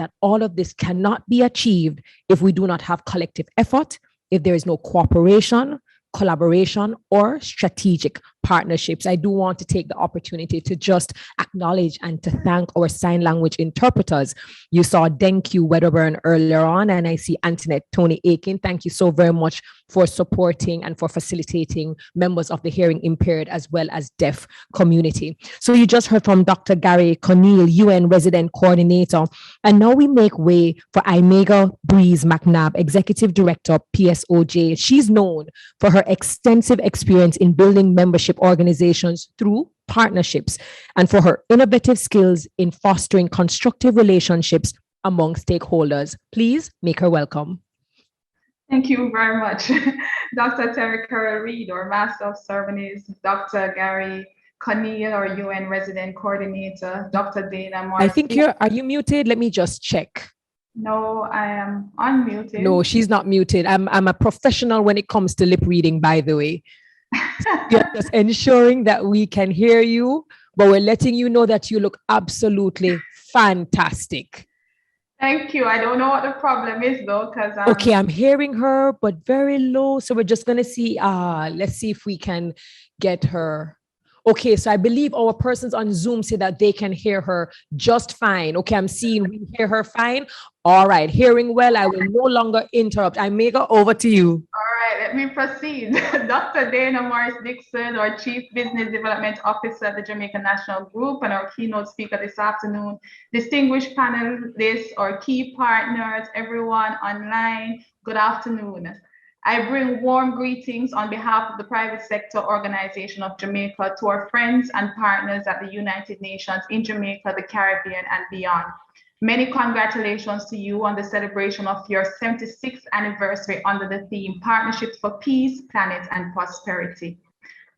that all of this cannot be achieved if we do not have collective effort, if there is no cooperation, collaboration, or strategic partnerships. I do want to take the opportunity to just acknowledge and to thank our sign language interpreters. You saw Denku Wedderburn earlier on, and I see Antoinette Tony Aiken. Thank you so very much for supporting and for facilitating members of the hearing impaired as well as deaf community. So you just heard from Dr. Gary Conneal, UN Resident Coordinator. And now we make way for Imega Breeze McNabb, Executive Director, PSOJ. She's known for her extensive experience in building membership organizations through partnerships and for her innovative skills in fostering constructive relationships among stakeholders. Please make her welcome. Thank you very much. Dr. Terry Curry-Reed, or Master of Ceremonies, Dr. Gary Conneal, or UN Resident Coordinator, Dr. Dana Morris. I think are you muted? Let me just check. No, I am unmuted. No, she's not muted. I'm a professional when it comes to lip reading, by the way. You're just ensuring that we can hear you, but we're letting you know that you look absolutely fantastic. Thank you. I don't know what the problem is though, because okay, I'm hearing her, but very low. So we're just gonna see. Let's see if we can get her. Okay, so I believe our persons on Zoom say that they can hear her just fine. Okay, I'm seeing we hear her fine. All right, hearing well, I will no longer interrupt. Imega, over to you. All right, let me proceed. Dr. Dana Morris Dixon, our Chief Business Development Officer at the Jamaica National Group and our keynote speaker this afternoon. Distinguished panelists, our key partners, everyone online, good afternoon. I bring warm greetings on behalf of the private sector organization of Jamaica to our friends and partners at the United Nations in Jamaica, the Caribbean, and beyond. Many congratulations to you on the celebration of your 76th anniversary under the theme Partnerships for Peace, Planet, and Prosperity.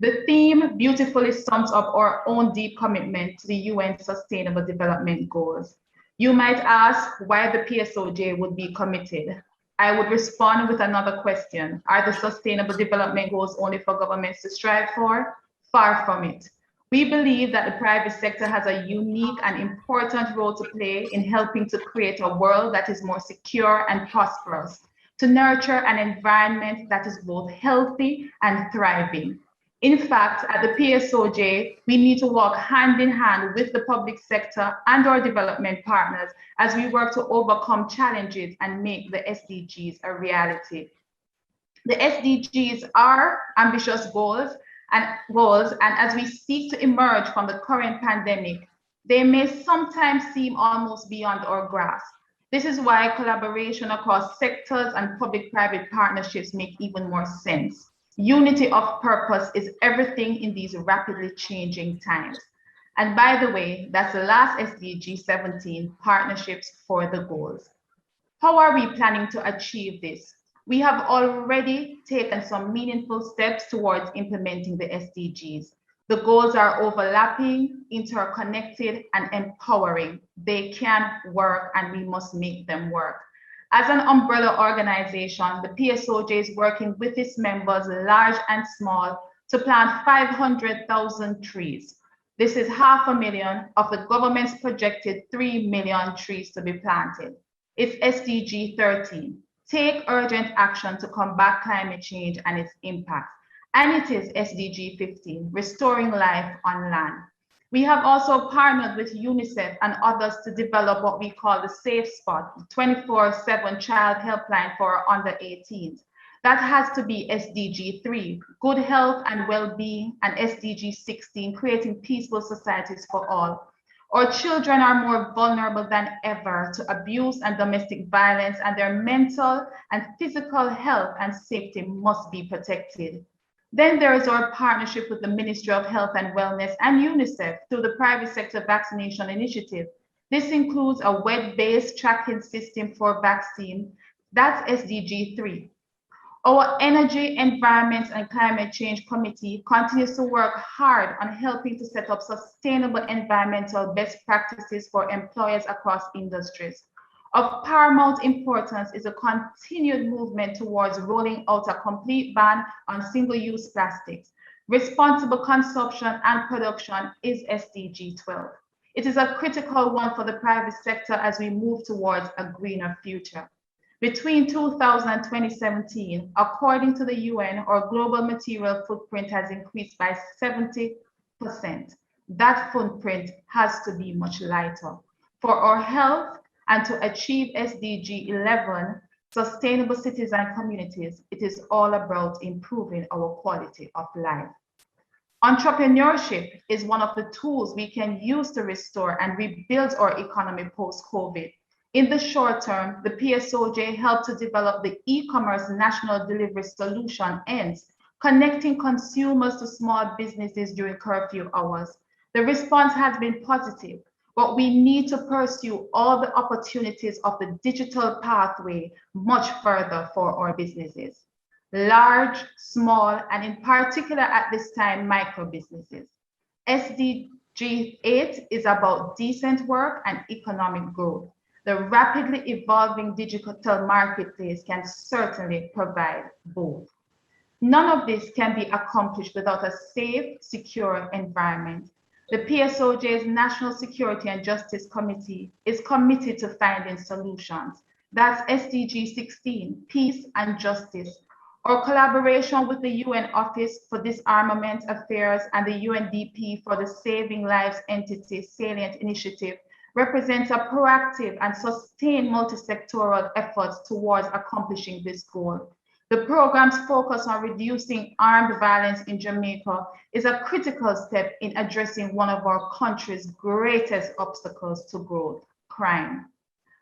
The theme beautifully sums up our own deep commitment to the UN Sustainable Development Goals. You might ask why the PSOJ would be committed. I would respond with another question. Are the Sustainable Development Goals only for governments to strive for? Far from it. We believe that the private sector has a unique and important role to play in helping to create a world that is more secure and prosperous, to nurture an environment that is both healthy and thriving. In fact, at the PSOJ, we need to work hand in hand with the public sector and our development partners as we work to overcome challenges and make the SDGs a reality. The SDGs are ambitious goals, and as we seek to emerge from the current pandemic, they may sometimes seem almost beyond our grasp. This is why collaboration across sectors and public-private partnerships make even more sense. Unity of purpose is everything in these rapidly changing times. And by the way, that's the last SDG 17, Partnerships for the Goals. How are we planning to achieve this? We have already taken some meaningful steps towards implementing the SDGs. The goals are overlapping, interconnected, and empowering. They can work, and we must make them work. As an umbrella organization, the PSOJ is working with its members, large and small, to plant 500,000 trees. This is 500,000 of the government's projected 3 million trees to be planted. It's SDG 13. Take urgent action to combat climate change and its impact. And it is SDG 15, restoring life on land. We have also partnered with UNICEF and others to develop what we call the Safe Spot, 24/7 child helpline for under 18s. That has to be SDG 3, good health and well-being, and SDG 16, creating peaceful societies for all. Our children are more vulnerable than ever to abuse and domestic violence, and their mental and physical health and safety must be protected. Then there is our partnership with the Ministry of Health and Wellness and UNICEF through the Private Sector Vaccination Initiative. This includes a web-based tracking system for vaccine. That's SDG 3. Our Energy, Environment, and Climate Change Committee continues to work hard on helping to set up sustainable environmental best practices for employers across industries. Of paramount importance is a continued movement towards rolling out a complete ban on single-use plastics. Responsible consumption and production is SDG 12. It is a critical one for the private sector as we move towards a greener future. Between 2000 and 2017, according to the UN, our global material footprint has increased by 70%. That footprint has to be much lighter. For our health and to achieve SDG 11, sustainable cities and communities, it is all about improving our quality of life. Entrepreneurship is one of the tools we can use to restore and rebuild our economy post-COVID. In the short term, the PSOJ helped to develop the e-commerce national delivery solution, ENDS, connecting consumers to small businesses during curfew hours. The response has been positive, but we need to pursue all the opportunities of the digital pathway much further for our businesses. Large, small, and in particular at this time, micro businesses. SDG 8 is about decent work and economic growth. The rapidly evolving digital marketplace can certainly provide both. None of this can be accomplished without a safe, secure environment. The PSOJ's National Security and Justice Committee is committed to finding solutions. That's SDG 16, Peace and Justice. Our collaboration with the UN Office for Disarmament Affairs and the UNDP for the Saving Lives Entity Salient Initiative represents a proactive and sustained multi-sectoral efforts towards accomplishing this goal. The program's focus on reducing armed violence in Jamaica is a critical step in addressing one of our country's greatest obstacles to growth, crime.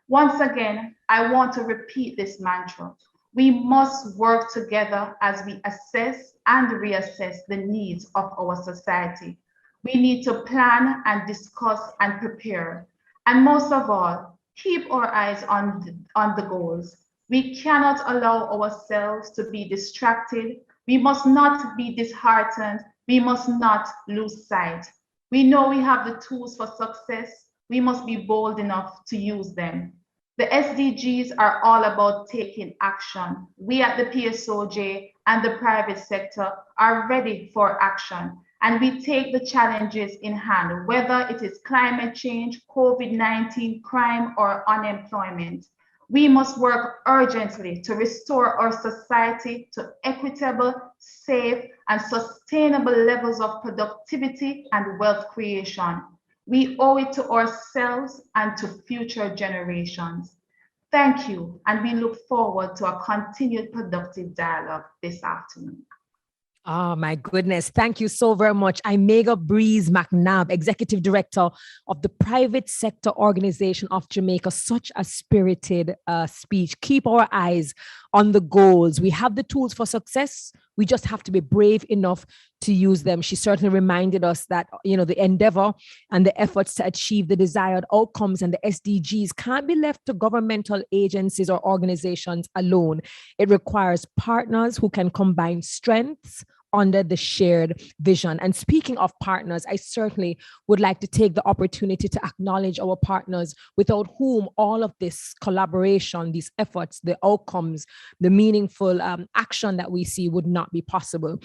Once again, I want to repeat this mantra. We must work together as we assess and reassess the needs of our society. We need to plan and discuss and prepare. And most of all, keep our eyes on the goals. We cannot allow ourselves to be distracted. We must not be disheartened. We must not lose sight. We know we have the tools for success. We must be bold enough to use them. The SDGs are all about taking action. We at the PSOJ and the private sector are ready for action, and we take the challenges in hand, whether it is climate change, COVID-19, crime, or unemployment. We must work urgently to restore our society to equitable, safe, and sustainable levels of productivity and wealth creation. We owe it to ourselves and to future generations. Thank you, and we look forward to a continued productive dialogue this afternoon. Oh, my goodness. Thank you so very much. I'm Mega Breeze McNabb, Executive Director of the Private Sector Organization of Jamaica. Such a spirited speech. Keep our eyes on the goals. We have the tools for success. We just have to be brave enough to use them. She certainly reminded us that, the endeavor and the efforts to achieve the desired outcomes and the SDGs can't be left to governmental agencies or organizations alone. It requires partners who can combine strengths under the shared vision. And speaking of partners, I certainly would like to take the opportunity to acknowledge our partners without whom all of this collaboration, these efforts, the outcomes, the meaningful action that we see would not be possible.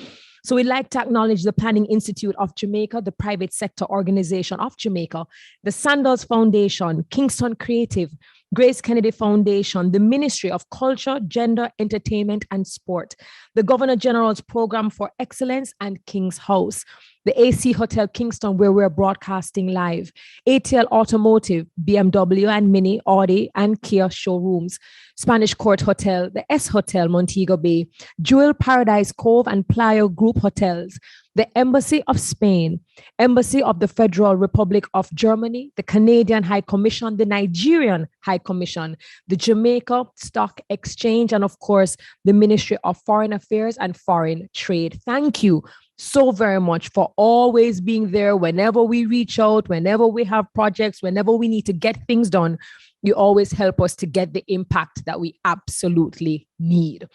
So we'd like to acknowledge the Planning Institute of Jamaica, the Private Sector Organization of Jamaica, the Sandals Foundation, Kingston Creative, GraceKennedy Foundation, the Ministry of Culture, Gender, Entertainment, and Sport, the Governor General's Program for Excellence, and King's House, the AC Hotel Kingston, where we're broadcasting live, ATL Automotive, BMW and Mini, Audi, and Kia showrooms, Spanish Court Hotel, the S Hotel, Montego Bay, Jewel Paradise Cove and Playa Group Hotels, the Embassy of Spain, Embassy of the Federal Republic of Germany, the Canadian High Commission, the Nigerian High Commission, the Jamaica Stock Exchange, and of course, the Ministry of Foreign Affairs and Foreign Trade. Thank you so very much for always being there whenever we reach out, whenever we have projects, whenever we need to get things done. You always help us to get the impact that we absolutely need.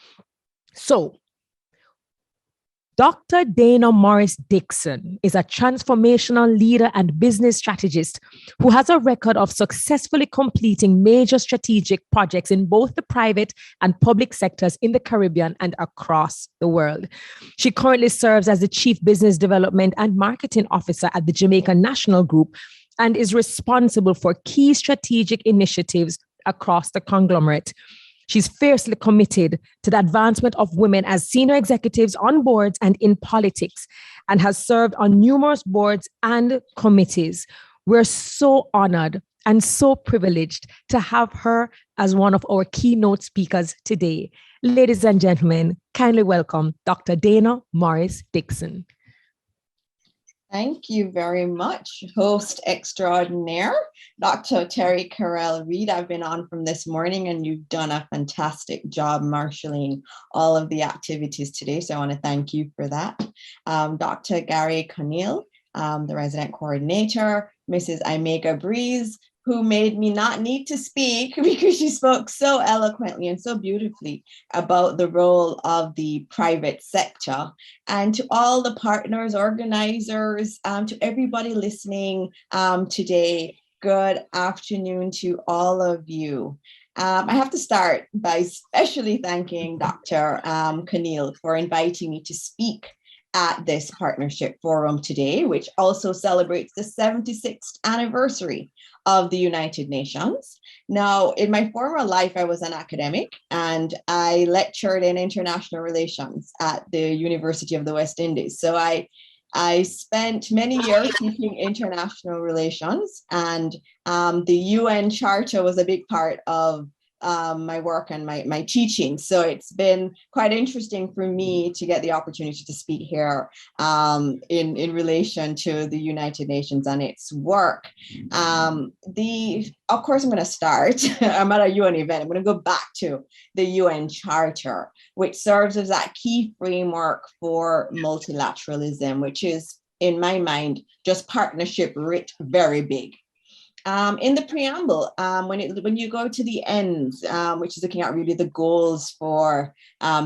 So, Dr. Dana Morris Dixon is a transformational leader and business strategist who has a record of successfully completing major strategic projects in both the private and public sectors in the Caribbean and across the world. She currently serves as the Chief Business Development and Marketing Officer at the Jamaica National Group and is responsible for key strategic initiatives across the conglomerate. She's fiercely committed to the advancement of women as senior executives on boards and in politics, and has served on numerous boards and committees. We're so honored and so privileged to have her as one of our keynote speakers today. Ladies and gentlemen, kindly welcome Dr. Dana Morris Dixon. Thank you very much, host extraordinaire, Dr. Terry Carell-Reid. I've been on from this morning and you've done a fantastic job marshalling all of the activities today. So I want to thank you for that. Dr. Gary Conneal, the resident coordinator, Mrs. Imega Breeze, who made me not need to speak because she spoke so eloquently and so beautifully about the role of the private sector. And to all the partners, organizers, to everybody listening today, good afternoon to all of you. I have to start by especially thanking Dr. Conneal for inviting me to speak at this partnership forum today, which also celebrates the 76th anniversary of the United Nations. Now, in my former life, I was an academic and I lectured in international relations at the University of the West Indies. So I spent many years teaching international relations, and the UN Charter was a big part of my work and my teaching. So it's been quite interesting for me to get the opportunity to speak here in relation to the United Nations and its work. Of course, I'm going to start. I'm at a UN event. I'm going to go back to the UN Charter, which serves as that key framework for multilateralism, which is, in my mind, just partnership writ very big. In the preamble, when you go to the end, which is looking at really the goals for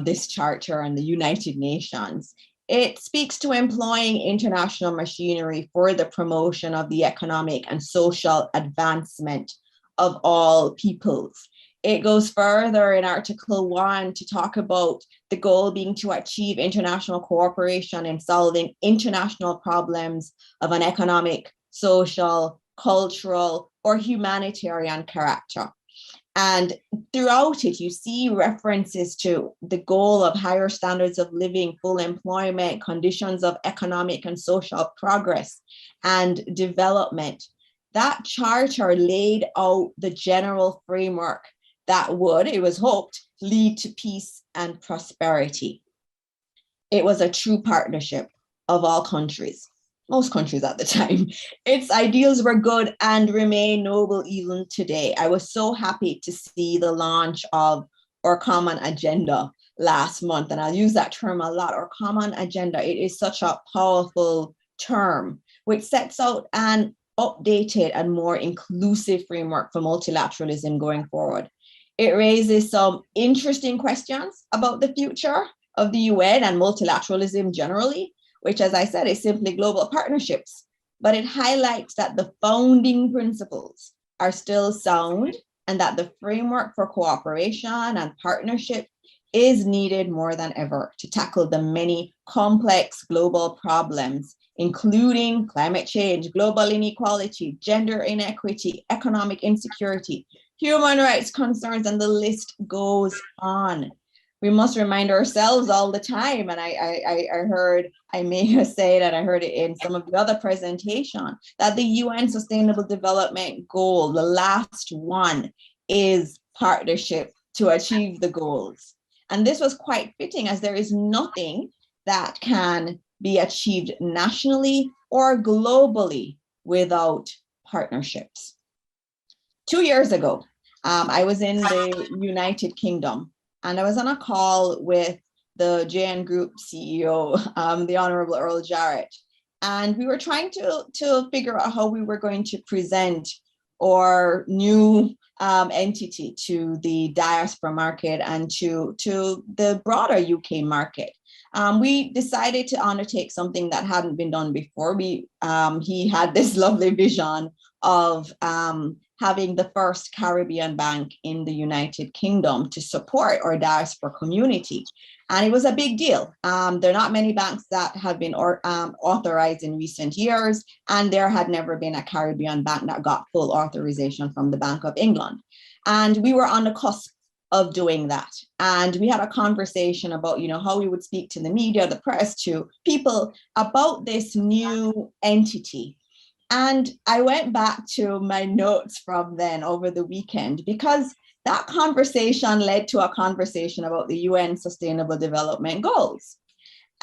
this charter and the United Nations, it speaks to employing international machinery for the promotion of the economic and social advancement of all peoples. It goes further in Article 1 to talk about the goal being to achieve international cooperation in solving international problems of an economic, social, cultural, or humanitarian character. And throughout it, you see references to the goal of higher standards of living, full employment, conditions of economic and social progress and development. That charter laid out the general framework that would, it was hoped, lead to peace and prosperity. It was a true partnership of all countries. Most countries at the time. Its ideals were good and remain noble even today. I was so happy to see the launch of our common agenda last month, and I'll use that term a lot, our common agenda. It is such a powerful term, which sets out an updated and more inclusive framework for multilateralism going forward. It raises some interesting questions about the future of the UN and multilateralism generally, which, as I said, is simply global partnerships, but it highlights that the founding principles are still sound and that the framework for cooperation and partnership is needed more than ever to tackle the many complex global problems, including climate change, global inequality, gender inequity, economic insecurity, human rights concerns, and the list goes on. We must remind ourselves all the time, and I heard Imega say that, I heard it in some of the other presentation, that the UN Sustainable Development Goal, the last one, is partnership to achieve the goals. And this was quite fitting, as there is nothing that can be achieved nationally or globally without partnerships. 2 years ago, I was in the United Kingdom, and I was on a call with the JN Group CEO, the Honorable Earl Jarrett, and we were trying to figure out how we were going to present our new entity to the diaspora market and to the broader UK market. We decided to undertake something that hadn't been done before. He had this lovely vision of having the first Caribbean bank in the United Kingdom to support our diaspora community. And it was a big deal. There are not many banks that have been authorized in recent years, and there had never been a Caribbean bank that got full authorization from the Bank of England. And we were on the cusp of doing that. And we had a conversation about, how we would speak to the media, the press, to people about this new entity. And I went back to my notes from then over the weekend, because that conversation led to a conversation about the UN Sustainable Development Goals.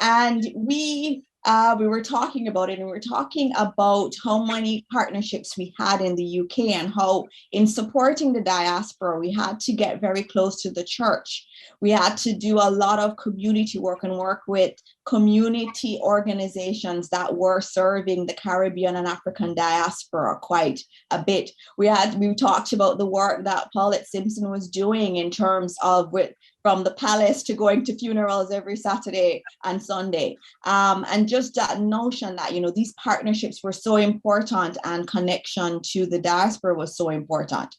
And we were talking about it, and we were talking about how many partnerships we had in the UK, and how in supporting the diaspora, we had to get very close to the church. We had to do a lot of community work and work with community organizations that were serving the Caribbean and African diaspora quite a bit. We talked about the work that Paulette Simpson was doing in terms of from the palace to going to funerals every Saturday and Sunday. And just that notion that, these partnerships were so important, and connection to the diaspora was so important.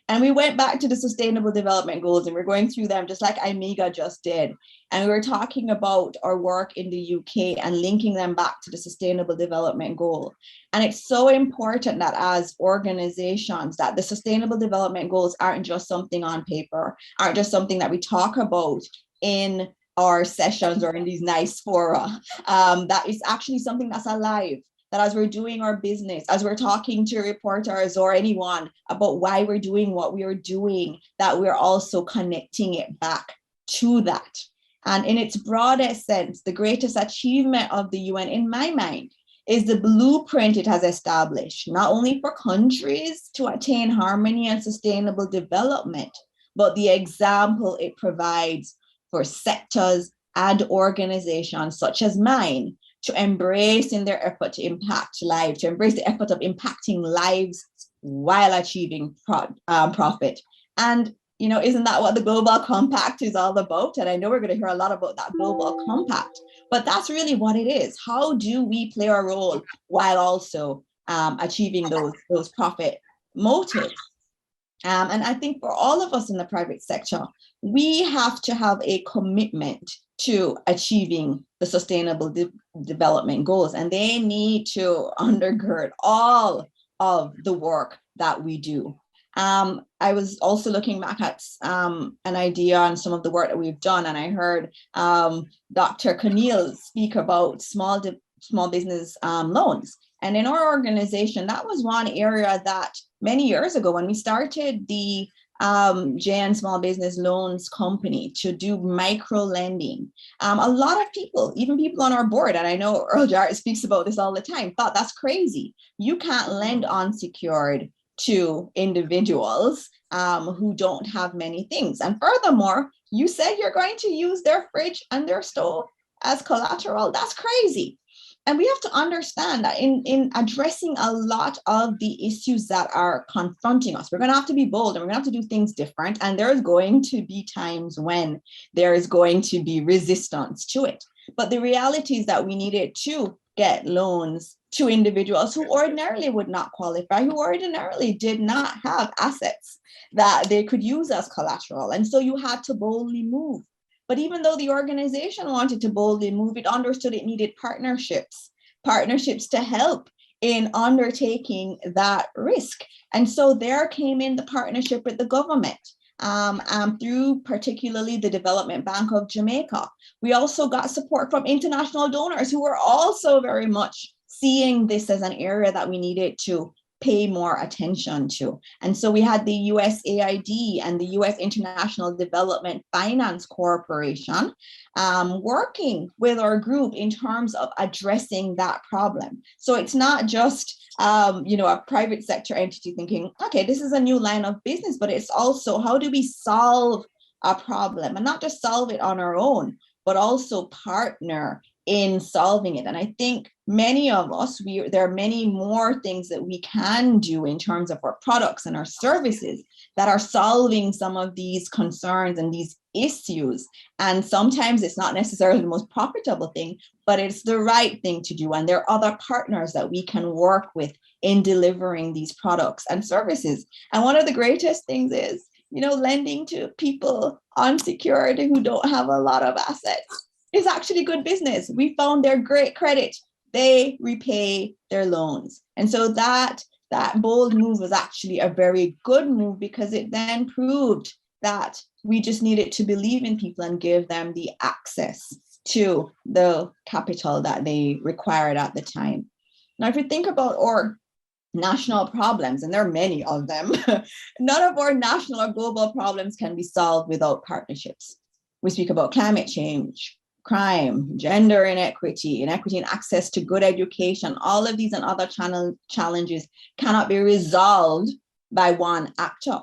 And we went back to the Sustainable Development Goals, and we're going through them just like Amiga just did. And we were talking about our work in the UK and linking them back to the Sustainable Development Goal. And it's so important that as organizations, that the Sustainable Development Goals aren't just something on paper, aren't just something that we talk about in our sessions or in these nice fora, that is actually something that's alive. That as we're doing our business, as we're talking to reporters or anyone about why we're doing what we are doing, that we're also connecting it back to that. And in its broadest sense, the greatest achievement of the UN, in my mind, is the blueprint it has established, not only for countries to attain harmony and sustainable development, but the example it provides for sectors and organizations such as mine to embrace in their effort to impact lives, to embrace the effort of impacting lives while achieving profit. And, isn't that what the Global Compact is all about? And I know we're going to hear a lot about that Global Compact, but that's really what it is. How do we play our role while also achieving those profit motives? And I think for all of us in the private sector, we have to have a commitment to achieving the Sustainable Development Goals, and they need to undergird all of the work that we do. I was also looking back at an idea on some of the work that we've done, and I heard Dr. Conneal speak about small business loans. And in our organization, that was one area that many years ago, when we started the JN Small Business Loans Company to do micro lending, a lot of people, even people on our board, and I know Earl Jarrett speaks about this all the time, thought that's crazy. You can't lend unsecured to individuals who don't have many things. And furthermore, you said you're going to use their fridge and their stove as collateral. That's crazy. And we have to understand that in addressing a lot of the issues that are confronting us, we're going to have to be bold, and we're going to have to do things different. And there's going to be times when there is going to be resistance to it. But the reality is that we needed to get loans to individuals who ordinarily would not qualify, who ordinarily did not have assets that they could use as collateral. And so you had to boldly move. But even though the organization wanted to boldly move, it understood it needed partnerships to help in undertaking that risk. And so there came in the partnership with the government through particularly the Development Bank of Jamaica. We also got support from international donors who were also very much seeing this as an area that we needed to pay more attention to. And so we had the USAID and the US International Development Finance Corporation working with our group in terms of addressing that problem. So it's not just a private sector entity thinking, okay, this is a new line of business, but it's also how do we solve a problem, and not just solve it on our own, but also partner in solving it. And I think many of us, there are many more things that we can do in terms of our products and our services that are solving some of these concerns and these issues. And sometimes it's not necessarily the most profitable thing, but it's the right thing to do. And there are other partners that we can work with in delivering these products and services. And one of the greatest things is, lending to people unsecured who don't have a lot of assets is actually good business. We found their great credit. They repay their loans. And so that bold move was actually a very good move, because it then proved that we just needed to believe in people and give them the access to the capital that they required at the time. Now, if you think about our national problems, and there are many of them, none of our national or global problems can be solved without partnerships. We speak about climate change, crime, gender inequity, inequity in access to good education. All of these and other challenges cannot be resolved by one actor.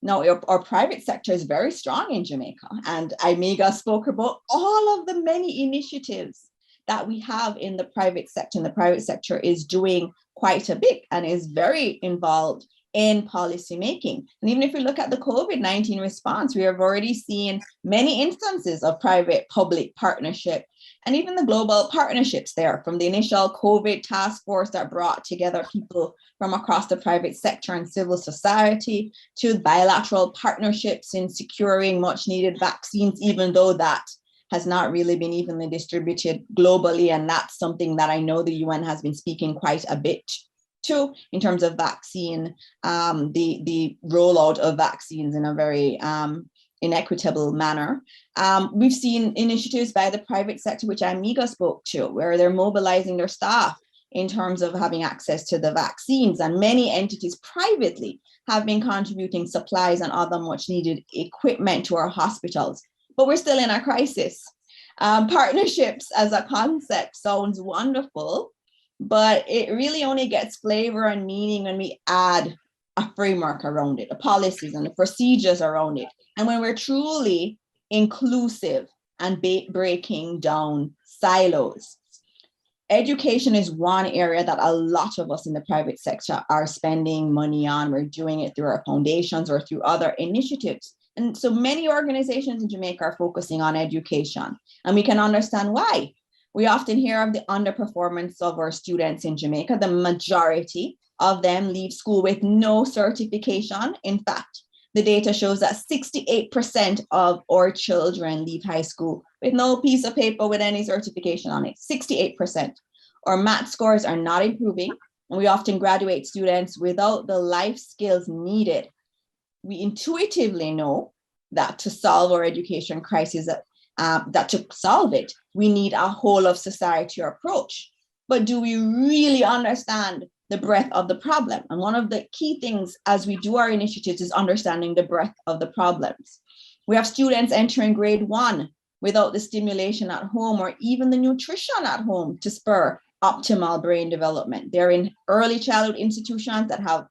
Now, our private sector is very strong in Jamaica, and Amiga spoke about all of the many initiatives that we have in the private sector, and the private sector is doing quite a bit and is very involved in policy making. And even if we look at the COVID-19 response, we have already seen many instances of private-public partnership, and even the global partnerships there, from the initial COVID task force that brought together people from across the private sector and civil society, to bilateral partnerships in securing much needed vaccines, even though that has not really been evenly distributed globally. And that's something that I know the UN has been speaking quite a bit to, in terms of vaccine, the rollout of vaccines in a very inequitable manner. We've seen initiatives by the private sector, which Amiga spoke to, where they're mobilizing their staff in terms of having access to the vaccines. And many entities privately have been contributing supplies and other much needed equipment to our hospitals. But we're still in a crisis. Partnerships as a concept sounds wonderful, but it really only gets flavor and meaning when we add a framework around it, the policies and the procedures around it. And when we're truly inclusive and breaking down silos. Education is one area that a lot of us in the private sector are spending money on. We're doing it through our foundations or through other initiatives. And so many organizations in Jamaica are focusing on education, and we can understand why. We often hear of the underperformance of our students in Jamaica. The majority of them leave school with no certification. In fact, the data shows that 68% of our children leave high school with no piece of paper with any certification on it, 68%. Our math scores are not improving, and we often graduate students without the life skills needed. We intuitively know that to solve our education crisis, that to solve it, we need a whole of society approach. But do we really understand the breadth of the problem? And one of the key things as we do our initiatives is understanding the breadth of the problems. We have students entering grade 1 without the stimulation at home or even the nutrition at home to spur optimal brain development. They're in early childhood institutions that have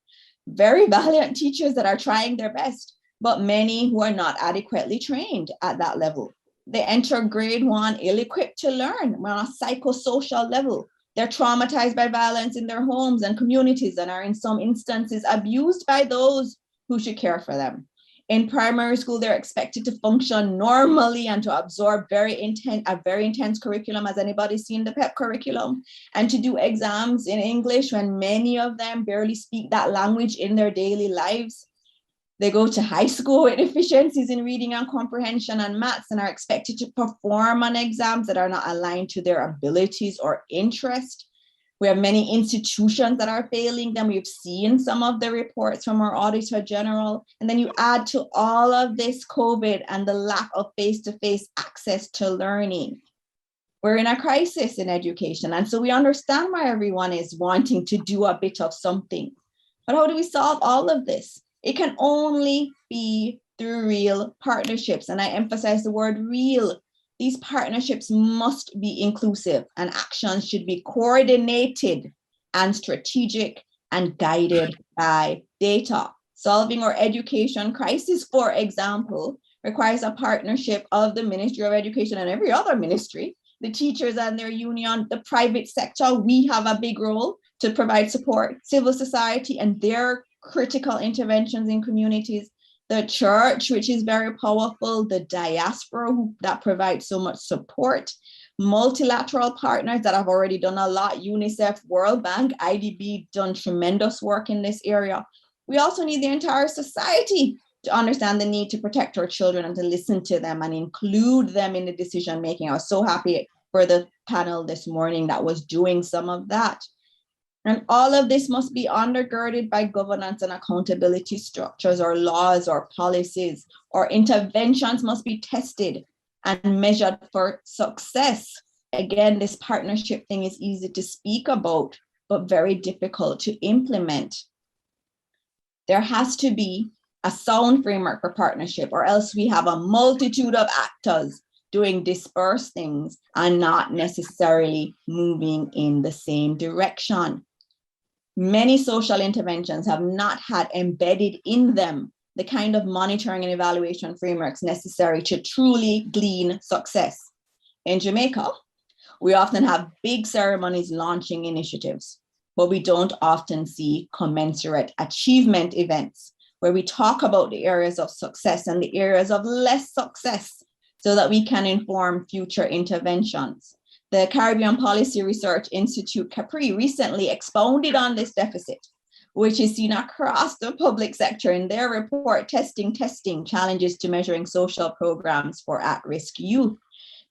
very valiant teachers that are trying their best, but many who are not adequately trained at that level. They enter grade 1 ill-equipped to learn on a psychosocial level. They're traumatized by violence in their homes and communities and are in some instances abused by those who should care for them. In primary school, they're expected to function normally and to absorb a very intense curriculum, as anybody's seen the PEP curriculum, and to do exams in English when many of them barely speak that language in their daily lives. They go to high school with deficiencies in reading and comprehension and maths and are expected to perform on exams that are not aligned to their abilities or interest. We have many institutions that are failing them. We've seen some of the reports from our Auditor General. And then you add to all of this COVID and the lack of face-to-face access to learning. We're in a crisis in education. And so we understand why everyone is wanting to do a bit of something. But how do we solve all of this? It can only be through real partnerships. And I emphasize the word real. These partnerships must be inclusive and actions should be coordinated and strategic and guided by data. Solving our education crisis, for example, requires a partnership of the Ministry of Education and every other ministry, the teachers and their union, the private sector. We have a big role to provide support, civil society and their critical interventions in communities, the church, which is very powerful, the diaspora that provides so much support, multilateral partners that have already done a lot. UNICEF, World Bank, IDB done tremendous work in this area. We also need the entire society to understand the need to protect our children and to listen to them and include them in the decision making. I was so happy for the panel this morning that was doing some of that. And all of this must be undergirded by governance and accountability structures or laws or policies, or interventions must be tested and measured for success. Again, this partnership thing is easy to speak about, but very difficult to implement. There has to be a sound framework for partnership, or else we have a multitude of actors doing dispersed things and not necessarily moving in the same direction. Many social interventions have not had embedded in them the kind of monitoring and evaluation frameworks necessary to truly glean success. In Jamaica, we often have big ceremonies launching initiatives, but we don't often see commensurate achievement events where we talk about the areas of success and the areas of less success so that we can inform future interventions. The Caribbean Policy Research Institute, CAPRI, recently expounded on this deficit, which is seen across the public sector in their report, Testing, Challenges to Measuring Social Programs for At-Risk Youth.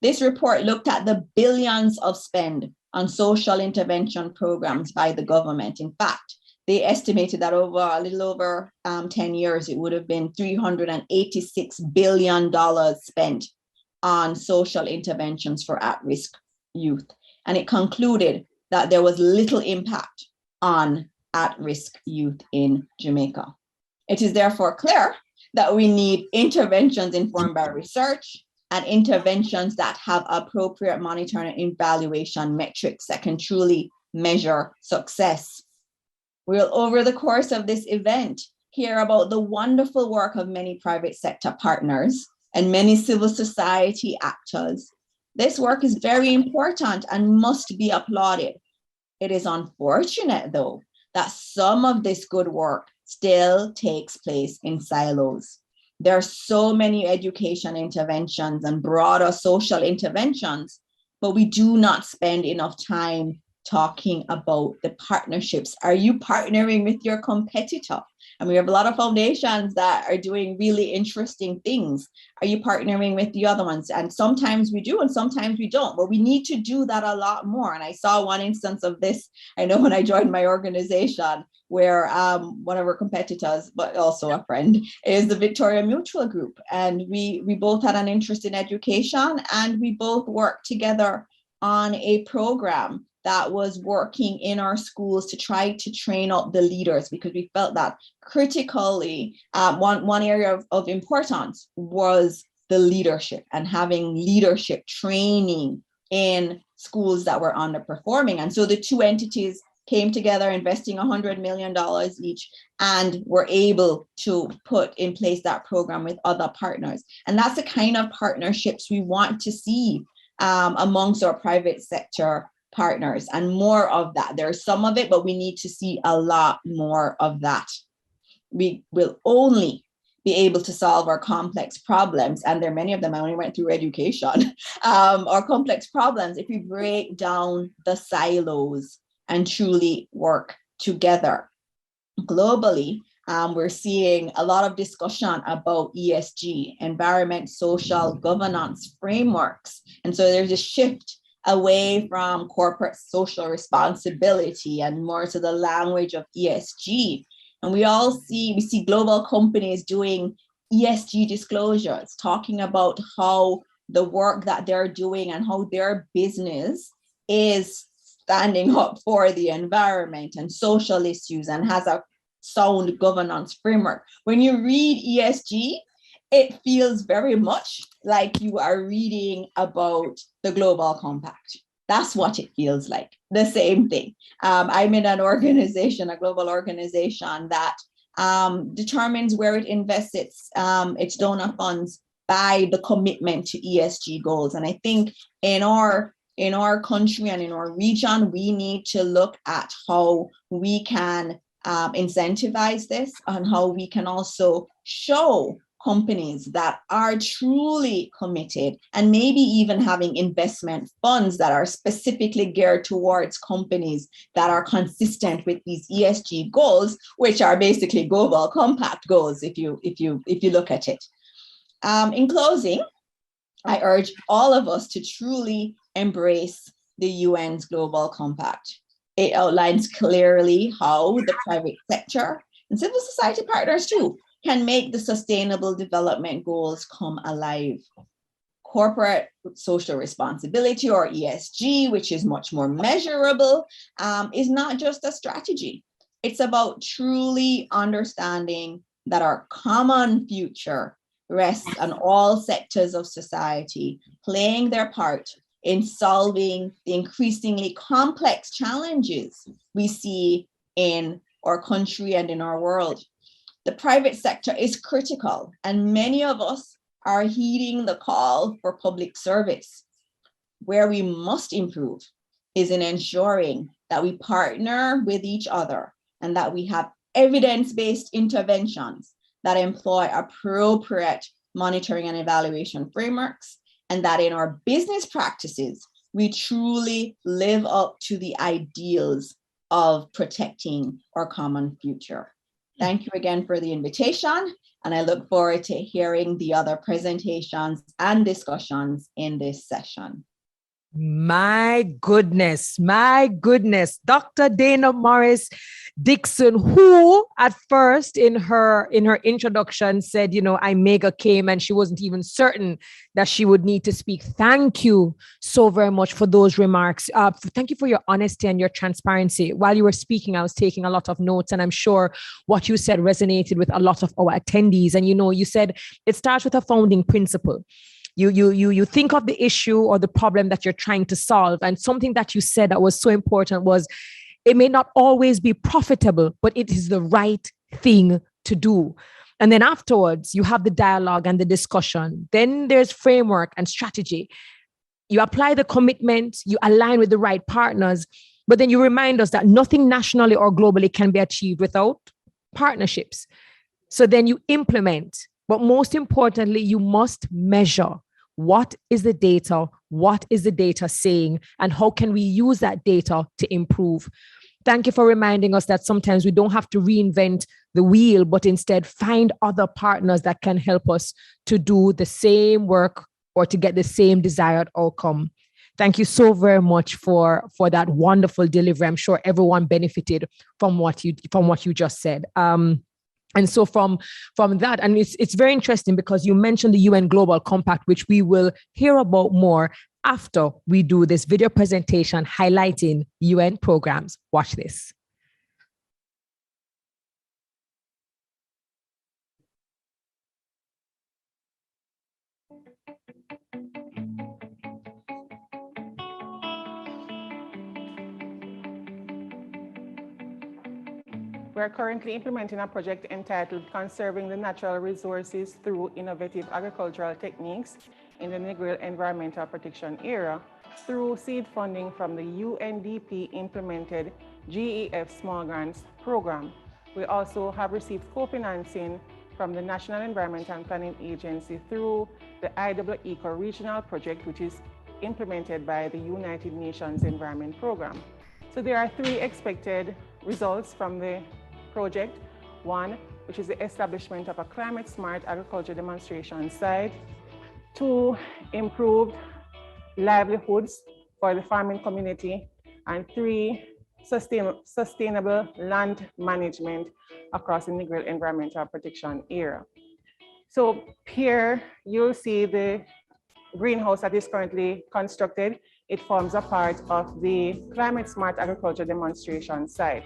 This report looked at the billions of spend on social intervention programs by the government. In fact, they estimated that over a little over 10 years, it would have been $386 billion spent on social interventions for at-risk youth. And it concluded that there was little impact on at-risk youth in Jamaica. It is therefore clear that we need interventions informed by research and interventions that have appropriate monitoring and evaluation metrics that can truly measure success. We'll, over the course of this event, hear about the wonderful work of many private sector partners and many civil society actors. This work is very important and must be applauded. It is unfortunate, though, that some of this good work still takes place in silos. There are so many education interventions and broader social interventions, but we do not spend enough time talking about the partnerships. Are you partnering with your competitor? And we have a lot of foundations that are doing really interesting things. Are you partnering with the other ones? And sometimes we do, and sometimes we don't, but we need to do that a lot more. And I saw one instance of this, I know, when I joined my organization, where one of our competitors, but also a friend, is the Victoria Mutual Group. And we both had an interest in education, and we both worked together on a program that was working in our schools to try to train up the leaders, because we felt that critically, one area of importance was the leadership and having leadership training in schools that were underperforming. And so the two entities came together, investing $100 million each, and were able to put in place that program with other partners. And that's the kind of partnerships we want to see amongst our private sector partners, and more of that. There's some of it, but we need to see a lot more of that. We will only be able to solve our complex problems, and there are many of them. I only went through education, our complex problems, if we break down the silos and truly work together. Globally, we're seeing a lot of discussion about ESG, environment, social governance frameworks. And so there's a shift away from corporate social responsibility and more to the language of ESG. And we see global companies doing ESG disclosures, talking about how the work that they're doing and how their business is standing up for the environment and social issues and has a sound governance framework. When you read ESG, it feels very much like you are reading about the Global Compact. That's what it feels like, the same thing. I'm in an organization, a global organization that determines where it invests its donor funds by the commitment to ESG goals. And I think in our country and in our region, we need to look at how we can incentivize this and how we can also show companies that are truly committed, and maybe even having investment funds that are specifically geared towards companies that are consistent with these ESG goals, which are basically global compact goals if you look at it. In closing, I urge all of us to truly embrace the UN's Global Compact. It outlines clearly how the private sector and civil society partners too can make the Sustainable Development Goals come alive. Corporate social responsibility, or ESG, which is much more measurable, is not just a strategy. It's about truly understanding that our common future rests on all sectors of society playing their part in solving the increasingly complex challenges we see in our country and in our world. The private sector is critical, and many of us are heeding the call for public service. Where we must improve is in ensuring that we partner with each other and that we have evidence-based interventions that employ appropriate monitoring and evaluation frameworks, and that in our business practices, we truly live up to the ideals of protecting our common future. Thank you again for the invitation, and I look forward to hearing the other presentations and discussions in this session. My goodness, Dr. Dana Morris Dixon, who at first in her introduction said, IMEGA came and she wasn't even certain that she would need to speak. Thank you so very much for those remarks. Thank you for your honesty and your transparency. While you were speaking, I was taking a lot of notes, and I'm sure what you said resonated with a lot of our attendees. And you said it starts with a founding principle. You think of the issue or the problem that you're trying to solve. And something that you said that was so important was, it may not always be profitable, but it is the right thing to do. And then afterwards, you have the dialogue and the discussion. Then there's framework and strategy. You apply the commitment, you align with the right partners, but then you remind us that nothing nationally or globally can be achieved without partnerships. So then you implement. But most importantly, you must measure. What is the data? What is the data saying? And how can we use that data to improve? Thank you for reminding us that sometimes we don't have to reinvent the wheel, but instead find other partners that can help us to do the same work or to get the same desired outcome. Thank you so very much for that wonderful delivery. I'm sure everyone benefited from what you just said. And so from that, and it's very interesting because you mentioned the UN Global Compact, which we will hear about more after we do this video presentation highlighting UN programs. Watch this. We are currently implementing a project entitled Conserving the Natural Resources Through Innovative Agricultural Techniques in the Negril Environmental Protection Area through seed funding from the UNDP implemented GEF Small Grants Program. We also have received co-financing from the National Environment and Planning Agency through the IEECO Regional Project, which is implemented by the United Nations Environment Program. So there are 3 expected results from the project. 1, which is the establishment of a climate-smart agriculture demonstration site. 2, improved livelihoods for the farming community. And 3, sustainable land management across the Negril Environmental Protection Area. So here you'll see the greenhouse that is currently constructed. It forms a part of the Climate Smart Agriculture Demonstration site.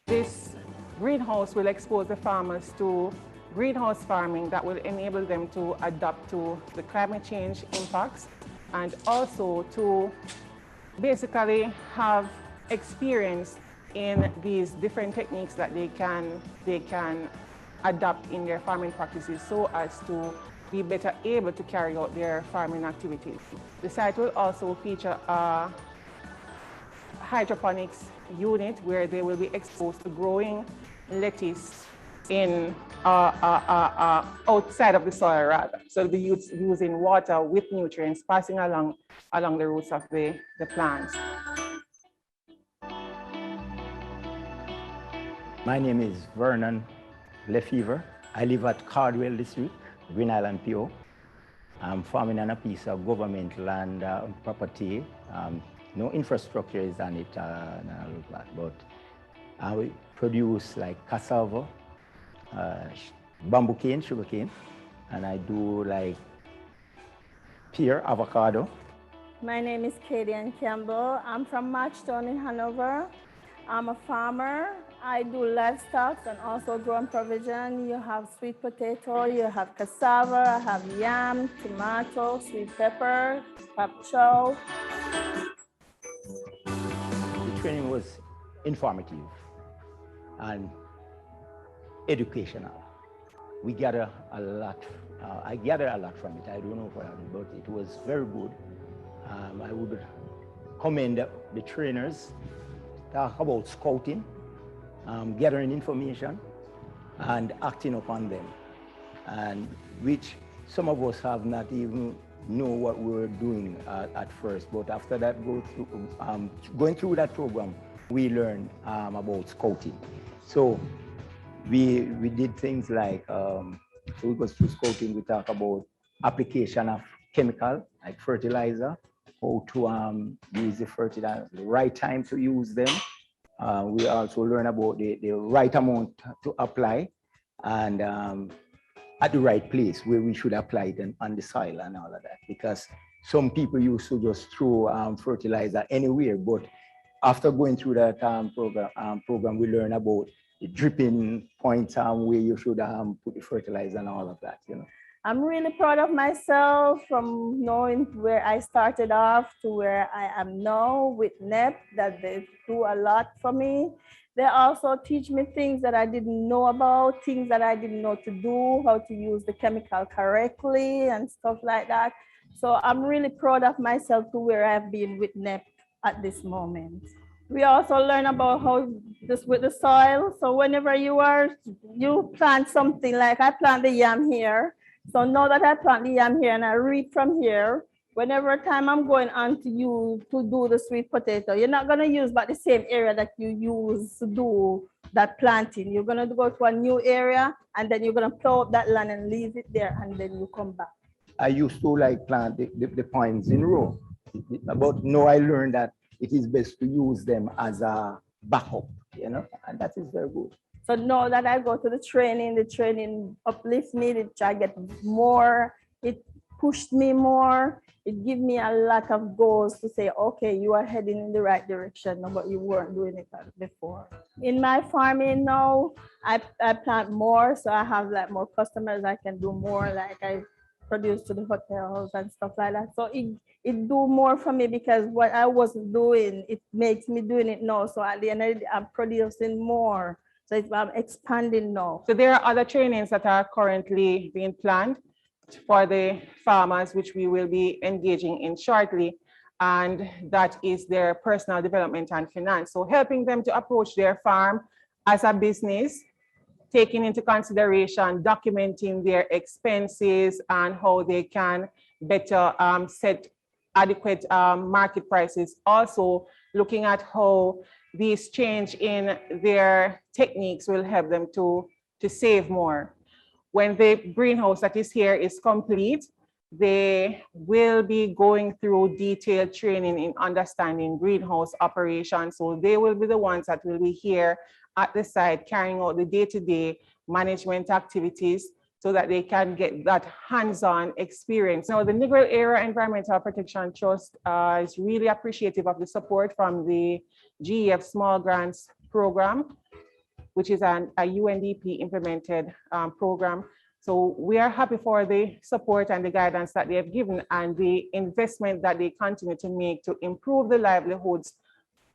This greenhouse will expose the farmers to greenhouse farming that will enable them to adapt to the climate change impacts and also to basically have experience in these different techniques that they can adapt in their farming practices so as to be better able to carry out their farming activities. The site will also feature a hydroponics unit where they will be exposed to growing lettuce in outside of the soil rather. So they'll be using water with nutrients passing along the roots of the plants. My name is Vernon Lefevre. I live at Cardwell District, Green Island, PO. I'm farming on a piece of government land property. No infrastructure is on it, but I produce like cassava, bamboo cane, sugar cane, and I do like pear, avocado. My name is Katie Ann Campbell. I'm from Marchtown in Hanover. I'm a farmer. I do livestock and also growing provision. You have sweet potato, you have cassava, I have yam, tomato, sweet pepper, pap chow. The training was informative and educational. We gather a lot. I gather a lot from it. I don't know what, but it was very good. I would commend the trainers. Talk about scouting, gathering information, and acting upon them, and which some of us have not even know what we were doing at first. But after that, going through that program, we learned about scouting. So we did things like, so we go through scouting, we talk about application of chemical, like fertilizer, how to use the fertilizer, the right time to use them. We also learn about the right amount to apply, and at the right place where we should apply it on the soil and all of that. Because some people used to just throw fertilizer anywhere, but after going through that program, we learn about the dripping point where you should put the fertilizer and all of that, you know. I'm really proud of myself from knowing where I started off to where I am now with NEP, that they do a lot for me. They also teach me things that I didn't know about, things that I didn't know to do, how to use the chemical correctly and stuff like that. So I'm really proud of myself to where I've been with NEP at this moment. We also learn about how this with the soil. So whenever you plant something, like I plant the yam here. So now that I plant the yam here and I reap from here, whenever time I'm going on to you to do the sweet potato, you're not gonna use but the same area that you use to do that planting. You're gonna go to a new area and then you're gonna plow up that land and leave it there and then you come back. I used to like plant the points in row, but now I learned that it is best to use them as a backup, you know, and that is very good. So now that I go to the training uplifts me, I get more, it pushed me more, it gives me a lot of goals to say, okay, you are heading in the right direction, but you weren't doing it before. In my farming now, I plant more, so I have like more customers, I can do more, like I produce to the hotels and stuff like that. So it do more for me because what I wasn't doing, it makes me doing it now. So at the end of the day, I'm producing more. So I'm expanding now. So there are other trainings that are currently being planned for the farmers, which we will be engaging in shortly. And that is their personal development and finance. So helping them to approach their farm as a business, taking into consideration, documenting their expenses and how they can better set adequate market prices. Also looking at how these change in their techniques will help them to save more. When the greenhouse that is here is complete, they will be going through detailed training in understanding greenhouse operations. So they will be the ones that will be here at the site carrying out the day-to-day management activities so that they can get that hands-on experience. Now, the Negril Area Environmental Protection Trust is really appreciative of the support from the GEF Small Grants Program, which is a UNDP implemented program. So we are happy for the support and the guidance that they have given and the investment that they continue to make to improve the livelihoods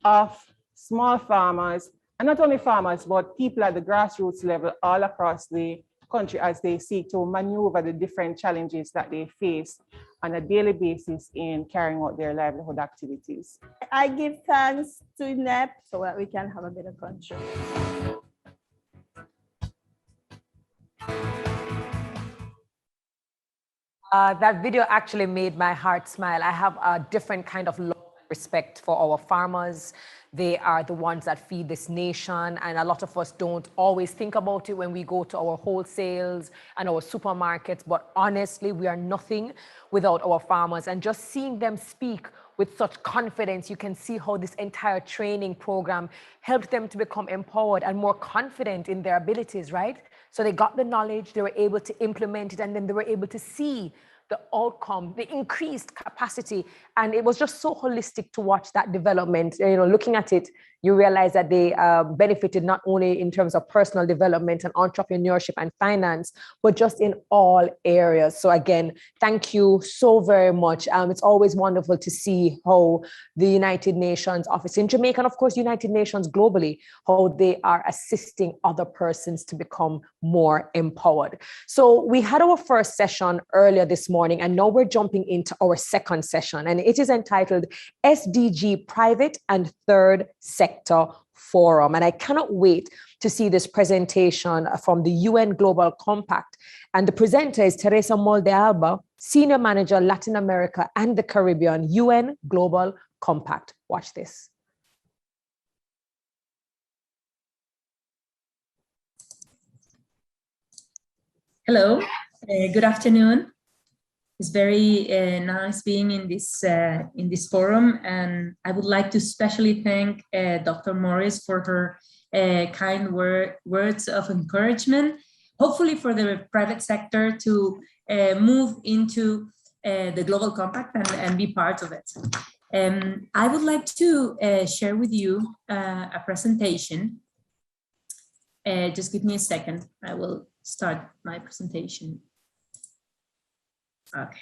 of small farmers, and not only farmers, but people at the grassroots level all across the country as they seek to maneuver the different challenges that they face on a daily basis in carrying out their livelihood activities. I give thanks to NEP so that we can have a better country. That video actually made my heart smile. I have a different kind of love and respect for our farmers. They are the ones that feed this nation, and a lot of us don't always think about it when we go to our wholesales and our supermarkets, but honestly, we are nothing without our farmers. And just seeing them speak with such confidence, you can see how this entire training program helped them to become empowered and more confident in their abilities, right? So they got the knowledge, they were able to implement it, and then they were able to see the outcome, the increased capacity. And it was just so holistic to watch that development. You know, looking at it, you realize that they benefited not only in terms of personal development and entrepreneurship and finance, but just in all areas. So again, thank you so very much. It's always wonderful to see how the United Nations office in Jamaica, and of course, United Nations globally, how they are assisting other persons to become more empowered. So we had our first session earlier this morning, and now we're jumping into our second session, and it is entitled SDG Private and Third Sector Forum. And I cannot wait to see this presentation from the UN Global Compact. And the presenter is Teresa Molde-Alba, Senior Manager, Latin America and the Caribbean, UN Global Compact. Watch this. Hello, good afternoon. It's very nice being in this forum, and I would like to especially thank Dr. Morris for her kind words of encouragement, hopefully for the private sector to move into the Global Compact and be part of it. I would like to share with you a presentation. Just give me a second, I will start my presentation. Okay.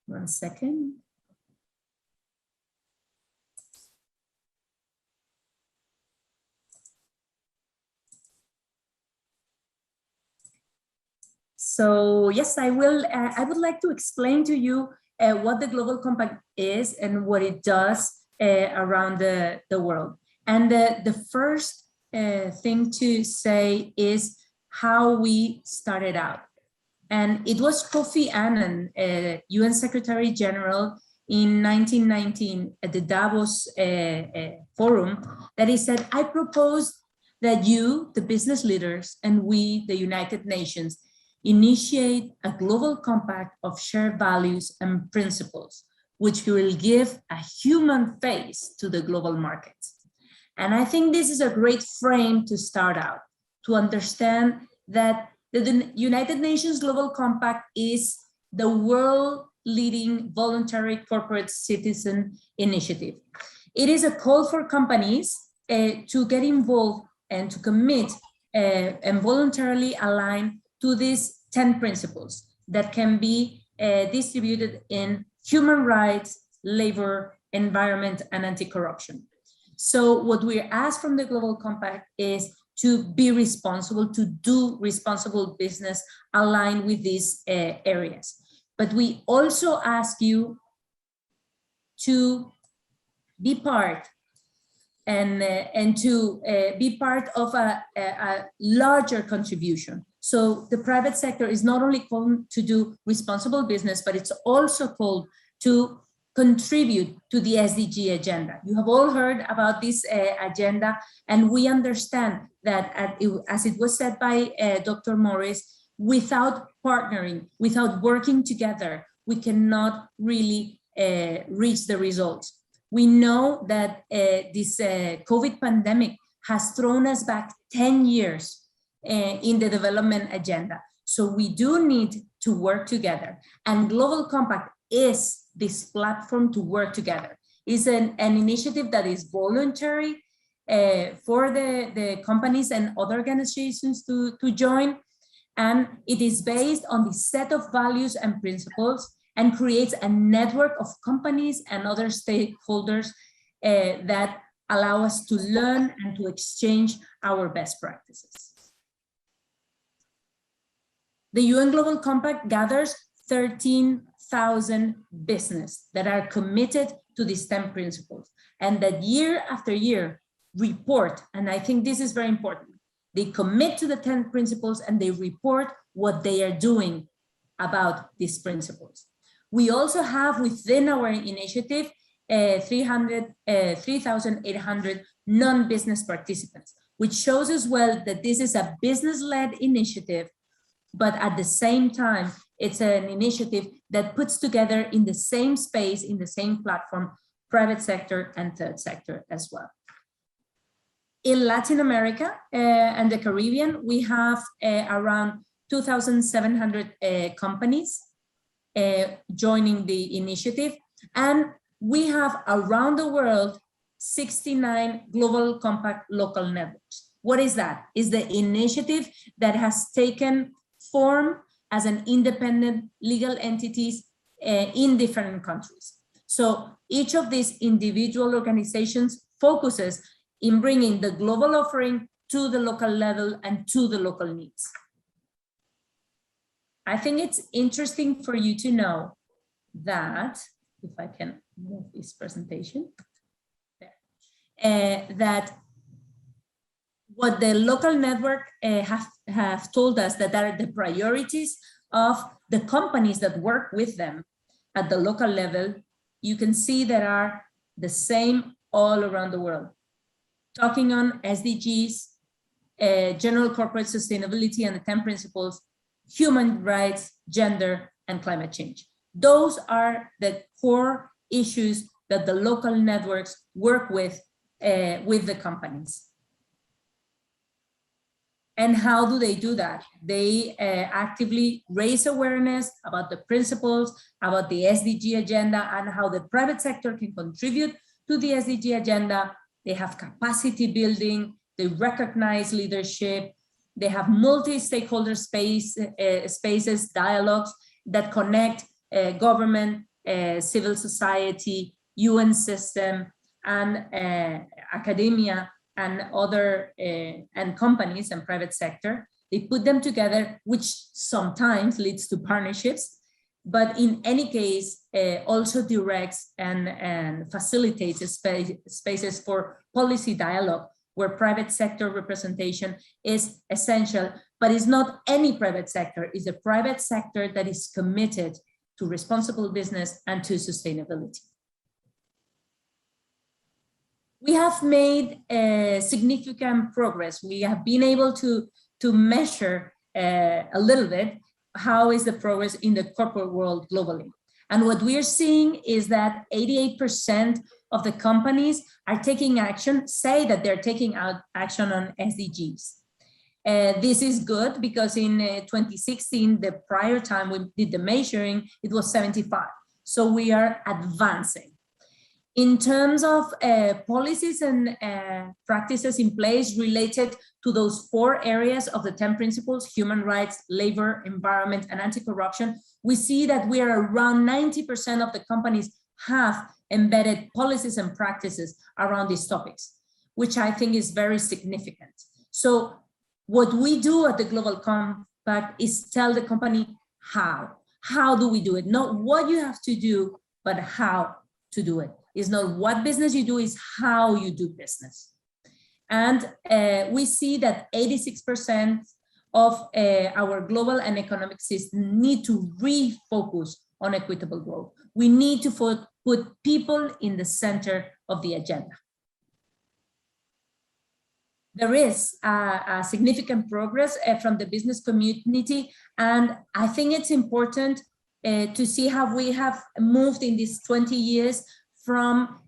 One second. So yes, I will. I would like to explain to you what the Global Compact is and what it does around the world. And the first thing to say is how we started out. And it was Kofi Annan, UN Secretary General in 1919 at the Davos Forum, that he said, I propose that you, the business leaders, and we, the United Nations, initiate a global compact of shared values and principles, which will give a human face to the global markets. And I think this is a great frame to start out, to understand that the United Nations Global Compact is the world-leading voluntary corporate citizen initiative. It is a call for companies to get involved and to commit and voluntarily align to these 10 principles that can be distributed in human rights, labor, environment, and anti-corruption. So what we're asked from the Global Compact is to be responsible, to do responsible business aligned with these areas. But we also ask you to be part and to be part of a larger contribution. So the private sector is not only called to do responsible business, but it's also called to contribute to the SDG agenda. You have all heard about this agenda, and we understand that, as it was said by Dr. Morris, without partnering, without working together, we cannot really reach the results. We know that this COVID pandemic has thrown us back 10 years in the development agenda. So we do need to work together, and Global Compact is this platform to work together. It's an initiative that is voluntary for the companies and other organizations to join. And it is based on the set of values and principles and creates a network of companies and other stakeholders that allow us to learn and to exchange our best practices. The UN Global Compact gathers 13,000 businesses that are committed to these 10 principles, and that year after year report, and I think this is very important, They commit to the 10 principles and they report what they are doing about these principles. We also have within our initiative 3,800 non-business participants, which shows as well that this is a business-led initiative, but at the same time, it's an initiative that puts together in the same space, in the same platform, private sector and third sector as well. In Latin America and the Caribbean, we have around 2,700 companies joining the initiative. And we have around the world 69 Global Compact local networks. What is that? It's the initiative that has taken form as an independent legal entities in different countries. So each of these individual organizations focuses in bringing the global offering to the local level and to the local needs. I think it's interesting for you to know that, if I can move this presentation, that what the local network have told us that are the priorities of the companies that work with them at the local level, you can see that are the same all around the world. Talking on SDGs, general corporate sustainability and the 10 principles, human rights, gender, and climate change. Those are the core issues that the local networks work with the companies. And how do they do that? They actively raise awareness about the principles, about the SDG agenda, and how the private sector can contribute to the SDG agenda. They have capacity building, they recognize leadership, they have multi-stakeholder spaces, dialogues that connect government, civil society, UN system, and academia, and other and companies and private sector. They put them together, which sometimes leads to partnerships, but in any case also directs and facilitates spaces for policy dialogue, where private sector representation is essential, but it's not any private sector, it's a private sector that is committed to responsible business and to sustainability. We have made significant progress. We have been able to measure a little bit how is the progress in the corporate world globally. And what we're seeing is that 88% of the companies are taking action, say that they're taking out action on SDGs. This is good because in 2016, the prior time we did the measuring, it was 75. So we are advancing. In terms of policies and practices in place related to those 4 areas of the 10 principles, human rights, labor, environment, and anti-corruption, we see that we are around 90% of the companies have embedded policies and practices around these topics, which I think is very significant. So what we do at the Global Compact is tell the company how. How do we do it? Not what you have to do, but how to do it. It's not what business you do, it's how you do business. And we see that 86% of our global and economic system need to refocus on equitable growth. We need to put people in the center of the agenda. There is a significant progress from the business community, and I think it's important to see how we have moved in these 20 years from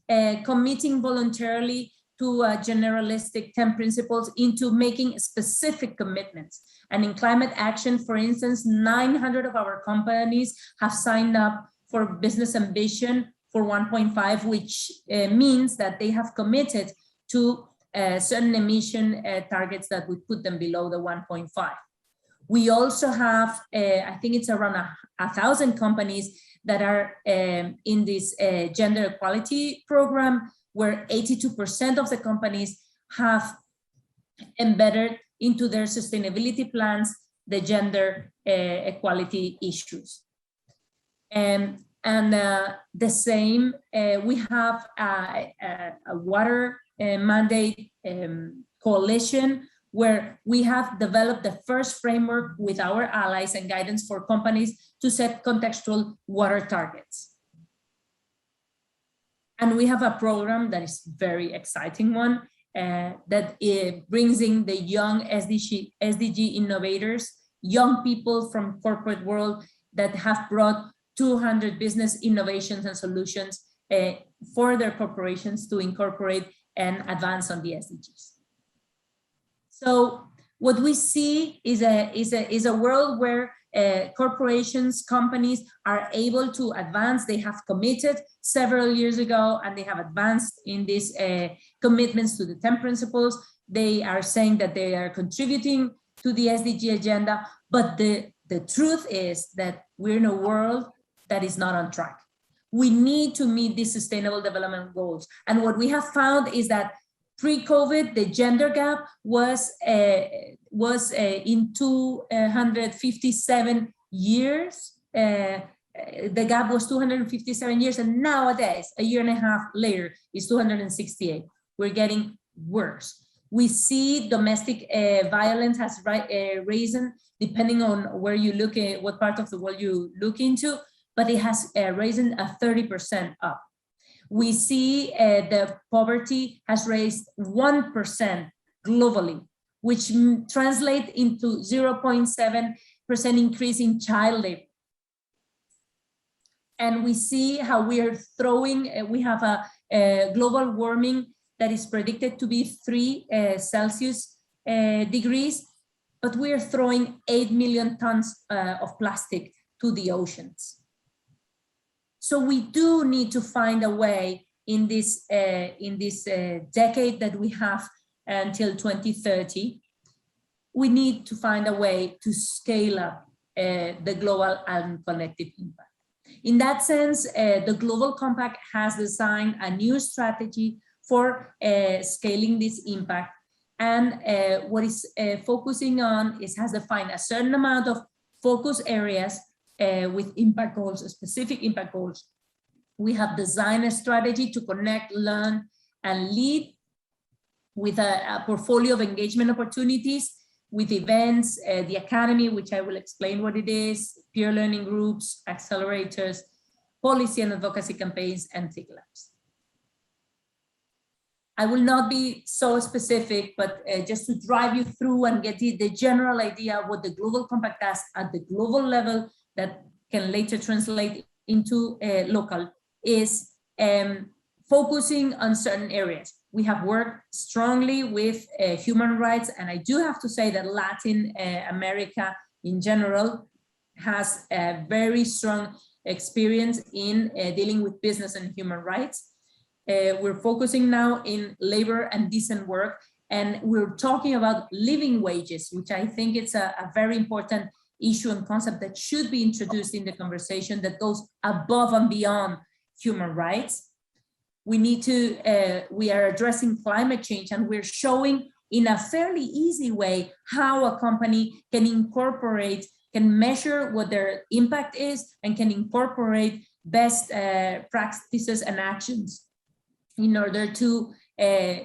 committing voluntarily to generalistic 10 principles into making specific commitments. And in climate action, for instance, 900 of our companies have signed up for business ambition for 1.5, which means that they have committed to certain emission targets that would put them below the 1.5. We also have, I think it's around 1,000 companies that are in this gender equality program, where 82% of the companies have embedded into their sustainability plans the gender equality issues. And the same, we have a water mandate coalition where we have developed the first framework with our allies and guidance for companies to set contextual water targets. And we have a program that is very exciting one that brings in the young SDG innovators, young people from corporate world that have brought 200 business innovations and solutions for their corporations to incorporate and advance on the SDGs. So what we see is a world where corporations, companies are able to advance. They have committed several years ago, and they have advanced in these commitments to the 10 principles. They are saying that they are contributing to the SDG agenda, but the truth is that we're in a world that is not on track. We need to meet these sustainable development goals. And what we have found is that pre-COVID, the gender gap was in 257 years. The gap was 257 years, and nowadays, a year and a half later, is 268. We're getting worse. We see domestic violence has risen, depending on where you look at, what part of the world you look into, but it has risen 30% up. We see the poverty has raised 1% globally, which translates into 0.7% increase in child labor. And we see how we are we have a global warming that is predicted to be 3 Celsius degrees, but we are throwing 8 million tons of plastic to the oceans. So we do need to find a way in this decade that we have until 2030. We need to find a way to scale up the global and collective impact. In that sense, the Global Compact has designed a new strategy for scaling this impact. And what it's focusing on has defined a certain amount of focus areas with impact goals, specific impact goals. We have designed a strategy to connect, learn, and lead with a portfolio of engagement opportunities with events, the academy, which I will explain what it is, peer learning groups, accelerators, policy and advocacy campaigns, and think labs. I will not be so specific, but just to drive you through and get the general idea of what the Global Compact does at the global level that can later translate into local is focusing on certain areas. We have worked strongly with human rights, and I do have to say that Latin America in general has a very strong experience in dealing with business and human rights. We're focusing now in labor and decent work, and we're talking about living wages, which I think it's a very important issue and concept that should be introduced in the conversation that goes above and beyond human rights. We need to, we are addressing climate change, and we're showing in a fairly easy way how a company can incorporate, can measure what their impact is, and can incorporate best practices and actions in order to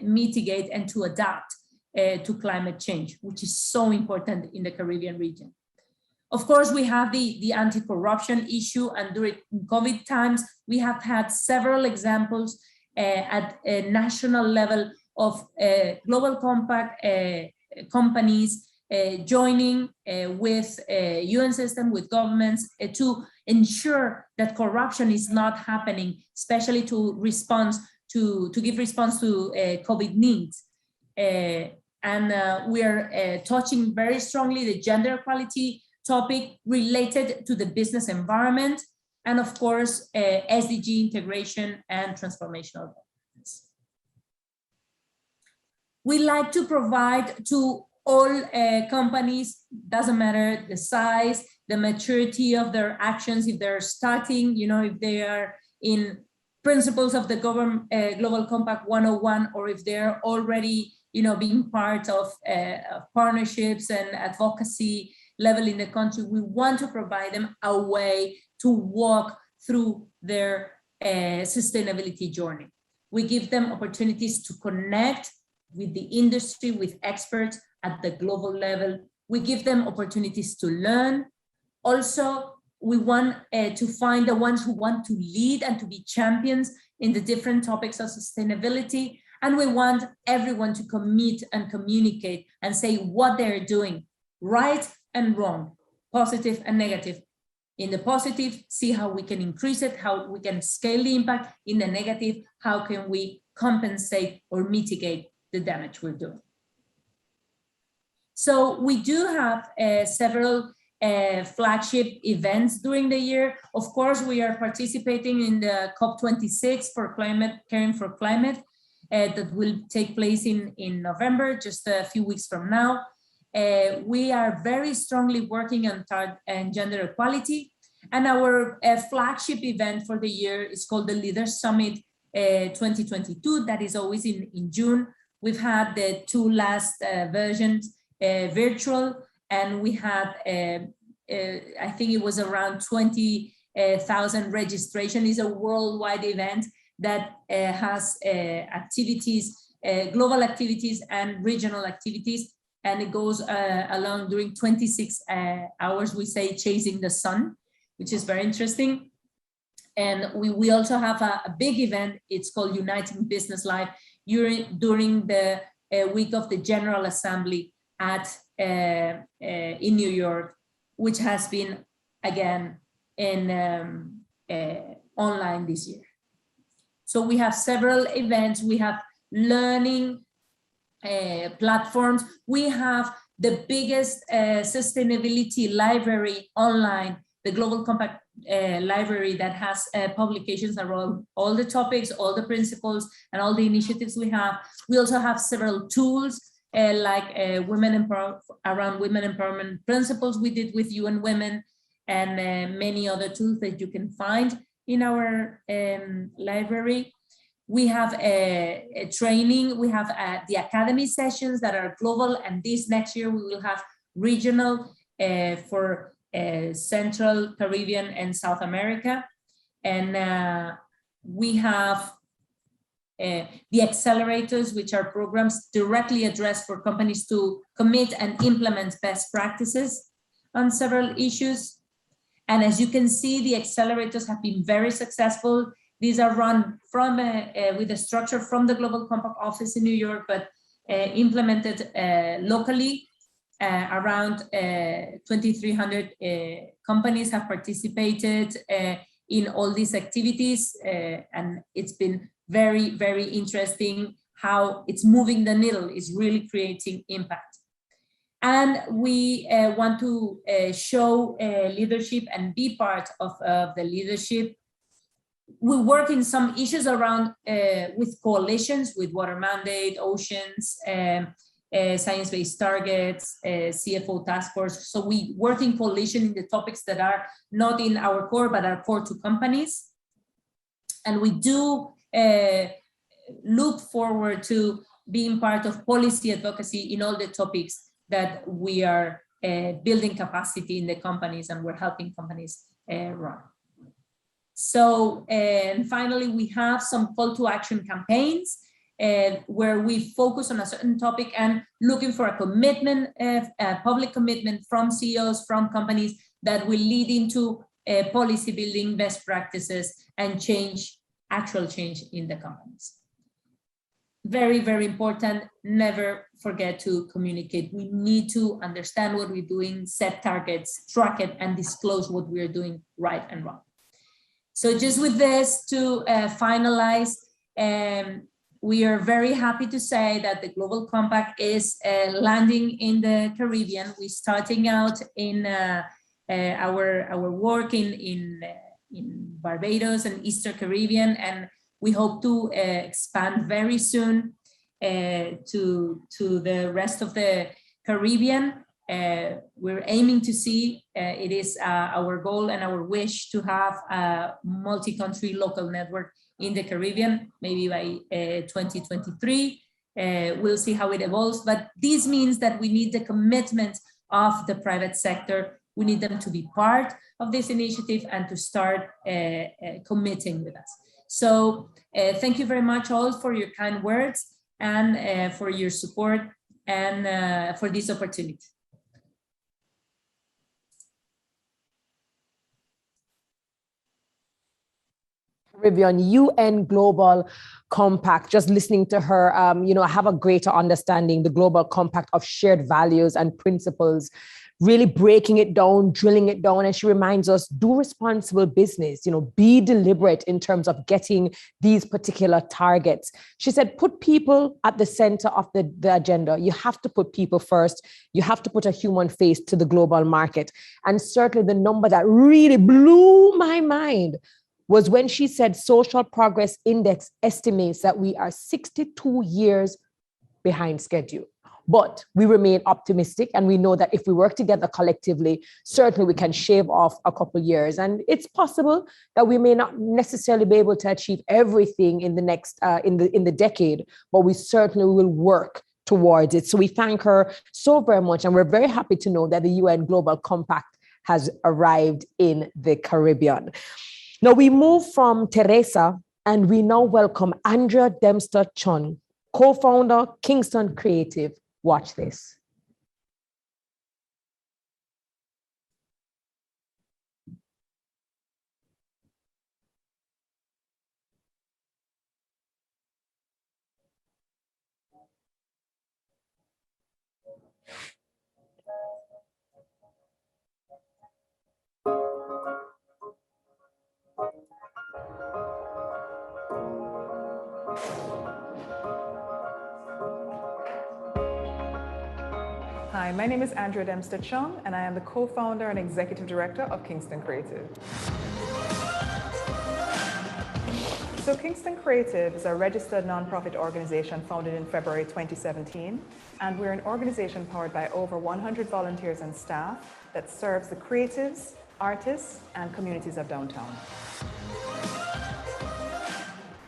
mitigate and to adapt to climate change, which is so important in the Caribbean region. Of course, we have the anti-corruption issue, and during COVID times, we have had several examples at a national level of Global Compact companies joining with UN system, with governments to ensure that corruption is not happening, especially to respond to give response to COVID needs. And we are touching very strongly the gender equality topic related to the business environment, and of course, SDG integration and transformational governance. We like to provide to all companies, doesn't matter the size, the maturity of their actions, if they're starting, you know, if they are in principles of the Global Compact 101, or if they're already, you know, being part of partnerships and advocacy level in the country, we want to provide them a way to walk through their sustainability journey. We give them opportunities to connect with the industry, with experts at the global level. We give them opportunities to learn. Also, we want to find the ones who want to lead and to be champions in the different topics of sustainability. And we want everyone to commit and communicate and say what they're doing, right and wrong, positive and negative. In the positive, see how we can increase it, how we can scale the impact. In the negative, how can we compensate or mitigate the damage we're doing. So we do have several flagship events during the year. Of course, we are participating in the COP26 for climate, caring for climate, that will take place in November, just a few weeks from now. We are very strongly working on gender equality. And our flagship event for the year is called the Leaders Summit 2022. That is always in June. We've had the two last versions virtual, and we had, I think it was around 20,000 registration. It's a worldwide event that has activities, global activities and regional activities. And it goes along during 26 hours, we say, chasing the sun, which is very interesting. And we also have a big event. It's called Uniting Business Life during the week of the General Assembly in New York, which has been, again, online this year. So we have several events. We have learning platforms. We have the biggest sustainability library online, the Global Compact library that has publications around all the topics, all the principles, and all the initiatives we have. We also have several tools like around women empowerment principles we did with UN Women, and many other tools that you can find in our library. We have a training, we have the academy sessions that are global, and this next year we will have regional for Central, Caribbean, and South America. And we have the accelerators, which are programs directly addressed for companies to commit and implement best practices on several issues. And as you can see, the accelerators have been very successful. These are run from with a structure from the Global Compact office in New York, but implemented locally. Around 2,300 companies have participated in all these activities, and it's been very, very interesting how it's moving the needle, is really creating impact. And we want to show leadership and be part of the leadership. We work in some issues around with coalitions, with Water Mandate, Oceans, Science-Based Targets, CFO Task Force. So we work in coalition in the topics that are not in our core, but are core to companies. And we do look forward to being part of policy advocacy in all the topics that we are building capacity in the companies, and we're helping companies run. So, and finally, we have some call to action campaigns where we focus on a certain topic and looking for a commitment, a public commitment from CEOs, from companies that will lead into policy building, best practices, and change, actual change in the companies. Very, very important. Never forget to communicate. We need to understand what we're doing, set targets, track it, and disclose what we're doing right and wrong. So just with this to finalize, we are very happy to say that the Global Compact is landing in the Caribbean. We're starting out in our work in Barbados and Eastern Caribbean, and we hope to expand very soon to the rest of the Caribbean. We're aiming to see, it is our goal and our wish to have a multi-country local network in the Caribbean, maybe by 2023. We'll see how it evolves, but this means that we need the commitment of the private sector. We need them to be part of this initiative and to start committing with us. So thank you very much all for your kind words and for your support. and for this opportunity. Caribbean UN Global Compact, just listening to her, I have a greater understanding, the Global Compact of shared values and principles, really breaking it down, drilling it down. And she reminds us, do responsible business, be deliberate in terms of getting these particular targets. She said, put people at the center of the agenda. You have to put people first. You have to put a human face to the global market. And certainly the number that really blew my mind was when she said Social Progress Index estimates that we are 62 years behind schedule. But we remain optimistic, and we know that if we work together collectively, certainly we can shave off a couple of years. And it's possible that we may not necessarily be able to achieve everything in the next in the decade, but we certainly will work towards it. So we thank her so very much, and we're very happy to know that the UN Global Compact has arrived in the Caribbean. Now we move from Teresa, and we now welcome Andrea Dempster-Chun, co-founder, Kingston Creative. Watch this. Hi, my name is Andrea Dempster-Chun, and I am the co-founder and executive director of Kingston Creative. So Kingston Creative is a registered nonprofit organization founded in February 2017, and we're an organization powered by over 100 volunteers and staff that serves the creatives, artists, and communities of downtown.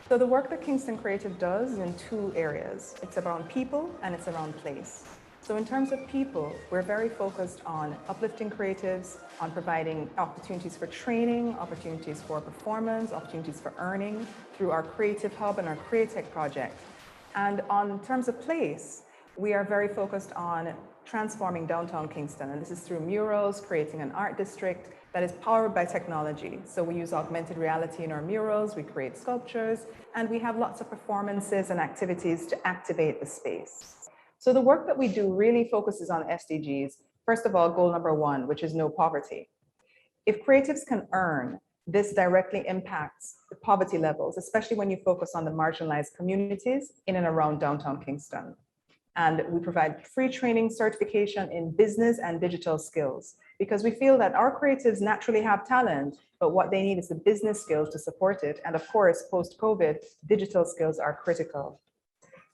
So the work that Kingston Creative does is in two areas. It's around people and it's around place. So in terms of people, we're very focused on uplifting creatives, on providing opportunities for training, opportunities for performance, opportunities for earning through our Creative Hub and our Createch project. And in terms of place, we are very focused on transforming downtown Kingston. And this is through murals, creating an art district that is powered by technology. So we use augmented reality in our murals, we create sculptures, and we have lots of performances and activities to activate the space. So the work that we do really focuses on SDGs. First of all, goal number 1, which is no poverty. If creatives can earn, this directly impacts the poverty levels, especially when you focus on the marginalized communities in and around downtown Kingston. And we provide free training, certification in business and digital skills, because we feel that our creatives naturally have talent, but what they need is the business skills to support it. And of course, post-COVID, digital skills are critical.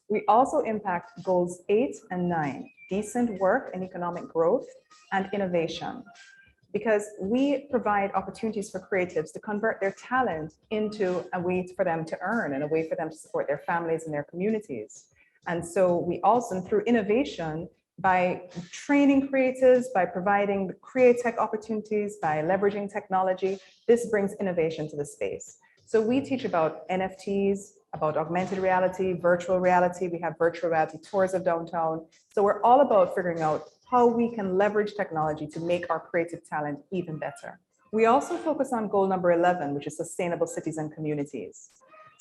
We also impact goals 8 and 9, decent work and economic growth and innovation, because we provide opportunities for creatives to convert their talent into a way for them to earn and a way for them to support their families and their communities. And so we also, through innovation, by training creatives, by providing Createch opportunities, by leveraging technology, this brings innovation to the space. So we teach about NFTs, about augmented reality, virtual reality. We have virtual reality tours of downtown. So we're all about figuring out how we can leverage technology to make our creative talent even better. We also focus on goal number 11, which is sustainable cities and communities.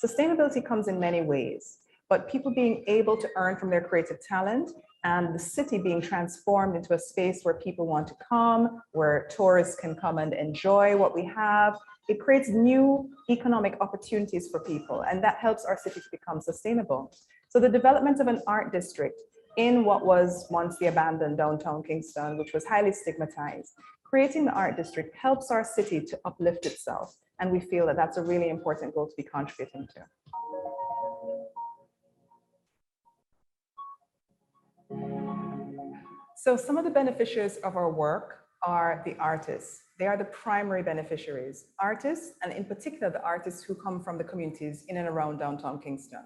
Sustainability comes in many ways, but people being able to earn from their creative talent and the city being transformed into a space where people want to come, where tourists can come and enjoy what we have. It creates new economic opportunities for people, and that helps our city to become sustainable. So the development of an art district in what was once the abandoned downtown Kingston, which was highly stigmatized, creating the art district helps our city to uplift itself. And we feel that that's a really important goal to be contributing to. So some of the beneficiaries of our work are the artists. They are the primary beneficiaries. Artists, and in particular, the artists who come from the communities in and around downtown Kingston.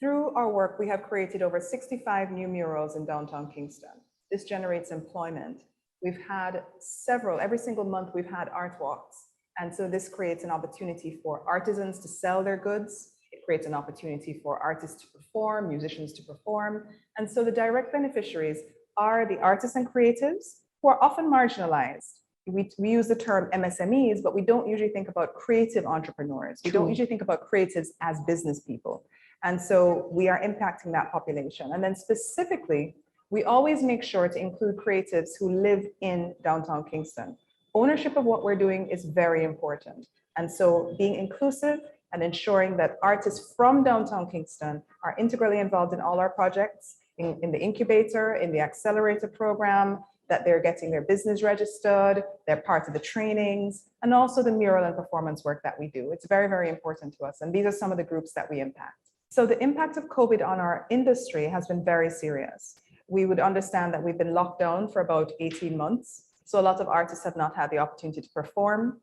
Through our work, we have created over 65 new murals in downtown Kingston. This generates employment. We've had several, every single month we've had art walks. And so this creates an opportunity for artisans to sell their goods. It creates an opportunity for artists to perform, musicians to perform. And so the direct beneficiaries are the artists and creatives who are often marginalized. We use the term MSMEs, but we don't usually think about creative entrepreneurs. We don't usually think about creatives as business people. And so we are impacting that population. And then specifically, we always make sure to include creatives who live in downtown Kingston. Ownership of what we're doing is very important. And so being inclusive and ensuring that artists from downtown Kingston are integrally involved in all our projects, in the incubator, in the accelerator program, that they're getting their business registered, they're part of the trainings, and also the mural and performance work that we do. It's very, very important to us. And these are some of the groups that we impact. So the impact of COVID on our industry has been very serious. We would understand that we've been locked down for about 18 months. So a lot of artists have not had the opportunity to perform.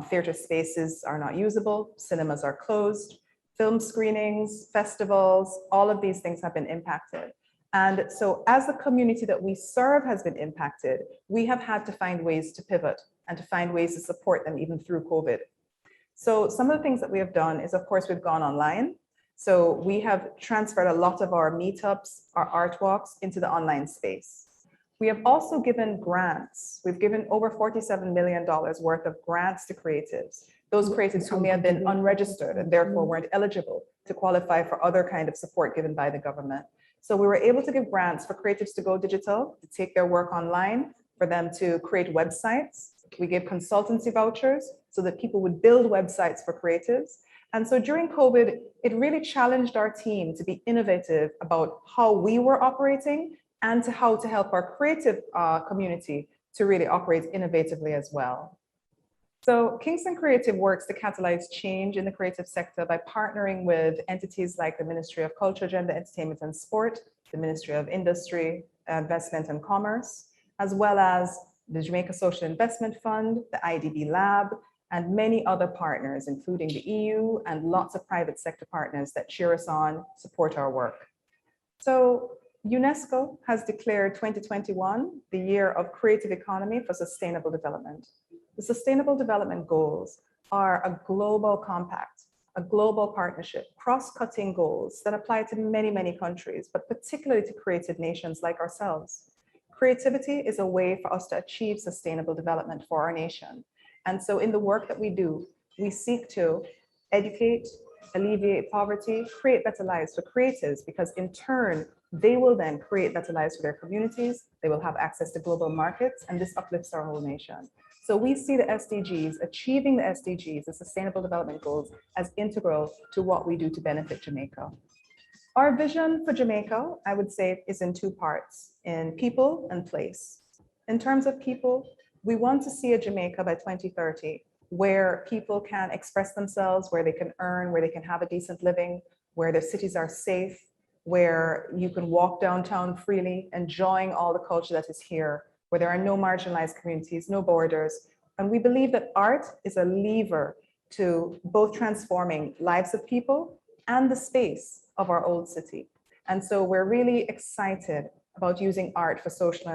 Theater spaces are not usable, cinemas are closed, film screenings, festivals, all of these things have been impacted. And so as the community that we serve has been impacted, we have had to find ways to pivot and to find ways to support them even through COVID. So some of the things that we have done is, of course, we've gone online. So we have transferred a lot of our meetups, our art walks into the online space. We have also given grants. We've given over $47 million worth of grants to creatives. Those creatives who may have been unregistered and therefore weren't eligible to qualify for other kind of support given by the government. So we were able to give grants for creatives to go digital, to take their work online, for them to create websites. We gave consultancy vouchers so that people would build websites for creatives. And so during COVID, it really challenged our team to be innovative about how we were operating and to how to help our creative community to really operate innovatively as well. So Kingston Creative works to catalyze change in the creative sector by partnering with entities like the Ministry of Culture, Gender, Entertainment and Sport, the Ministry of Industry, Investment and Commerce, as well as the Jamaica Social Investment Fund, the IDB Lab, and many other partners, including the EU and lots of private sector partners that cheer us on, support our work. So UNESCO has declared 2021 the year of creative economy for sustainable development. The Sustainable Development Goals are a global compact, a global partnership, cross-cutting goals that apply to many, many countries, but particularly to creative nations like ourselves. Creativity is a way for us to achieve sustainable development for our nation. And so in the work that we do, we seek to educate, alleviate poverty, create better lives for creatives, because in turn, they will then create better lives for their communities, they will have access to global markets, and this uplifts our whole nation. So we see the SDGs, achieving the SDGs, the Sustainable Development Goals, as integral to what we do to benefit Jamaica. Our vision for Jamaica, I would say, is in two parts, in people and place. In terms of people, we want to see a Jamaica by 2030 where people can express themselves, where they can earn, where they can have a decent living, where their cities are safe, where you can walk downtown freely, enjoying all the culture that is here, where there are no marginalized communities, no borders. And we believe that art is a lever to both transforming lives of people and the space of our old city. And so we're really excited about using art for social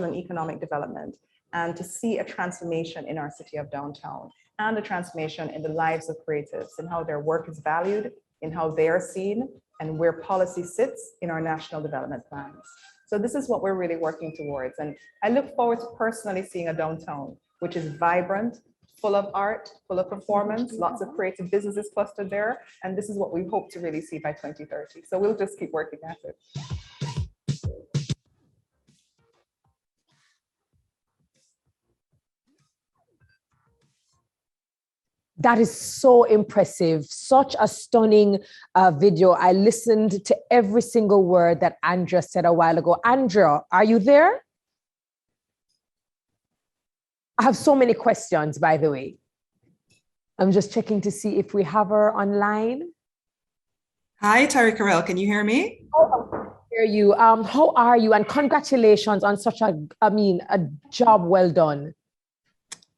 and economic development, and to see a transformation in our city of downtown, and a transformation in the lives of creatives, and how their work is valued, in how they are seen, and where policy sits in our national development plans. So this is what we're really working towards. And I look forward to personally seeing a downtown which is vibrant, full of art, full of performance, lots of creative businesses clustered there. And this is what we hope to really see by 2030. So we'll just keep working at it. That is so impressive. Such a stunning video. I listened to every single word that Andrea said a while ago. Andrea, are you there? I have so many questions, by the way. I'm just checking to see if we have her online. Hi, Terry Carell. Can you hear me? Oh, I hear you. How are you? And congratulations on such a job well done.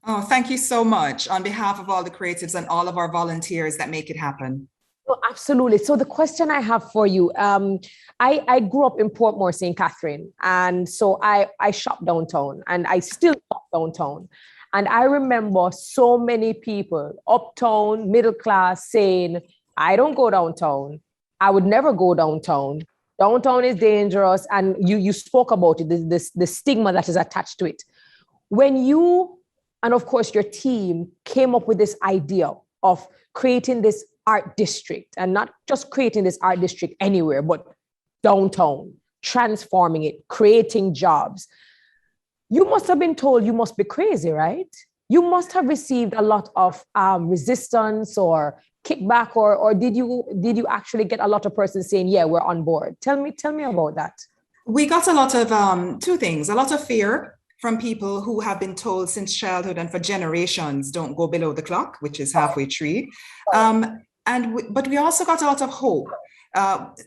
Oh, thank you so much on behalf of all the creatives and all of our volunteers that make it happen. Oh, absolutely. So the question I have for you, I grew up in Portmore, St. Catherine. And so I shop downtown, and I still shop downtown. And I remember so many people, uptown, middle class, saying, I don't go downtown. I would never go downtown. Downtown is dangerous. And you spoke about it, the stigma that is attached to it. When you, and of course your team, came up with this idea of creating this art district, and not just creating this art district anywhere, but downtown, transforming it, creating jobs, you must have been told you must be crazy, right? You must have received a lot of resistance or kickback, or did you actually get a lot of persons saying, yeah, we're on board? Tell me about that. We got a lot of two things, a lot of fear from people who have been told since childhood and for generations, don't go below the clock, which is halfway tree. But we also got a lot of hope.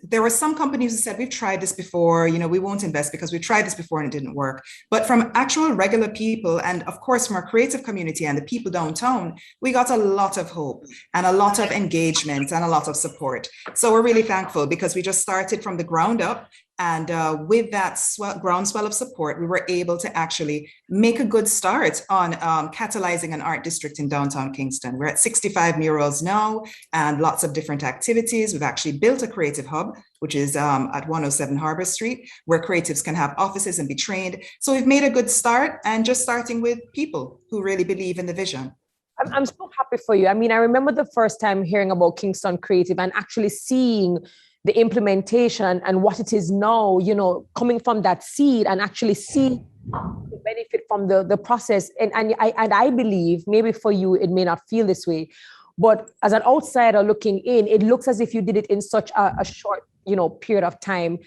There were some companies who said, we've tried this before, we won't invest because we tried this before and it didn't work. But from actual regular people, and of course from our creative community and the people downtown, we got a lot of hope and a lot of engagement and a lot of support. So we're really thankful because we just started from the ground up. And with that groundswell of support, we were able to actually make a good start on catalyzing an art district in downtown Kingston. We're at 65 murals now and lots of different activities. We've actually built a creative hub, which is at 107 Harbor Street, where creatives can have offices and be trained. So we've made a good start, and just starting with people who really believe in the vision. I'm so happy for you. I mean, I remember the first time hearing about Kingston Creative and actually seeing the implementation and what it is now, coming from that seed and actually see the benefit from the process. And I believe, maybe for you, it may not feel this way, but as an outsider looking in, it looks as if you did it in such a short, period of time.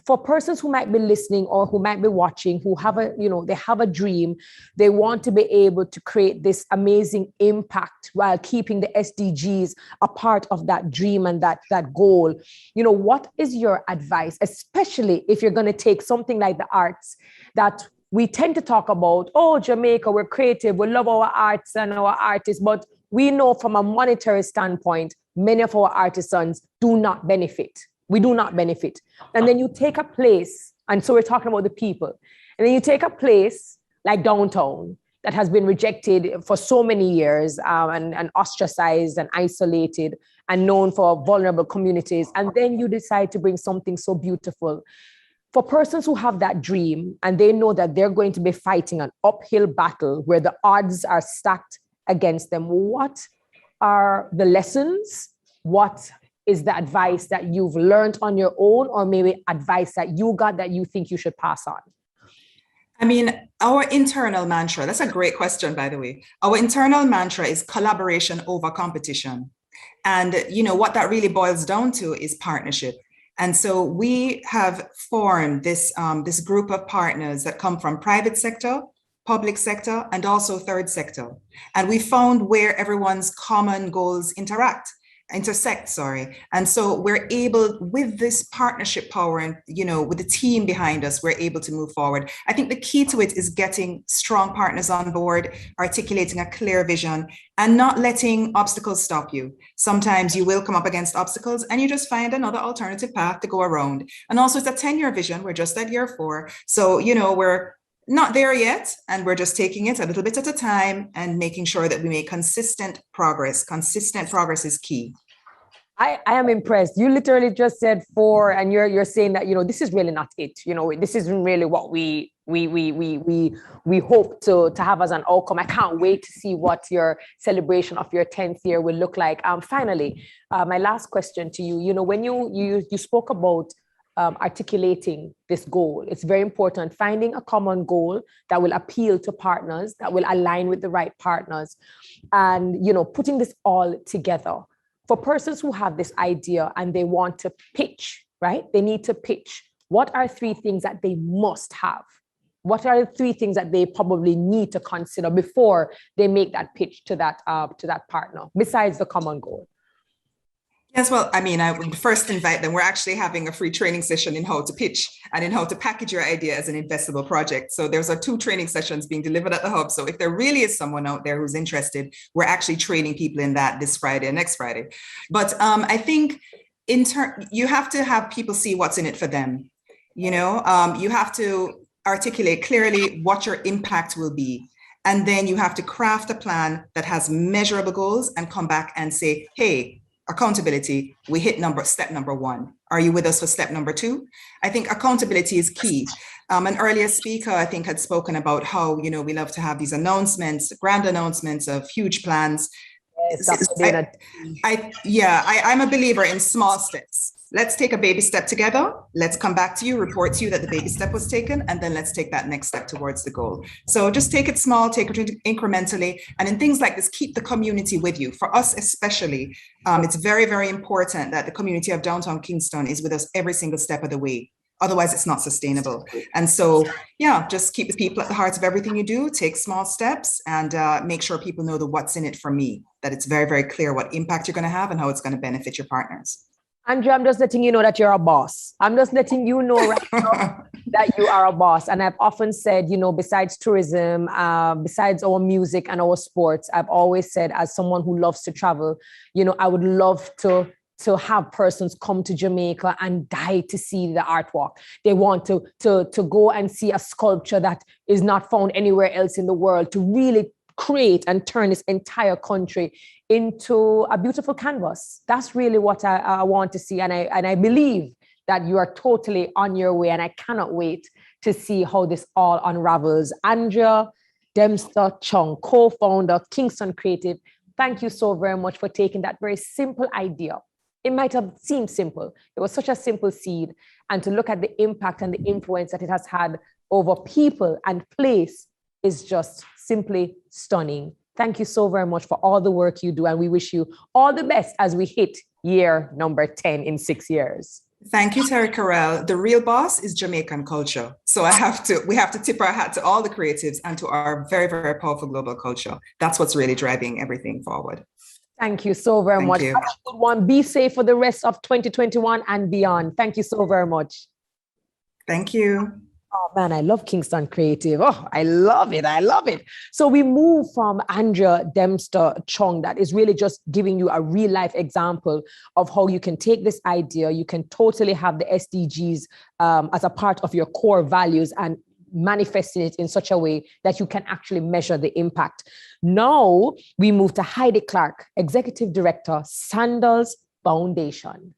For persons who might be listening or who might be watching, who have they have a dream, they want to be able to create this amazing impact while keeping the SDGs a part of that dream and that goal. What is your advice, especially if you're going to take something like the arts that we tend to talk about, oh, Jamaica, we're creative, we love our arts and our artists, but we know from a monetary standpoint, many of our artisans do not benefit. We do not benefit. And then you take a place, and so we're talking about the people, and then you take a place like downtown that has been rejected for so many years and ostracized and isolated and known for vulnerable communities. And then you decide to bring something so beautiful. For persons who have that dream and they know that they're going to be fighting an uphill battle where the odds are stacked against them, what are the lessons? What is the advice that you've learned on your own, or maybe advice that you got that you think you should pass on? I mean, our internal mantra, that's a great question, by the way. Our internal mantra is collaboration over competition. And what that really boils down to is partnership. And so we have formed this group of partners that come from private sector, public sector, and also third sector. And we found where everyone's common goals intersect. And so we're able, with this partnership power and, with the team behind us, we're able to move forward. I think the key to it is getting strong partners on board, articulating a clear vision, and not letting obstacles stop you. Sometimes you will come up against obstacles and you just find another alternative path to go around. And also it's a 10-year vision. We're just at year 4. So, we're not there yet, and we're just taking it a little bit at a time and making sure that we make consistent progress. Consistent progress is key. I am impressed. You literally just said 4, and you're saying that this is really not it. This isn't really what we hope to have as an outcome. I can't wait to see what your celebration of your 10th year will look like. Finally, my last question to you. When you spoke about articulating this goal, it's very important, finding a common goal that will appeal to partners, that will align with the right partners, and putting this all together. For persons who have this idea and they want to pitch, right? They need to pitch. What are 3 things that they must have? What are the 3 things that they probably need to consider before they make that pitch to that partner, besides the common goal? Yes, well, I mean, I would first invite them. We're actually having a free training session in how to pitch and in how to package your idea as an investable project. So there's 2 training sessions being delivered at the hub. So if there really is someone out there who's interested, we're actually training people in that this Friday and next Friday. But I think you have to have people see what's in it for them. You have to articulate clearly what your impact will be. And then you have to craft a plan that has measurable goals and come back and say, hey, accountability, we hit step number 1. Are you with us for step number 2? I think accountability is key. An earlier speaker, I think, had spoken about how, we love to have these announcements, grand announcements of huge plans. I'm a believer in small steps. Let's take a baby step together. Let's come back to you, report to you that the baby step was taken, and then let's take that next step towards the goal. So just take it small, take it incrementally. And in things like this, keep the community with you. For us especially, it's very, very important that the community of downtown Kingston is with us every single step of the way. Otherwise, it's not sustainable. And so, just keep the people at the heart of everything you do, take small steps, and make sure people know the what's in it for me, that it's very, very clear what impact you're going to have and how it's going to benefit your partners. Andrea, I'm just letting you know that you're a boss. I'm just letting you know right now that you are a boss. And I've often said, besides tourism, besides our music and our sports, I've always said, as someone who loves to travel, I would love to have persons come to Jamaica and die to see the artwork. They want to go and see a sculpture that is not found anywhere else in the world, to really create and turn this entire country into a beautiful canvas. That's really what I want to see. And I believe that you are totally on your way, and I cannot wait to see how this all unravels. Andrea Dempster-Chung, co-founder, Kingston Creative, thank you so very much for taking that very simple idea. It might have seemed simple. It was such a simple seed. And to look at the impact and the influence that it has had over people and place is just simply stunning. Thank you so very much for all the work you do. And we wish you all the best as we hit year number 10 in 6 years. Thank you, Terry Carell. The real boss is Jamaican culture. So we have to tip our hat to all the creatives and to our very, very powerful global culture. That's what's really driving everything forward. Thank you so very much. You. Have a good one. Be safe for the rest of 2021 and beyond. Thank you so very much. Thank you. Oh man, I love Kingston Creative. Oh, I love it. I love it. So we move from Andrea Dempster-Chung, that is really just giving you a real life example of how you can take this idea. You can totally have the SDGs as a part of your core values and manifesting it in such a way that you can actually measure the impact. Now we move to Heidi Clark, Executive Director, Sandals Foundation.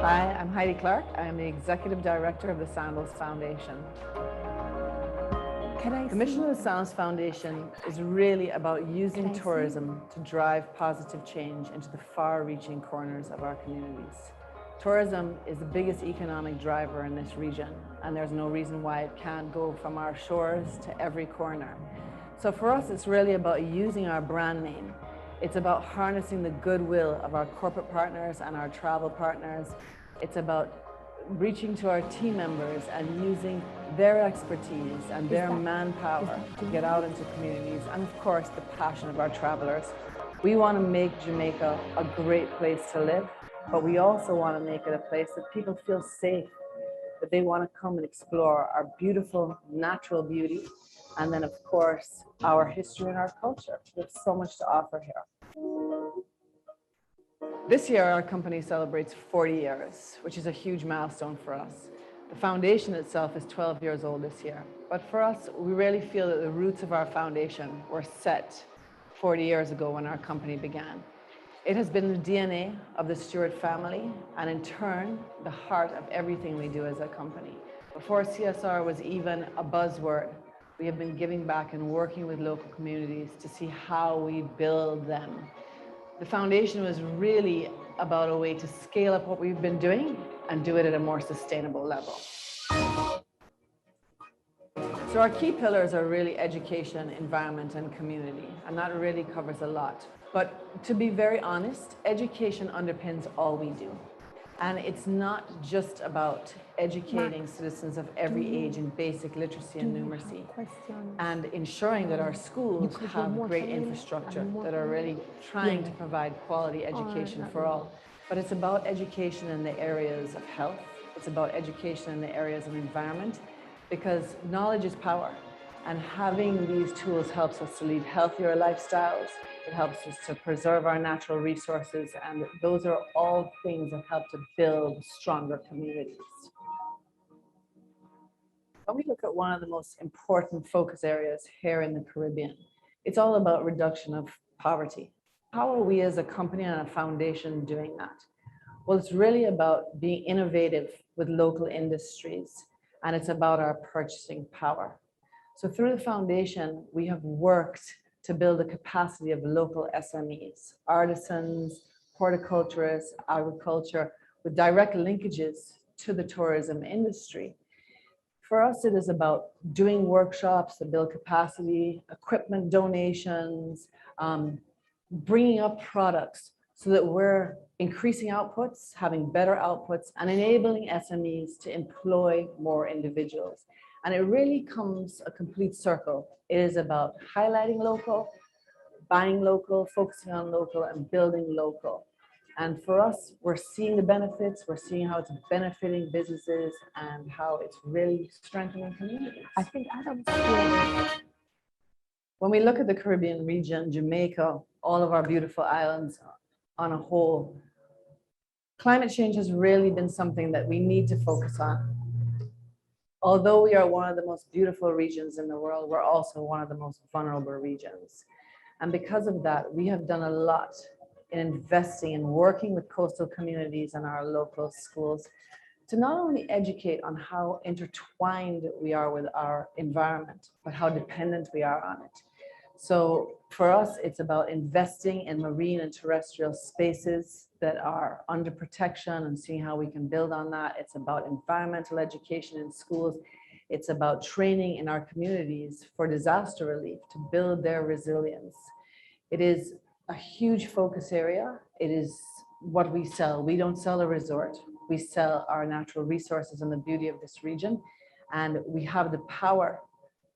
Hi, I'm Heidi Clark. I am the Executive Director of the Sandals Foundation. The mission of the Sandals Foundation is really about using tourism to drive positive change into the far-reaching corners of our communities. Tourism is the biggest economic driver in this region, and there's no reason why it can't go from our shores to every corner. So for us, it's really about using our brand name. It's about harnessing the goodwill of our corporate partners and our travel partners. It's about reaching to our team members and using their expertise and their manpower to get out into communities, and of course the passion of our travelers. We want to make Jamaica a great place to live, but we also want to make it a place that people feel safe, that they want to come and explore our beautiful natural beauty, and then of course our history and our culture. There's so much to offer here. This year, our company celebrates 40 years, which is a huge milestone for us. The foundation itself is 12 years old this year. But for us, we really feel that the roots of our foundation were set 40 years ago when our company began. It has been the DNA of the Stewart family, and in turn, the heart of everything we do as a company. Before CSR was even a buzzword, we have been giving back and working with local communities to see how we build them. The foundation was really about a way to scale up what we've been doing and do it at a more sustainable level. So our key pillars are really education, environment, and community, and that really covers a lot. But to be very honest, education underpins all we do. And it's not just about educating citizens of every age in basic literacy and numeracy, and ensuring that our schools have great infrastructure that are really trying to provide quality education for all. But it's about education in the areas of health. It's about education in the areas of environment, because knowledge is power. And having these tools helps us to lead healthier lifestyles. It helps us to preserve our natural resources. And those are all things that help to build stronger communities. When we look at one of the most important focus areas here in the Caribbean, it's all about reduction of poverty. How are we as a company and a foundation doing that? Well, it's really about being innovative with local industries, and it's about our purchasing power. So through the foundation, we have worked to build the capacity of local SMEs, artisans, horticulturists, agriculture, with direct linkages to the tourism industry. For us, it is about doing workshops to build capacity, equipment donations, bringing up products so that we're increasing outputs, having better outputs, and enabling SMEs to employ more individuals. And it really comes a complete circle. It is about highlighting local, buying local, focusing on local, and building local. And for us, we're seeing the benefits, we're seeing how it's benefiting businesses and how it's really strengthening communities. I think Adam's When we look at the Caribbean region, Jamaica, all of our beautiful islands on a whole, climate change has really been something that we need to focus on. Although we are one of the most beautiful regions in the world, we're also one of the most vulnerable regions. And because of that, we have done a lot in investing and working with coastal communities and our local schools to not only educate on how intertwined we are with our environment, but how dependent we are on it. So for us, it's about investing in marine and terrestrial spaces that are under protection and seeing how we can build on that. It's about environmental education in schools. It's about training in our communities for disaster relief to build their resilience. It is a huge focus area. It is what we sell. We don't sell a resort. We sell our natural resources and the beauty of this region. And we have the power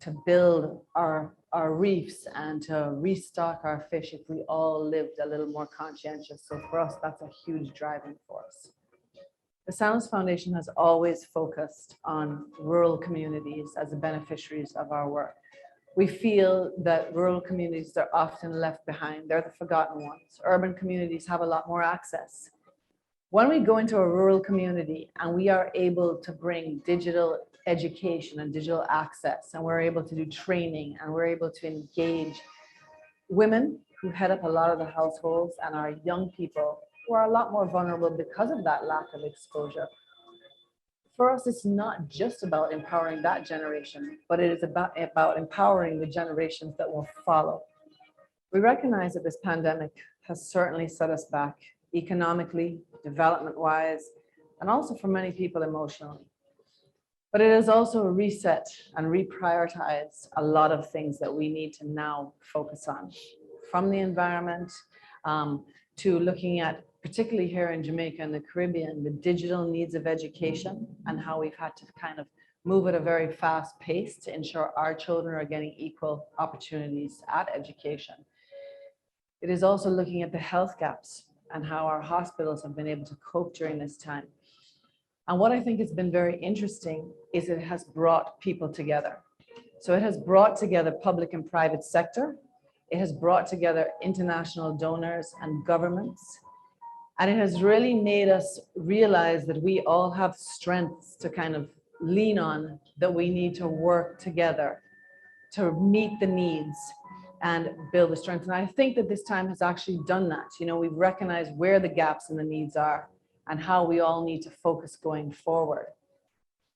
to build our reefs and to restock our fish if we all lived a little more conscientious. So for us, that's a huge driving force. The Sandals Foundation has always focused on rural communities as the beneficiaries of our work. We feel that rural communities are often left behind. They're the forgotten ones. Urban communities have a lot more access. When we go into a rural community and we are able to bring digital education and digital access, and we're able to do training, and we're able to engage women who head up a lot of the households and our young people who are a lot more vulnerable because of that lack of exposure. For us, it's not just about empowering that generation, but it is about empowering the generations that will follow. We recognize that this pandemic has certainly set us back economically, development-wise, and also for many people emotionally. But it has also reset and reprioritized a lot of things that we need to now focus on, from the environment to looking at, particularly here in Jamaica and the Caribbean, the digital needs of education and how we've had to kind of move at a very fast pace to ensure our children are getting equal opportunities at education. It is also looking at the health gaps and how our hospitals have been able to cope during this time. And what I think has been very interesting is it has brought people together. So it has brought together public and private sector. It has brought together international donors and governments. And it has really made us realize that we all have strengths to kind of lean on, that we need to work together to meet the needs and build the strength. And I think that this time has actually done that. You know, we've recognized where the gaps and the needs are and how we all need to focus going forward.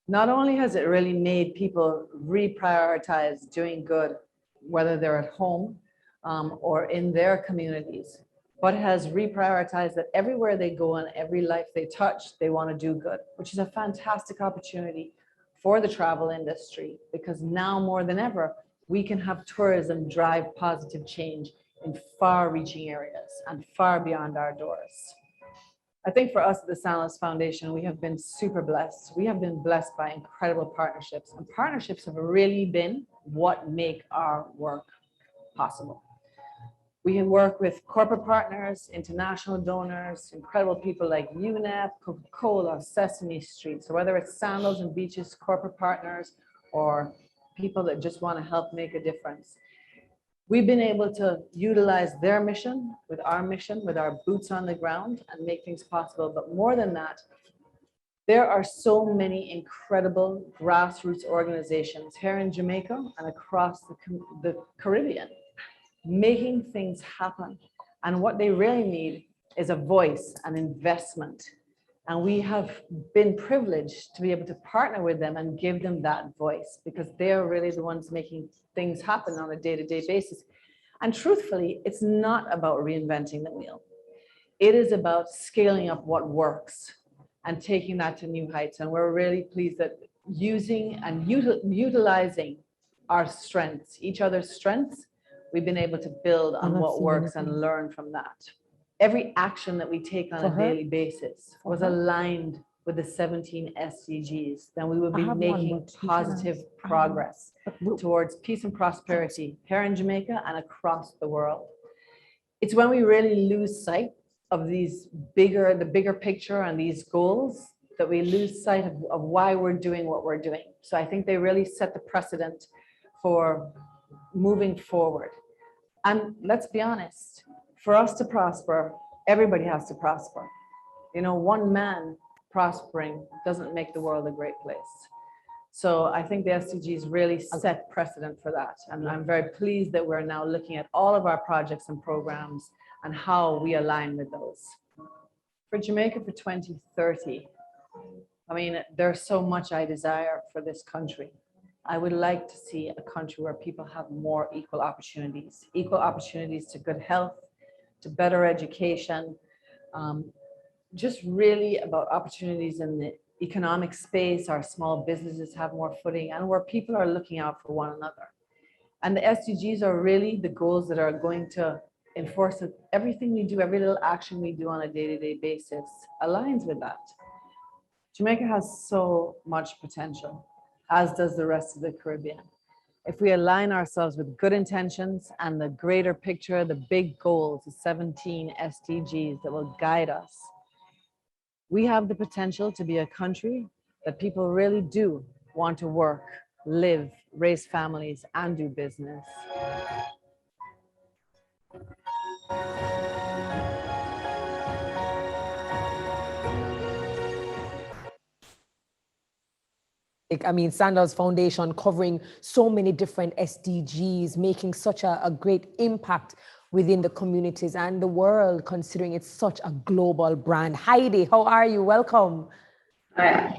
Not only has it really made people reprioritize doing good, whether they're at home or in their communities, but has reprioritized that everywhere they go and every life they touch, they want to do good, which is a fantastic opportunity for the travel industry, because now more than ever, we can have tourism drive positive change in far-reaching areas and far beyond our doors. I think for us at the Sandals Foundation, we have been super blessed. We have been blessed by incredible partnerships, and partnerships have really been what make our work possible. We can work with corporate partners, international donors, incredible people like UNEP, Coca-Cola, Sesame Street. So whether it's Sandals and Beaches corporate partners or people that just want to help make a difference. We've been able to utilize their mission with our mission, with our boots on the ground, and make things possible. But more than that, there are so many incredible grassroots organizations here in Jamaica and across the Caribbean, making things happen. And what they really need is a voice and investment. And we have been privileged to be able to partner with them and give them that voice, because they're really the ones making things happen on a day-to-day basis. And truthfully, it's not about reinventing the wheel. It is about scaling up what works and taking that to new heights. And we're really pleased that using and utilizing our strengths, each other's strengths, we've been able to build on what works and learn from that. Every action that we take on a daily basis was aligned with the 17 SDGs. Then we would be making positive progress towards peace and prosperity here in Jamaica and across the world. It's when we really lose sight of the bigger picture and these goals that we lose sight of why we're doing what we're doing. So I think they really set the precedent for moving forward. And let's be honest, for us to prosper, everybody has to prosper. You know, one man prospering doesn't make the world a great place. So I think the SDGs really set precedent for that. And I'm very pleased that we're now looking at all of our projects and programs and how we align with those. For Jamaica for 2030, I mean, there's so much I desire for this country. I would like to see a country where people have more equal opportunities to good health, to better education, just really about opportunities in the economic space. Our small businesses have more footing, and where people are looking out for one another. And the SDGs are really the goals that are going to enforce that everything we do, every little action we do on a day-to-day basis aligns with that. Jamaica has so much potential, as does the rest of the Caribbean. If we align ourselves with good intentions and the greater picture, the big goals, the 17 SDGs that will guide us, we have the potential to be a country that people really do want to work, live, raise families, and do business. I mean, Sandals Foundation covering so many different SDGs, making such a great impact within the communities and the world, considering it's such a global brand. Heidi, how are you? Welcome. Hi.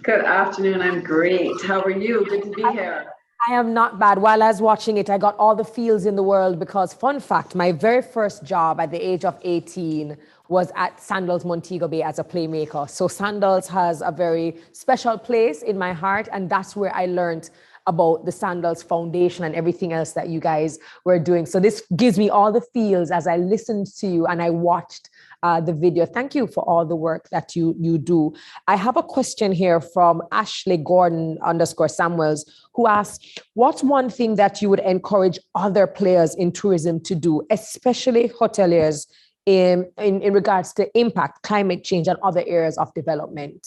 Good afternoon. I'm great. How are you? Good to be here. I am not bad. While I was watching it, I got all the feels in the world because, fun fact, my very first job at the age of 18 was at Sandals Montego Bay as a playmaker. So Sandals has a very special place in my heart, and that's where I learned about the Sandals Foundation and everything else that you guys were doing. So this gives me all the feels as I listened to you and I watched the video. Thank you for all the work that you do. I have a question here from Ashley Gordon _Samuels, who asks, what's one thing that you would encourage other players in tourism to do, especially hoteliers, in regards to impact, climate change, and other areas of development?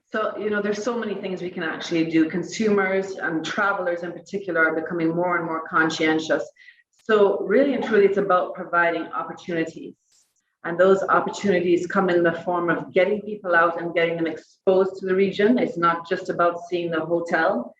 So, you know, there's so many things we can actually do. Consumers and travelers in particular are becoming more and more conscientious. So really and truly, it's about providing opportunities. And those opportunities come in the form of getting people out and getting them exposed to the region. It's not just about seeing the hotel.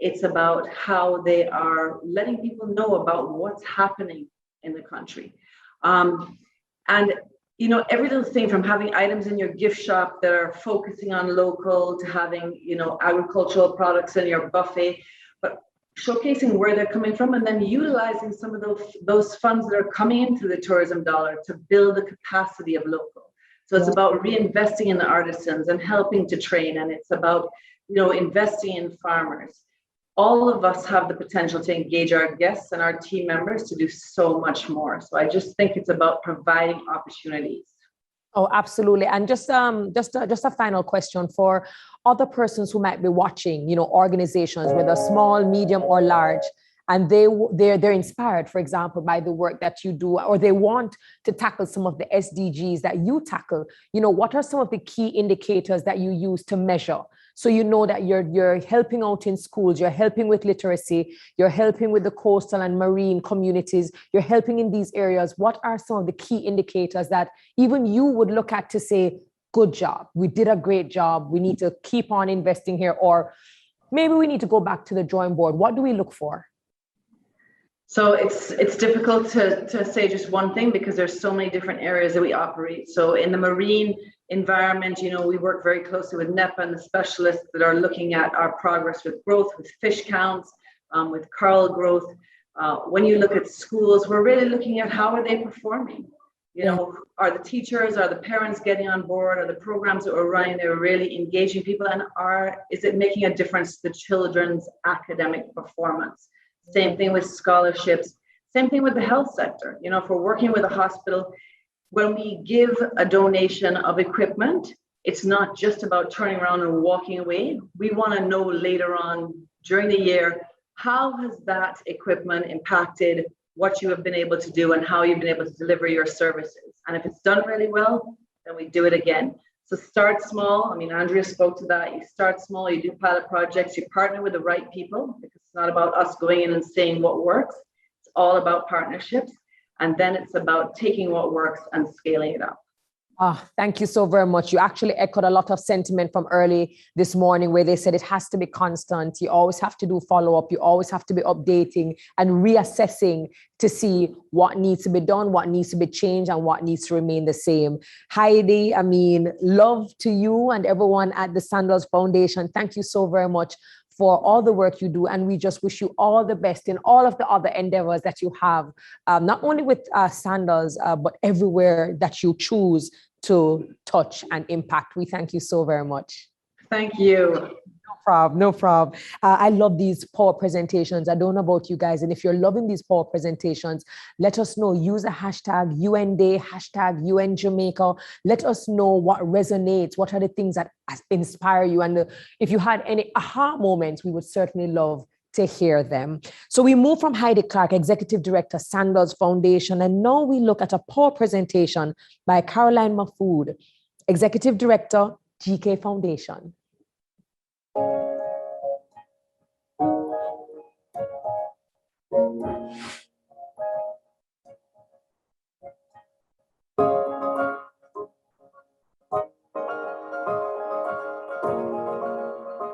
It's about how they are letting people know about what's happening in the country. And you know, every little thing from having items in your gift shop that are focusing on local to having, you know, agricultural products in your buffet, but showcasing where they're coming from and then utilizing some of those funds that are coming into the tourism dollar to build the capacity of local. So it's about reinvesting in the artisans and helping to train, and it's about, you know, investing in farmers. All of us have the potential to engage our guests and our team members to do so much more. So I just think it's about providing opportunities. Oh, absolutely. And just a final question for other persons who might be watching, you know, organizations, whether small, medium, or large, and they're inspired, for example, by the work that you do, or they want to tackle some of the SDGs that you tackle. You know, what are some of the key indicators that you use to measure So you know that you're helping out in schools, you're helping with literacy, you're helping with the coastal and marine communities, you're helping in these areas. What are some of the key indicators that even you would look at to say, good job, we did a great job, we need to keep on investing here, or maybe we need to go back to the drawing board? What do we look for? So it's difficult to say just one thing because there's so many different areas that we operate. So in the marine environment, you know, we work very closely with NEPA and the specialists that are looking at our progress with growth, with fish counts, with coral growth. When you look at schools, we're really looking at how are they performing? You know, are the teachers, are the parents getting on board? Are the programs that we're running, they're really engaging people? And is it making a difference to the children's academic performance? Same thing with scholarships, same thing with the health sector. You know, if we're working with a hospital, when we give a donation of equipment, it's not just about turning around and walking away. We want to know later on during the year, how has that equipment impacted what you have been able to do and how you've been able to deliver your services. And if it's done really well, then we do it again. So start small. I mean, Andrea spoke to that. You start small, you do pilot projects, you partner with the right people, because it's not about us going in and saying what works. It's all about partnerships. And then it's about taking what works and scaling it up. Thank you so very much. You actually echoed a lot of sentiment from early this morning where they said it has to be constant. You always have to do follow-up. You always have to be updating and reassessing to see what needs to be done, what needs to be changed, and what needs to remain the same. Heidi, I mean, love to you and everyone at the Sandals Foundation. Thank you so very much for all the work you do. And we just wish you all the best in all of the other endeavors that you have, not only with Sandals, but everywhere that you choose to touch and impact. We thank you so very much. Thank you. No problem. I love these power presentations. I don't know about you guys. And if you're loving these power presentations, let us know. Use a hashtag UN Day, hashtag UN Jamaica. Let us know what resonates. What are the things that inspire you? And if you had any aha moments, we would certainly love to hear them. So we move from Heidi Clark, Executive Director, Sandals Foundation, and now we look at a power presentation by Caroline Mahfood, Executive Director, GK Foundation.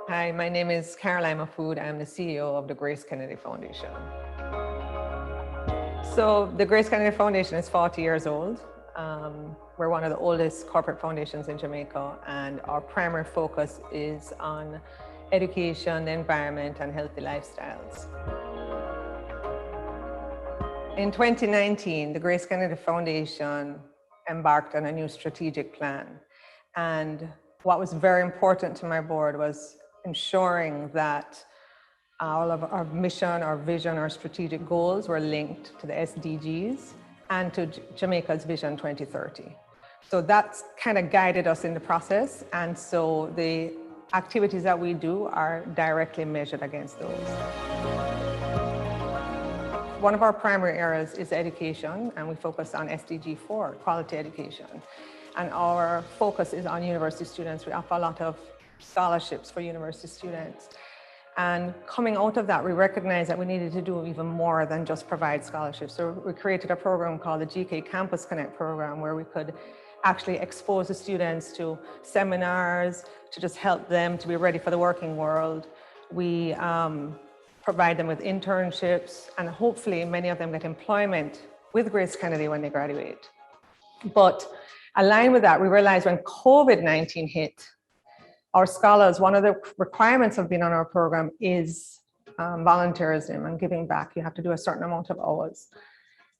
Hi, my name is Caroline Mahfood. I'm the CEO of the GraceKennedy Foundation. So the GraceKennedy Foundation is 40 years old. We're one of the oldest corporate foundations in Jamaica, and our primary focus is on education, the environment, and healthy lifestyles. In 2019, the GraceKennedy Foundation embarked on a new strategic plan. And what was very important to my board was ensuring that all of our mission, our vision, our strategic goals were linked to the SDGs and to Jamaica's Vision 2030. So that's kind of guided us in the process. And so the activities that we do are directly measured against those. One of our primary areas is education, and we focus on SDG 4, quality education. And our focus is on university students. We offer a lot of scholarships for university students. And coming out of that, we recognized that we needed to do even more than just provide scholarships. So we created a program called the GK Campus Connect program, where we could actually expose the students to seminars, to just help them to be ready for the working world. We provide them with internships, and hopefully many of them get employment with GraceKennedy when they graduate. But aligned with that, we realized when COVID-19 hit, our scholars, one of the requirements of being on our program is volunteerism and giving back. You have to do a certain amount of hours.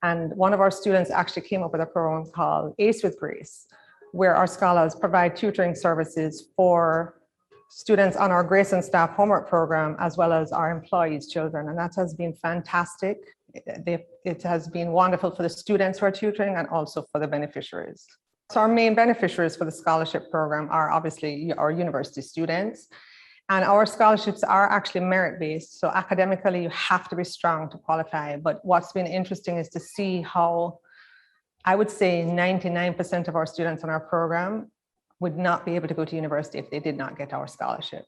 And one of our students actually came up with a program called ACE with Grace, where our scholars provide tutoring services for students on our Grace and Staff homework program, as well as our employees' children. And that has been fantastic. It has been wonderful for the students who are tutoring and also for the beneficiaries. So our main beneficiaries for the scholarship program are obviously our university students. And our scholarships are actually merit-based. So academically, you have to be strong to qualify. But what's been interesting is to see how, I would say 99% of our students on our program would not be able to go to university if they did not get our scholarship.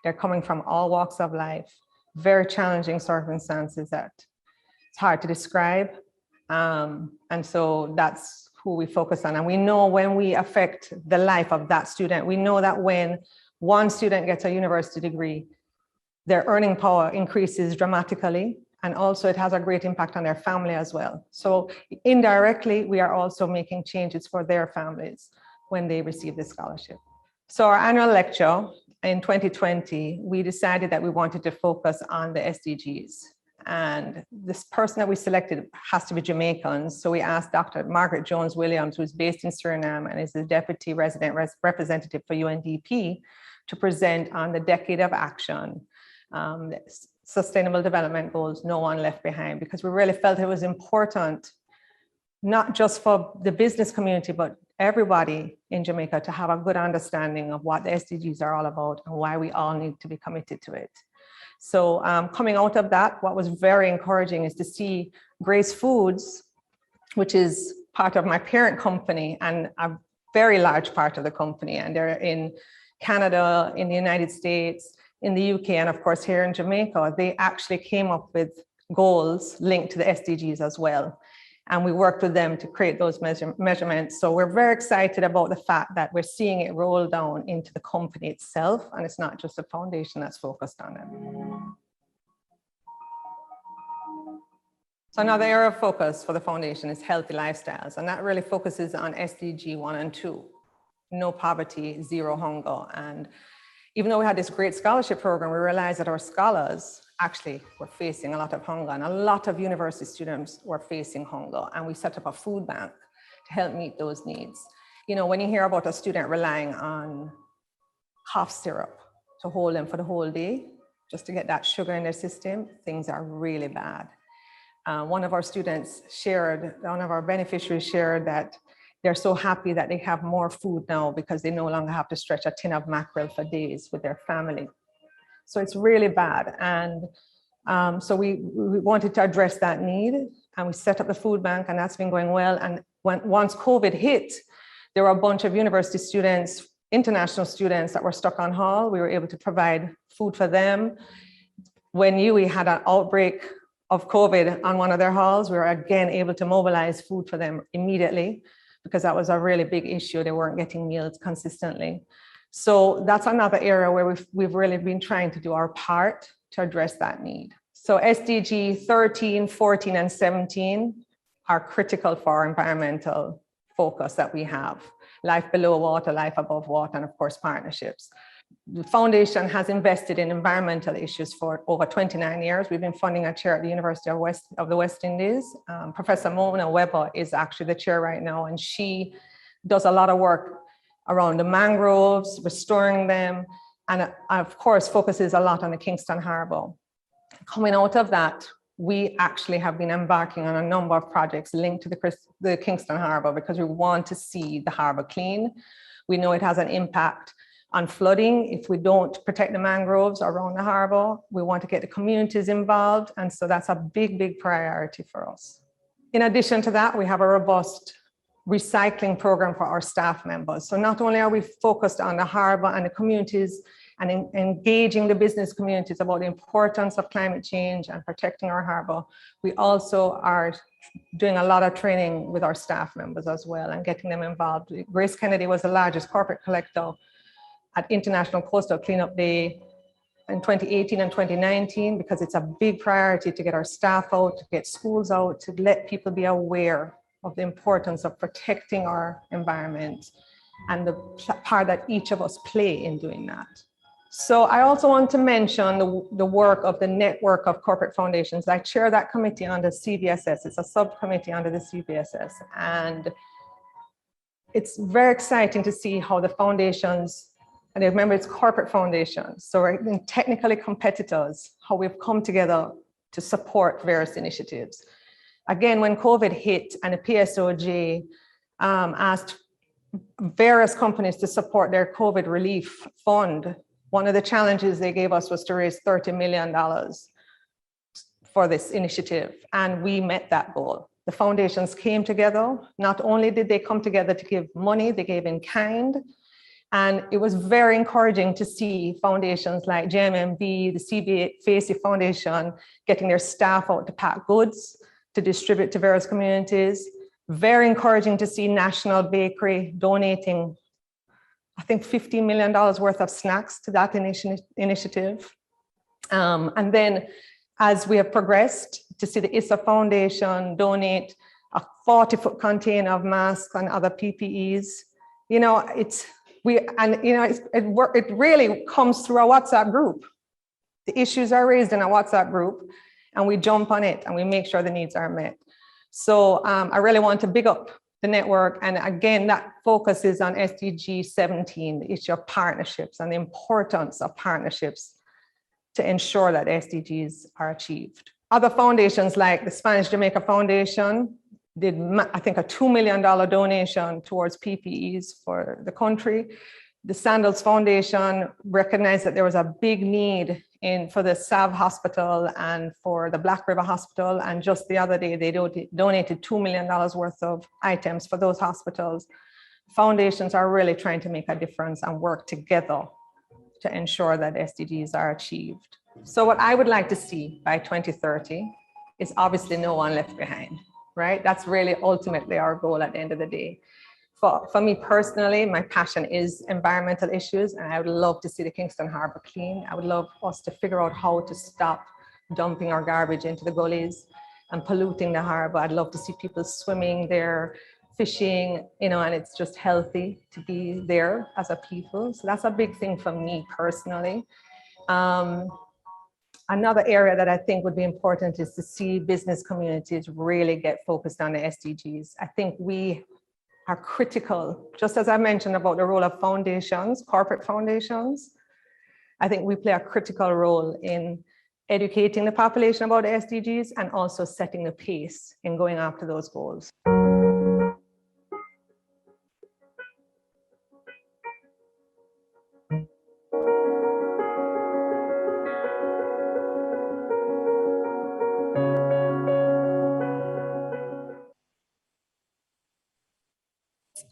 They're coming from all walks of life, very challenging circumstances that it's hard to describe. And so that's who we focus on. And we know when we affect the life of that student, we know that when one student gets a university degree, their earning power increases dramatically. And also it has a great impact on their family as well. So indirectly, we are also making changes for their families when they receive the scholarship. So our annual lecture in 2020, we decided that we wanted to focus on the SDGs. And this person that we selected has to be Jamaican. So we asked Dr. Margaret Jones-Williams, who's based in Suriname and is the Deputy Resident Representative for UNDP, to present on the Decade of Action, Sustainable Development Goals, No One Left Behind, because we really felt it was important, not just for the business community, but everybody in Jamaica to have a good understanding of what the SDGs are all about and why we all need to be committed to it. So coming out of that, what was very encouraging is to see Grace Foods, which is part of my parent company and a very large part of the company. And they're in Canada, in the United States, in the UK, and of course here in Jamaica. They actually came up with goals linked to the SDGs as well. And we worked with them to create those measurements. So we're very excited about the fact that we're seeing it roll down into the company itself, and it's not just a foundation that's focused on it. So another area of focus for the foundation is healthy lifestyles, and that really focuses on SDG 1 and 2, no poverty, zero hunger. And even though we had this great scholarship program, we realized that our scholars actually were facing a lot of hunger, and a lot of university students were facing hunger. And we set up a food bank to help meet those needs. You know, when you hear about a student relying on cough syrup to hold them for the whole day, just to get that sugar in their system, things are really bad. One of our students shared, one of our beneficiaries shared that they're so happy that they have more food now because they no longer have to stretch a tin of mackerel for days with their family. So it's really bad. And so we wanted to address that need, and we set up the food bank, and that's been going well. And once COVID hit, there were a bunch of university students, international students that were stuck on hall. We were able to provide food for them. When we had an outbreak of COVID on one of their halls, we were again able to mobilize food for them immediately, because that was a really big issue. They weren't getting meals consistently. So that's another area where we've really been trying to do our part to address that need. So SDG 13, 14, and 17 are critical for our environmental focus that we have. Life below water, life above water, and of course, partnerships. The foundation has invested in environmental issues for over 29 years. We've been funding a chair at the University of the West Indies. Professor Mona Weber is actually the chair right now, and she does a lot of work around the mangroves, restoring them, and of course focuses a lot on the Kingston Harbour. Coming out of that, we actually have been embarking on a number of projects linked to the Kingston Harbour, because we want to see the harbour clean. We know it has an impact on flooding if we don't protect the mangroves around the harbour. We want to get the communities involved, and so that's a big, big priority for us. In addition to that, we have a robust recycling program for our staff members. So not only are we focused on the harbour and the communities and engaging the business communities about the importance of climate change and protecting our harbour, we also are doing a lot of training with our staff members as well and getting them involved. GraceKennedy was the largest corporate collector at International Coastal Cleanup Day in 2018 and 2019, because it's a big priority to get our staff out, to get schools out, to let people be aware of the importance of protecting our environment and the part that each of us play in doing that. So I also want to mention the work of the network of corporate foundations. I chair that committee under CVSS. It's a subcommittee under the CVSS. And it's very exciting to see how the foundations, and remember it's corporate foundations, so we're technically competitors, how we've come together to support various initiatives. Again, when COVID hit and the PSOJ asked various companies to support their COVID relief fund, one of the challenges they gave us was to raise $30 million for this initiative, and we met that goal. The foundations came together. Not only did they come together to give money, they gave in kind, And it was very encouraging to see foundations like JMMB, the CBFAC Foundation, getting their staff out to pack goods, to distribute to various communities. Very encouraging to see National Bakery donating, I think, $50 million worth of snacks to that initiative. And then as we have progressed, to see the ISA Foundation donate a 40-foot container of masks and other PPEs. You know, it really comes through a WhatsApp group. The issues are raised in a WhatsApp group, and we jump on it and we make sure the needs are met. So I really want to big up the network. And again, that focuses on SDG 17, the issue of partnerships and the importance of partnerships to ensure that SDGs are achieved. Other foundations like the Spanish Jamaica Foundation did, I think, a $2 million donation towards PPEs for the country. The Sandals Foundation recognized that there was a big need for the SAV Hospital and for the Black River Hospital. And just the other day, they donated $2 million worth of items for those hospitals. Foundations are really trying to make a difference and work together to ensure that SDGs are achieved. So what I would like to see by 2030 is obviously no one left behind, right? That's really ultimately our goal at the end of the day. For me personally, my passion is environmental issues, and I would love to see the Kingston Harbor clean. I would love us to figure out how to stop dumping our garbage into the gullies and polluting the harbor. I'd love to see people swimming there, fishing, you know, and it's just healthy to be there as a people. So that's a big thing for me personally. Another area that I think would be important is to see business communities really get focused on the SDGs. I think we are critical, just as I mentioned about the role of foundations, corporate foundations. I think we play a critical role in educating the population about the SDGs and also setting the pace in going after those goals.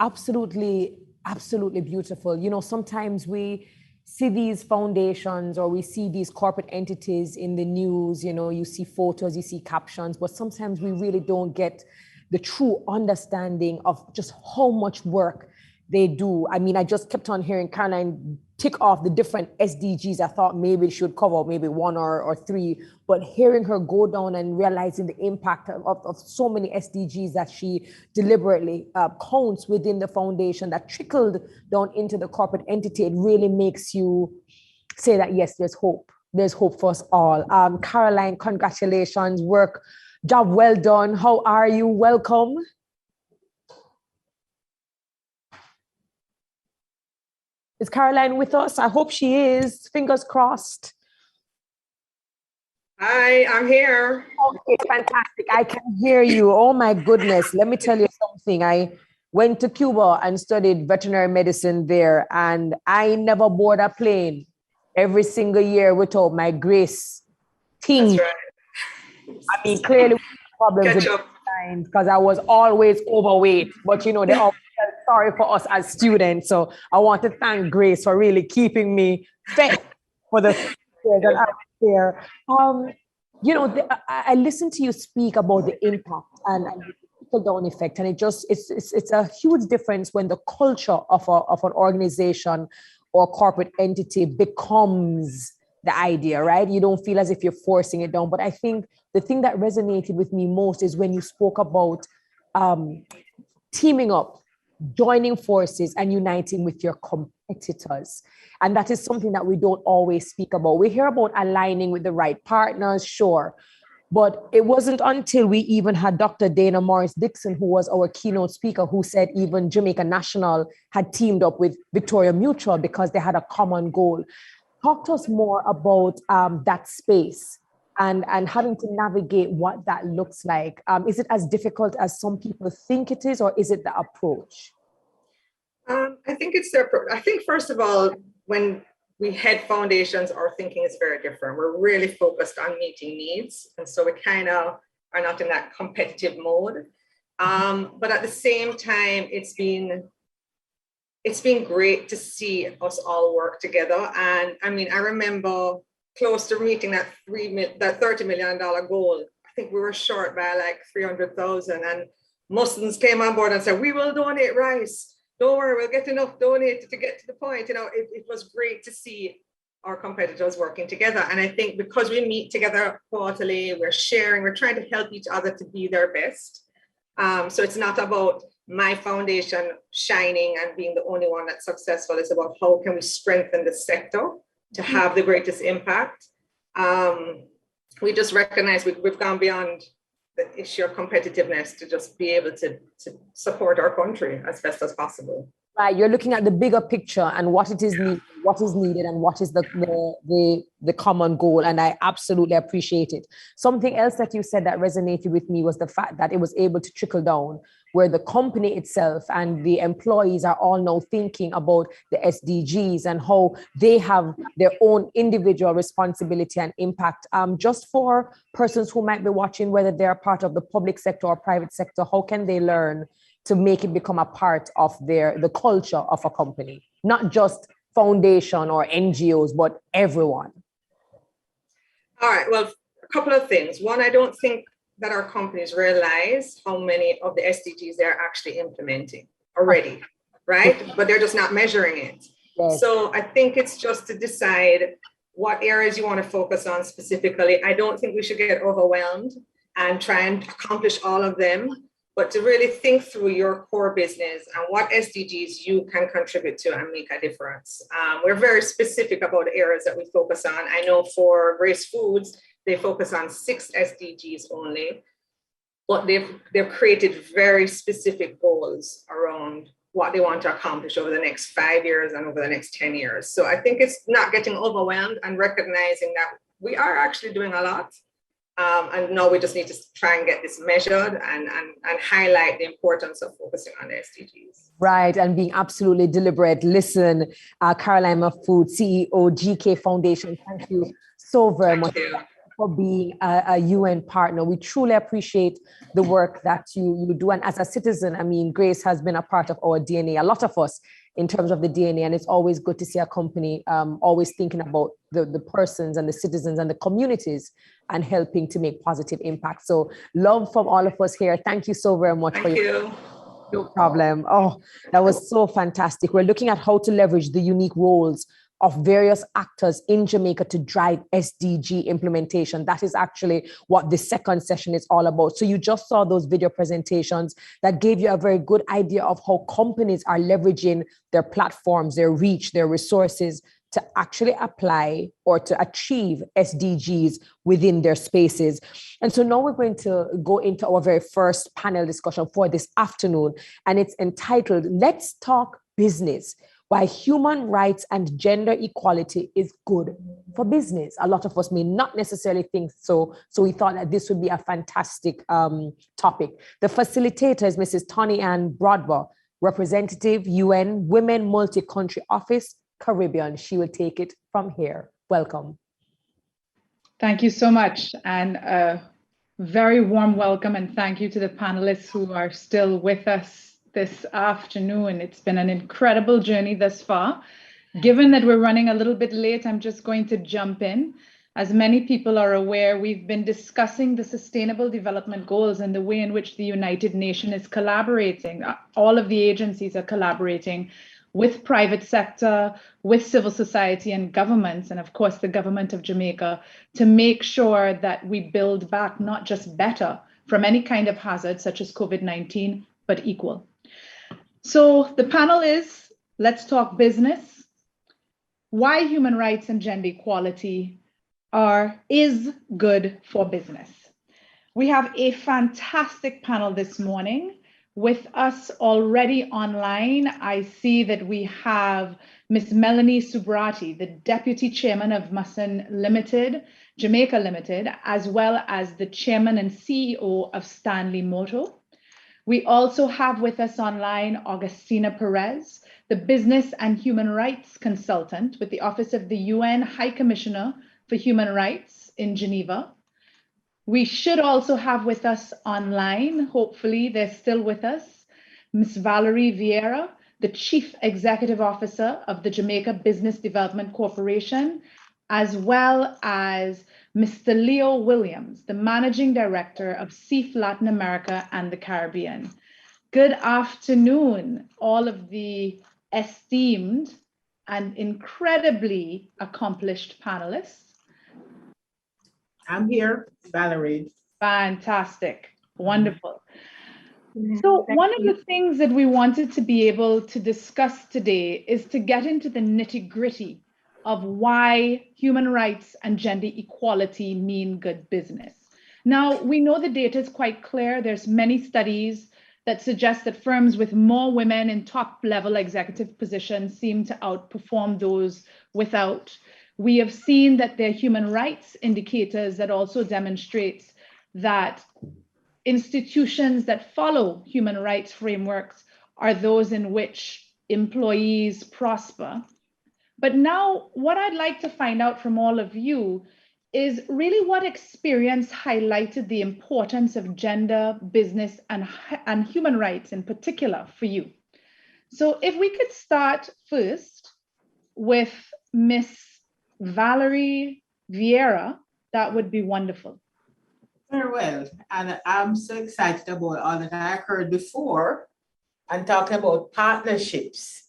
Absolutely beautiful. You know, sometimes we see these foundations or we see these corporate entities in the news, you know, you see photos, you see captions, but sometimes we really don't get the true understanding of just how much work they do. I mean, I just kept on hearing Caroline tick off the different SDGs. I thought maybe she would cover maybe one or three, but hearing her go down and realizing the impact of so many SDGs that she deliberately counts within the foundation that trickled down into the corporate entity, it really makes you say that, yes, there's hope. There's hope for us all. Caroline, congratulations, job well done. How are you? Welcome. Is Caroline with us? I hope she is. Fingers crossed. Hi, I'm here. Okay, fantastic. I can hear you. Oh my goodness. Let me tell you something. I went to Cuba and studied veterinary medicine there, and I never board a plane every single year without my Grace team. That's right. I mean, clearly problems with times because I was always overweight, but you know, they always felt sorry for us as students. So I want to thank Grace for really keeping me fit for the years that I was there. You know, I listened to you speak about the impact and the trickle-down effect, and it's a huge difference when the culture of an organization or corporate entity becomes the idea, right? You don't feel as if you're forcing it down. But I think the thing that resonated with me most is when you spoke about teaming up, joining forces and uniting with your competitors. And that is something that we don't always speak about. We hear about aligning with the right partners, sure. But it wasn't until we even had Dr. Dana Morris Dixon, who was our keynote speaker, who said even Jamaica National had teamed up with Victoria Mutual because they had a common goal. Talk to us more about that space and having to navigate what that looks like. Is it as difficult as some people think it is, or is it the approach? I think it's the approach. I think, first of all, when we head foundations, our thinking is very different. We're really focused on meeting needs. And so we kind of are not in that competitive mode. But at the same time, it's it's been great to see us all work together. And I mean, I remember close to meeting that $30 million goal. I think we were short by like 300,000, and Muslims came on board and said, we will donate rice. Don't worry, we'll get enough donated to get to the point. You know, it was great to see our competitors working together. And I think because we meet together quarterly, we're sharing, we're trying to help each other to be their best. So it's not about my foundation shining and being the only one that's successful. It's about how can we strengthen the sector to have the greatest impact. We just recognize we've gone beyond the issue of competitiveness to just be able to support our country as best as possible. Right, you're looking at the bigger picture and what it is needed, and what is the common goal, and I absolutely appreciate it. Something else that you said that resonated with me was the fact that it was able to trickle down, where the company itself and the employees are all now thinking about the SDGs and how they have their own individual responsibility and impact. Just for persons who might be watching, whether they're part of the public sector or private sector, how can they learn to make it become a part of the culture of a company, not just foundation or NGOs, but everyone? All right, well, a couple of things. One, I don't think that our companies realize how many of the SDGs they're actually implementing already, right? But they're just not measuring it. Yes. So I think it's just to decide what areas you want to focus on specifically. I don't think we should get overwhelmed and try and accomplish all of them, but to really think through your core business and what SDGs you can contribute to and make a difference. We're very specific about the areas that we focus on. I know for Grace Foods, they focus on 6 SDGs only, but they've created very specific goals around what they want to accomplish over the next 5 years and over the next 10 years. So I think it's not getting overwhelmed and recognizing that we are actually doing a lot. And now we just need to try and get this measured and highlight the importance of focusing on the SDGs. Right, and being absolutely deliberate. Listen, Caroline Mahfood, CEO, GK Foundation, thank you so very much for being a UN partner. We truly appreciate the work that you do. And as a citizen, I mean, Grace has been a part of our DNA, a lot of us, in terms of the DNA, and it's always good to see a company always thinking about the persons and the citizens and the communities and helping to make positive impact. So love from all of us here. Thank you so very much. Thank you. No problem. Oh, that was so fantastic. We're looking at how to leverage the unique roles of various actors in Jamaica to drive SDG implementation. That is actually what the second session is all about. So you just saw those video presentations that gave you a very good idea of how companies are leveraging their platforms, their reach, their resources to actually apply or to achieve SDGs within their spaces. And so now we're going to go into our very first panel discussion for this afternoon, and it's entitled, Let's Talk Business, Why Human Rights and Gender Equality is Good for Business. A lot of us may not necessarily think so. So we thought that this would be a fantastic topic. The facilitator is Mrs. Tony Ann Broadber, Representative, UN Women Multi-Country Office, Caribbean. She will take it from here. Welcome. Thank you so much. And a very warm welcome and thank you to the panelists who are still with us this afternoon. It's been an incredible journey thus far. Given that we're running a little bit late, I'm just going to jump in. As many people are aware, we've been discussing the Sustainable Development Goals and the way in which the United Nations is collaborating. All of the agencies are collaborating with private sector, with civil society and governments, and of course the government of Jamaica, to make sure that we build back not just better from any kind of hazard such as COVID-19, but equal. So the panel is, let's talk business, why human rights and gender equality is good for business. We have a fantastic panel this morning. With us already online, I see that we have Ms. Melanie Subrati, the Deputy Chairman of Masan Limited, Jamaica Limited, as well as the Chairman and CEO of Stanley Motor. We also have with us online Augustina Perez, the Business and Human Rights Consultant with the Office of the UN High Commissioner for Human Rights in Geneva. We should also have with us online, hopefully they're still with us, Ms. Valerie Vieira, the Chief Executive Officer of the Jamaica Business Development Corporation, as well as Mr. Leo Williams, the Managing Director of CEEF Latin America and the Caribbean. Good afternoon, all of the esteemed and incredibly accomplished panelists. I'm here, Valerie. Fantastic, wonderful. So one of the things that we wanted to be able to discuss today is to get into the nitty-gritty of why human rights and gender equality mean good business. Now, we know the data is quite clear. There's many studies that suggest that firms with more women in top-level executive positions seem to outperform those without. We have seen that there are human rights indicators that also demonstrates that institutions that follow human rights frameworks are those in which employees prosper. But now what I'd like to find out from all of you is really what experience highlighted the importance of gender, business, and human rights in particular for you. So if we could start first with Miss Valerie Vieira, that would be wonderful. Very well. And I'm so excited about all that I heard before and talking about partnerships.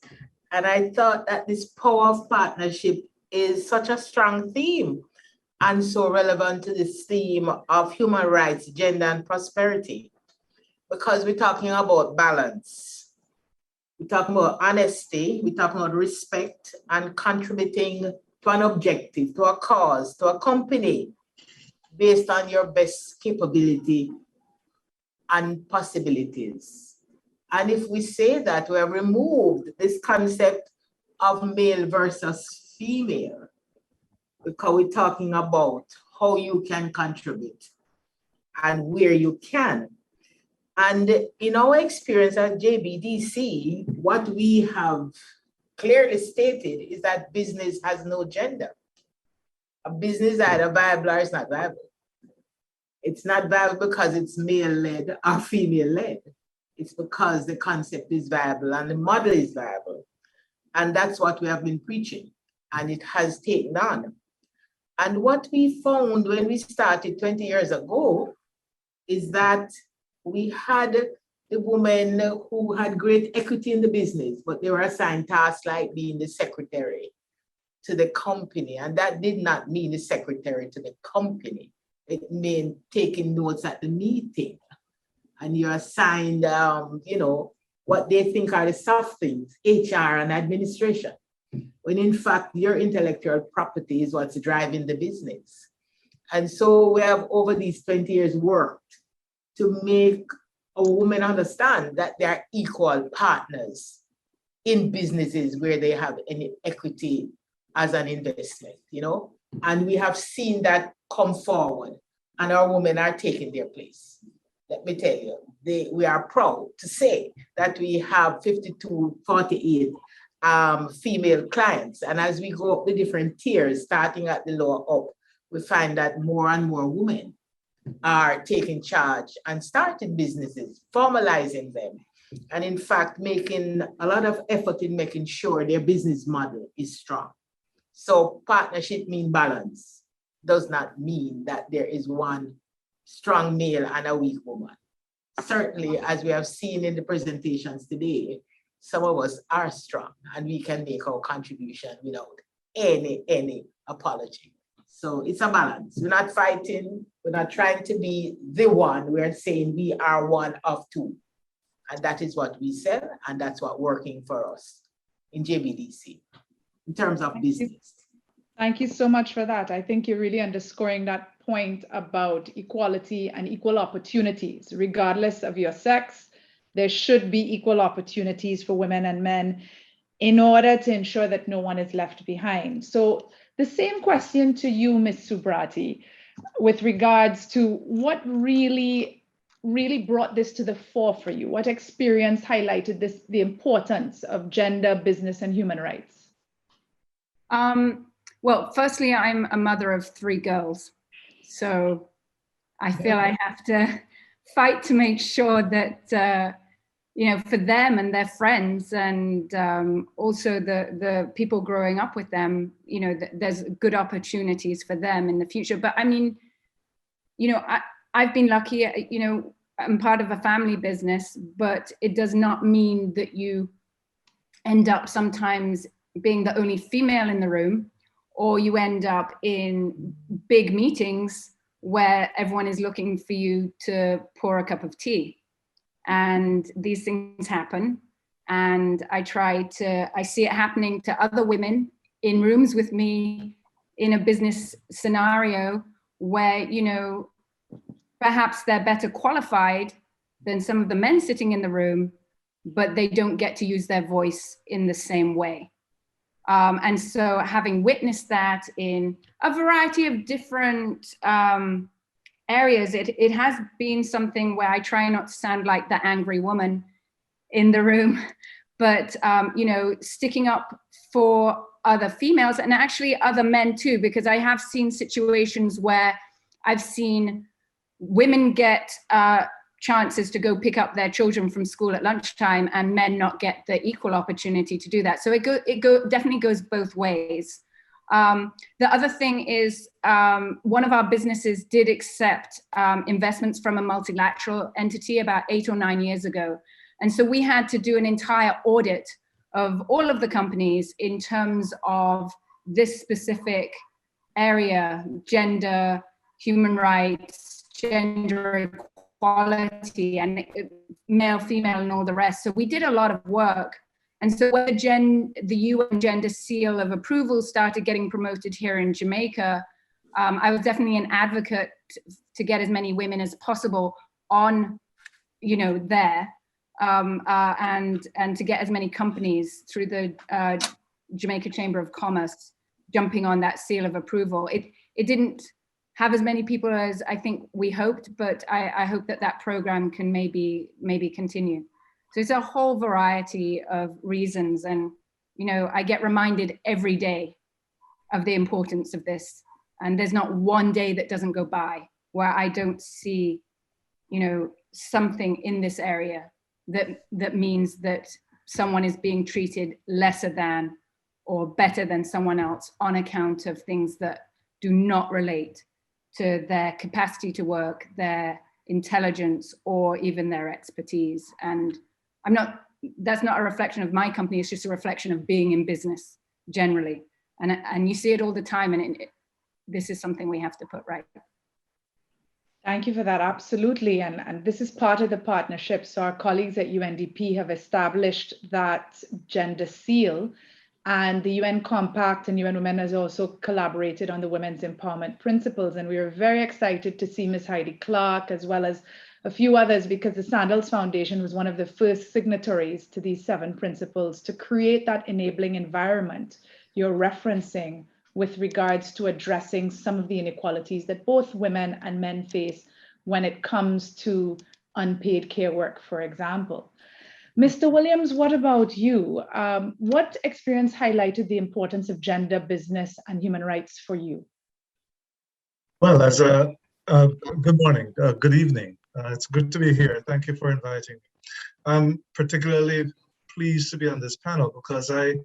And I thought that this power of partnership is such a strong theme and so relevant to this theme of human rights, gender, and prosperity, because we're talking about balance. We're talking about honesty, we're talking about respect and contributing to an objective, to a cause, to a company based on your best capability and possibilities. And if we say that, we have removed this concept of male versus female, because we're talking about how you can contribute and where you can. And in our experience at JBDC, what we have clearly stated is that business has no gender. A business is either viable or it's not viable. It's not viable because it's male-led or female-led. It's because the concept is viable and the model is viable. And that's what we have been preaching, and it has taken on. And what we found when we started 20 years ago is that we had the women who had great equity in the business, but they were assigned tasks like being the secretary to the company. And that did not mean the secretary to the company. It meant taking notes at the meeting. And you're assigned, what they think are the soft things, HR and administration, when in fact your intellectual property is what's driving the business. And so we have over these 20 years worked to make a woman understand that they are equal partners in businesses where they have any equity as an investment, and we have seen that come forward, and our women are taking their place. Let me tell you, we are proud to say that we have 52-48 female clients. And as we go up the different tiers, starting at the lower up, we find that more and more women are taking charge and starting businesses, formalizing them, and in fact, making a lot of effort in making sure their business model is strong. So partnership means balance. Does not mean that there is one strong male and a weak woman. Certainly, as we have seen in the presentations today, some of us are strong and we can make our contribution without any apology. So it's a balance. We're not fighting. We're not trying to be the one. We're saying we are one of two. And that is what we sell. And that's what's working for us in JBDC in terms of business. Thank you so much for that. I think you're really underscoring that point about equality and equal opportunities. Regardless of your sex, there should be equal opportunities for women and men in order to ensure that no one is left behind. So the same question to you, Ms. Subrati, with regards to what really brought this to the fore for you? What experience highlighted the importance of gender, business, and human rights? Well, firstly, I'm a mother of 3 girls. So I feel I have to fight to make sure that, for them and their friends, and also the people growing up with them, there's good opportunities for them in the future. But I mean, I've been lucky, I'm part of a family business, but it does not mean that you end up sometimes being the only female in the room, or you end up in big meetings where everyone is looking for you to pour a cup of tea. And these things happen. And I see it happening to other women in rooms with me in a business scenario where, perhaps they're better qualified than some of the men sitting in the room, but they don't get to use their voice in the same way. And so having witnessed that in a variety of different areas, it has been something where I try not to sound like the angry woman in the room, but sticking up for other females and actually other men too, because I have seen situations where I've seen women get chances to go pick up their children from school at lunchtime and men not get the equal opportunity to do that. So it definitely goes both ways. The other thing is one of our businesses did accept investments from a multilateral entity about 8 or 9 years ago. And so we had to do an entire audit of all of the companies in terms of this specific area: gender, human rights, gender equality, and male, female, and all the rest. So we did a lot of work. And so when the UN Gender Seal of Approval started getting promoted here in Jamaica, I was definitely an advocate to get as many women as possible on, there, and to get as many companies through the Jamaica Chamber of Commerce jumping on that seal of approval. It didn't have as many people as I think we hoped, but I hope that program can maybe continue. So it's a whole variety of reasons. And, I get reminded every day of the importance of this. And there's not one day that doesn't go by where I don't see, something in this area that means that someone is being treated lesser than or better than someone else on account of things that do not relate to their capacity to work, their intelligence, or even their expertise. And that's not a reflection of my company, it's just a reflection of being in business generally. And you see it all the time, and this is something we have to put right. Thank you for that, absolutely. And this is part of the partnership. So our colleagues at UNDP have established that gender seal, and the UN Compact and UN Women has also collaborated on the Women's Empowerment Principles. And we are very excited to see Ms. Heidi Clark, as well as a few others, because the Sandals Foundation was one of the first signatories to these 7 principles to create that enabling environment you're referencing with regards to addressing some of the inequalities that both women and men face when it comes to unpaid care work, for example. Mr. Williams, what about you? What experience highlighted the importance of gender, business, and human rights for you? Well, good morning, good evening. It's good to be here. Thank you for inviting me. I'm particularly pleased to be on this panel because I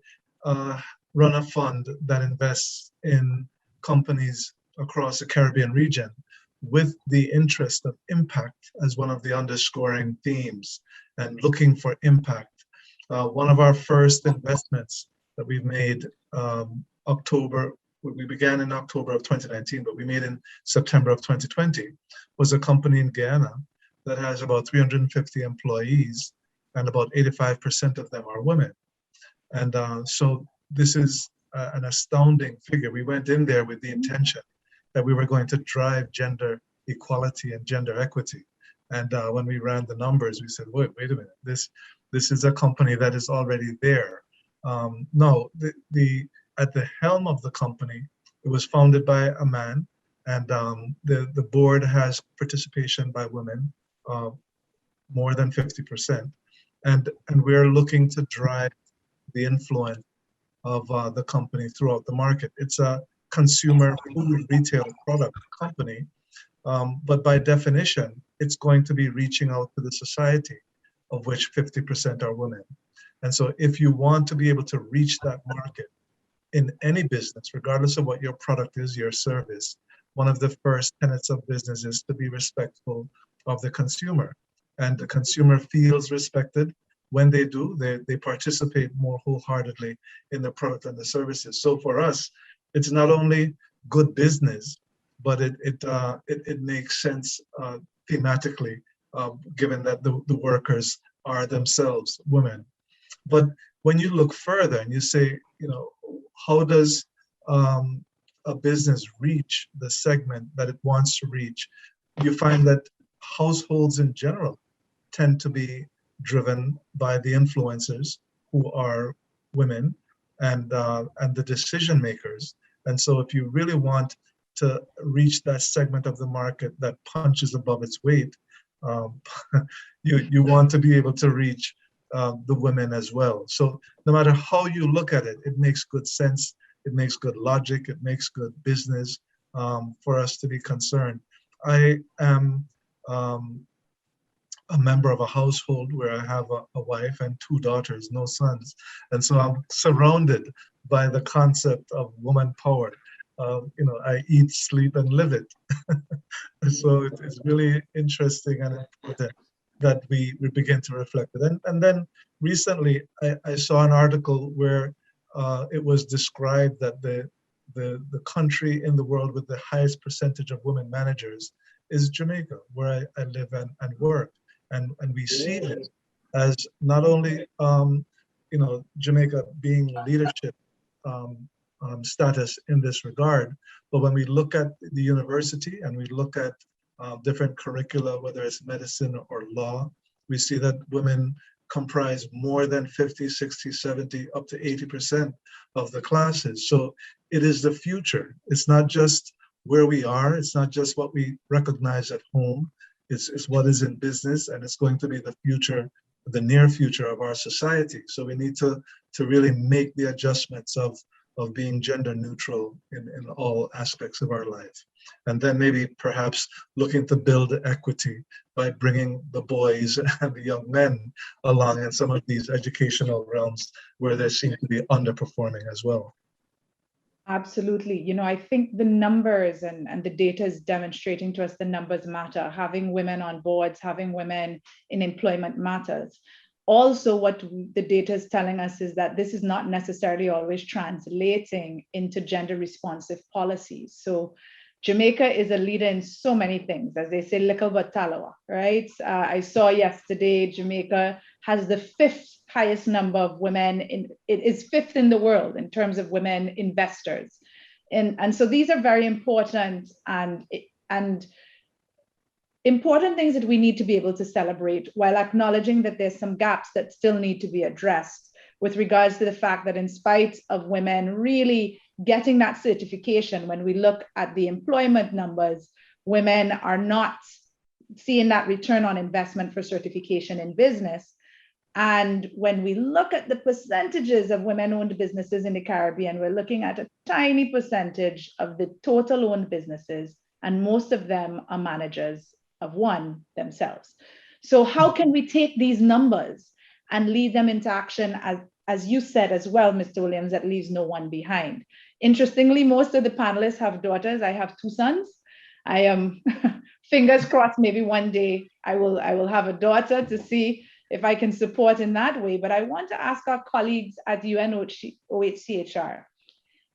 run a fund that invests in companies across the Caribbean region with the interest of impact as one of the underscoring themes, and looking for impact. One of our first investments that we've made we began in October of 2019, but we made in September of 2020, was a company in Guyana that has about 350 employees, and about 85% of them are women. And so this is an astounding figure. We went in there with the intention that we were going to drive gender equality and gender equity. And when we ran the numbers, we said, wait a minute, this is a company that is already there. No, at the helm of the company, it was founded by a man, and the board has participation by women, more than 50%. And we're looking to drive the influence of the company throughout the market. It's a consumer food retail product company, but by definition, it's going to be reaching out to the society of which 50% are women. And so if you want to be able to reach that market in any business, regardless of what your product is, your service, one of the first tenets of business is to be respectful of the consumer. And the consumer feels respected. When they do, they participate more wholeheartedly in the product and the services. So for us, it's not only good business, but it makes sense thematically, given that the workers are themselves women. But when you look further and you say, how does a business reach the segment that it wants to reach, you find that households in general tend to be driven by the influencers who are women and the decision makers. And so if you really want to reach that segment of the market that punches above its weight, you want to be able to reach the women as well. So no matter how you look at it, it makes good sense, it makes good logic, it makes good business for us to be concerned. I am a member of a household where I have a wife and 2 daughters, no sons. And so I'm surrounded by the concept of woman power. I eat, sleep, and live it. So it's really interesting and important that we begin to reflect it. And then recently I saw an article where it was described that the country in the world with the highest percentage of women managers is Jamaica, where I live and work. And we see this as not only Jamaica being leadership status in this regard, but when we look at the university and we look at different curricula, whether it's medicine or law, we see that women comprise more than 50, 60, 70, up to 80% of the classes. So it is the future. It's not just where we are. It's not just what we recognize at home. It's what is in business, and it's going to be the future, the near future of our society. So we need to really make the adjustments of being gender neutral in all aspects of our life. And then maybe perhaps looking to build equity by bringing the boys and the young men along in some of these educational realms where they seem to be underperforming as well. Absolutely. I think the numbers and the data is demonstrating to us the numbers matter. Having women on boards, having women in employment matters. Also, what the data is telling us is that this is not necessarily always translating into gender responsive policies. So Jamaica is a leader in so many things, as they say, little but talawa, right? I saw yesterday, Jamaica has the 5th highest number of women, it is 5th in the world in terms of women investors. And so these are very important and important things that we need to be able to celebrate, while acknowledging that there's some gaps that still need to be addressed with regards to the fact that in spite of women really getting that certification, when we look at the employment numbers, women are not seeing that return on investment for certification in business. And when we look at the percentages of women-owned businesses in the Caribbean, we're looking at a tiny percentage of the total owned businesses, and most of them are managers of one themselves. So how can we take these numbers and lead them into action, as you said as well, Mr. Williams, that leaves no one behind? Interestingly, most of the panelists have daughters. I have 2 sons. I am fingers crossed, maybe one day I will have a daughter to see if I can support in that way. But I want to ask our colleagues at UNOHCHR.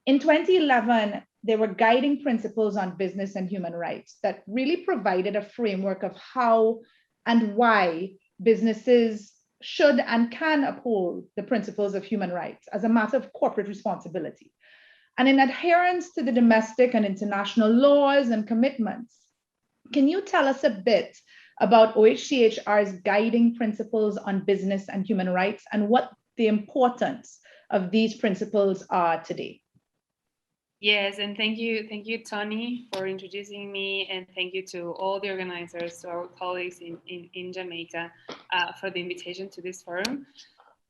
In 2011, there were guiding principles on business and human rights that really provided a framework of how and why businesses should and can uphold the principles of human rights as a matter of corporate responsibility. And in adherence to the domestic and international laws and commitments, can you tell us a bit about OHCHR's guiding principles on business and human rights and what the importance of these principles are today? Yes, and thank you, Tony, for introducing me, and thank you to all the organizers, to our colleagues in Jamaica for the invitation to this forum.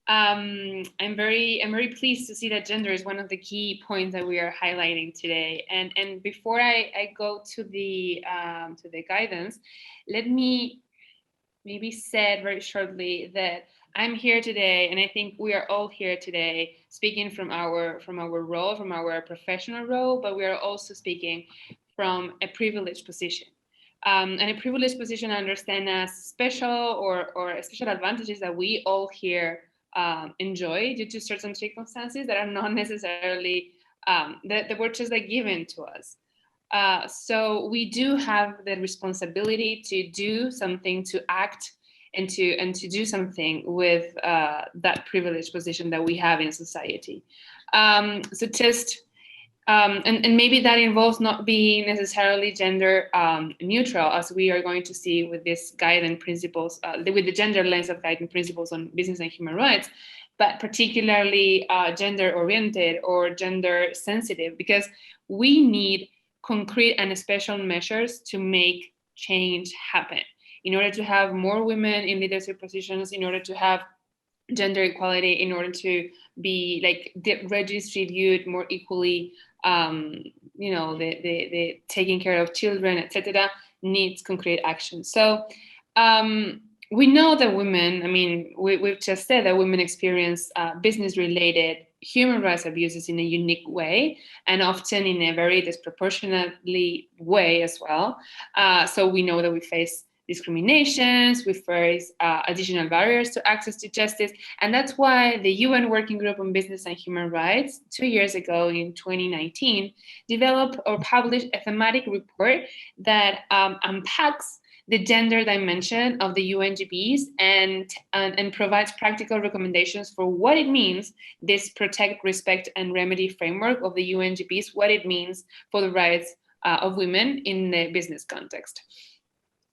I'm very pleased to see that gender is one of the key points that we are highlighting today. And before I go to the guidance, let me maybe said very shortly that I'm here today, and I think we are all here today speaking from our role, from our professional role, but we are also speaking from a privileged position. And a privileged position I understand as special or special advantages that we all here enjoy due to certain circumstances that are not necessarily that were just like given to us. So we do have the responsibility to do something, to act, and to do something with that privileged position that we have in society. So just and maybe that involves not being necessarily gender neutral, as we are going to see with this guiding principles, with the gender lens of guiding principles on business and human rights, but particularly gender oriented or gender sensitive, because we need concrete and special measures to make change happen in order to have more women in leadership positions, in order to have gender equality, in order to be like redistributed more equally, the taking care of children, etc., needs concrete action. So we know that women, I mean, we've just said that women experience business-related human rights abuses in a unique way, and often in a very disproportionately way as well. So we know that we face discriminations, we face additional barriers to access to justice. And that's why the UN Working Group on Business and Human Rights 2 years ago in 2019 developed or published a thematic report that unpacks the gender dimension of the UNGBs and provides practical recommendations for what it means, this protect, respect, and remedy framework of the UNGBs, what it means for the rights of women in the business context.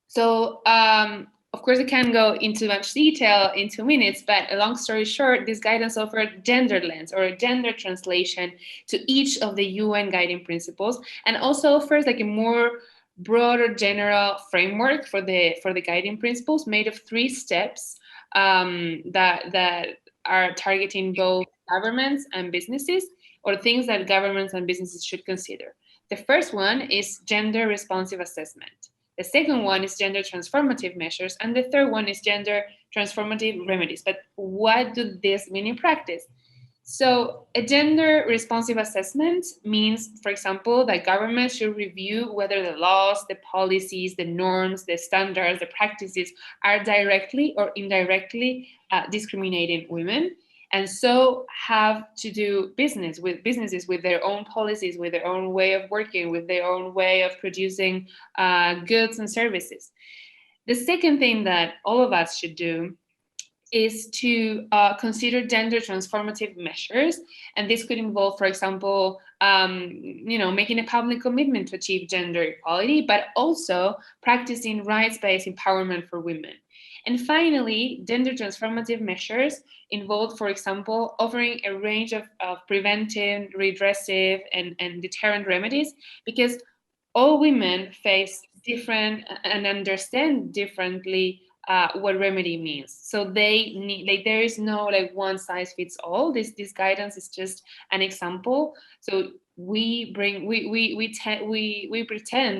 So, of course, I can't go into much detail in 2 minutes, but a long story short, this guidance offered gender lens or a gender translation to each of the UN guiding principles, and also offers like a more broader general framework for the guiding principles made of 3 steps that are targeting both governments and businesses, or things that governments and businesses should consider. The first one is gender responsive assessment. The second one is gender transformative measures. And the third one is gender transformative remedies. But what do this mean in practice? So a gender responsive assessment means, for example, that governments should review whether the laws, the policies, the norms, the standards, the practices are directly or indirectly discriminating women. And so have to do businesses with their own policies, with their own way of working, with their own way of producing goods and services. The second thing that all of us should do is to consider gender transformative measures. And this could involve, for example, making a public commitment to achieve gender equality, but also practicing rights-based empowerment for women. And finally, gender transformative measures involve, for example, offering a range of preventive, redressive, and deterrent remedies, because all women face different and understand differently what remedy means. So they need, there is no one size fits all. This guidance is just an example. So we pretend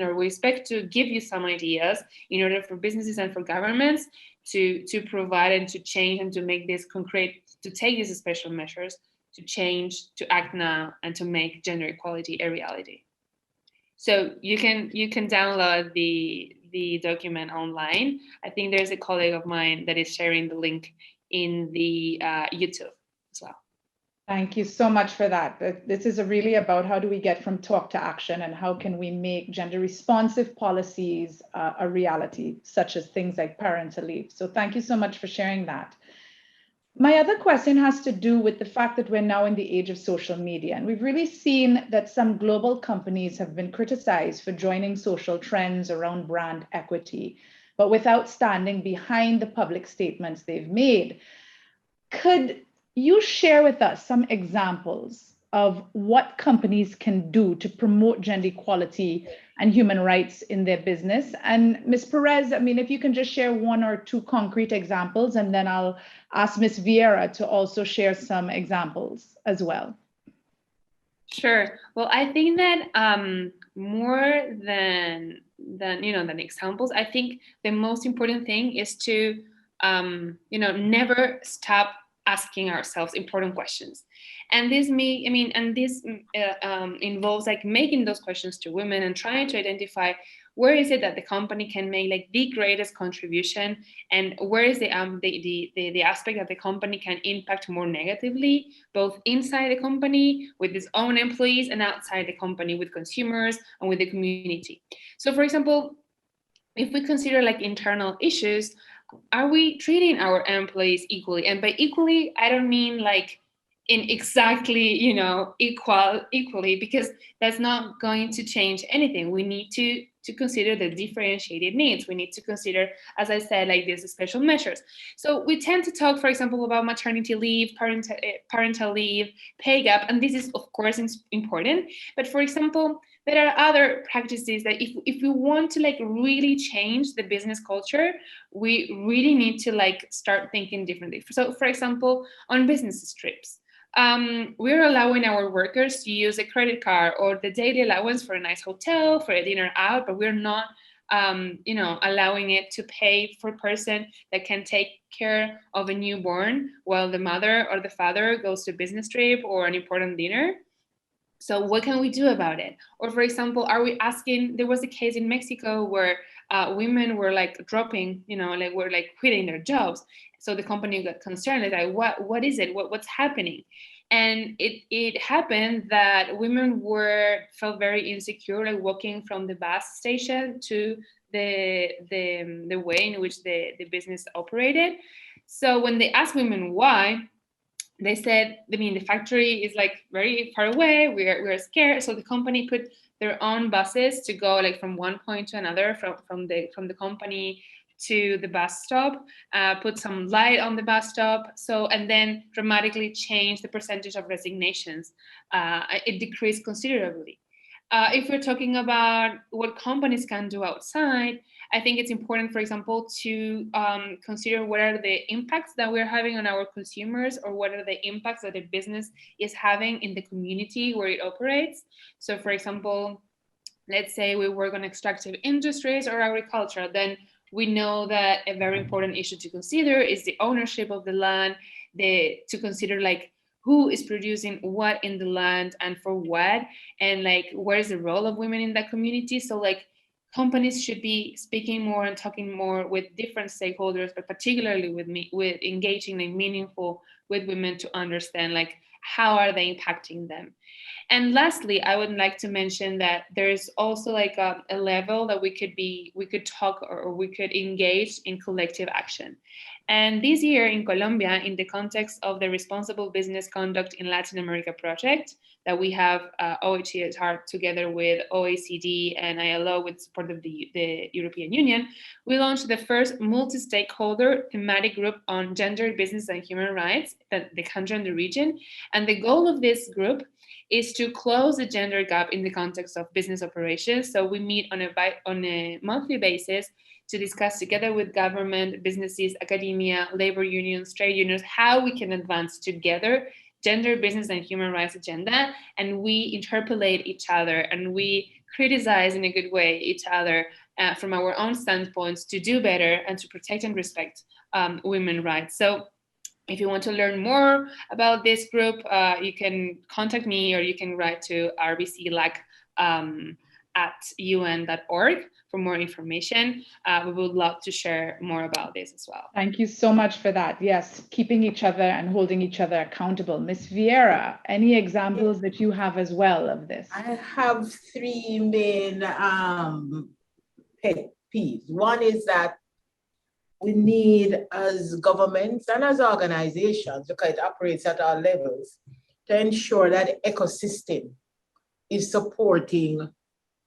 or we expect to give you some ideas in order for businesses and for governments to provide and to change and to make this concrete, to take these special measures, to change, to act now, and to make gender equality a reality. So you can download the document online. I think there's a colleague of mine that is sharing the link in the YouTube as well. Thank you so much for that. This is really about how do we get from talk to action, and how can we make gender responsive policies a reality, such as things like parental leave. So thank you so much for sharing that. My other question has to do with the fact that we're now in the age of social media, and we've really seen that some global companies have been criticized for joining social trends around brand equity, but without standing behind the public statements they've made. Could you share with us some examples of what companies can do to promote gender equality and human rights in their business? And Ms. Perez, I mean, if you can just share 1 or 2 concrete examples, and then I'll ask Ms. Vieira to also share some examples as well. Sure. Well, I think that more than examples, I think the most important thing is to never stop asking ourselves important questions. And this involves like making those questions to women and trying to identify where is it that the company can make like the greatest contribution, and where is the aspect that the company can impact more negatively, both inside the company with its own employees and outside the company with consumers and with the community. So for example, if we consider like internal issues, are we treating our employees equally? And by equally, I don't mean like in exactly, equally, because that's not going to change anything. We need to consider the differentiated needs. We need to consider, as I said, like these special measures. So we tend to talk, for example, about maternity leave, parental leave, pay gap, and this is of course important. But for example, there are other practices that if we want to like really change the business culture, we really need to like start thinking differently. So for example, on business trips, we're allowing our workers to use a credit card or the daily allowance for a nice hotel, for a dinner out, but we're not allowing it to pay for a person that can take care of a newborn while the mother or the father goes to a business trip or an important dinner. So what can we do about it? Or for example, are we asking, there was a case in Mexico where women were like dropping, were like quitting their jobs. So the company got concerned, like, what is it? What's happening? And it happened that women felt very insecure, like walking from the bus station to the way in which the business operated. So when they asked women why, they said, the factory is like very far away. We're scared. So the company put their own buses to go like from one point to another from the company to the bus stop, put some light on the bus stop. So, and then dramatically change the percentage of resignations. It decreased considerably. If we're talking about what companies can do outside, I think it's important, for example, to consider what are the impacts that we're having on our consumers, or what are the impacts that the business is having in the community where it operates. So for example, let's say we work on extractive industries or agriculture, then we know that a very important issue to consider is the ownership of the land, to consider like who is producing what in the land and for what, and like where is the role of women in that community. So like companies should be speaking more and talking more with different stakeholders, but particularly with engaging and meaningful with women to understand like how are they impacting them. And lastly, I would like to mention that there's also like a level that we could talk or we could engage in collective action. And this year in Colombia, in the context of the Responsible Business Conduct in Latin America project that we have OHCHR together with OECD and ILO with support of the European Union, we launched the first multi-stakeholder thematic group on gender, business, and human rights, the country and the region. And the goal of this group is to close the gender gap in the context of business operations. So we meet on a monthly basis to discuss together with government, businesses, academia, labor unions, trade unions, how we can advance together gender, business, and human rights agenda. And we interpolate each other and we criticize in a good way each other from our own standpoints to do better and to protect and respect women's rights. So if you want to learn more about this group, you can contact me or you can write to rbclac at un.org for more information. We would love to share more about this as well. Thank you so much for that. Yes, keeping each other and holding each other accountable. Ms. Vieira, any examples that you have as well of this? I have three main pet peeves. One is that we need, as governments and as organizations, because it operates at all levels, to ensure that the ecosystem is supporting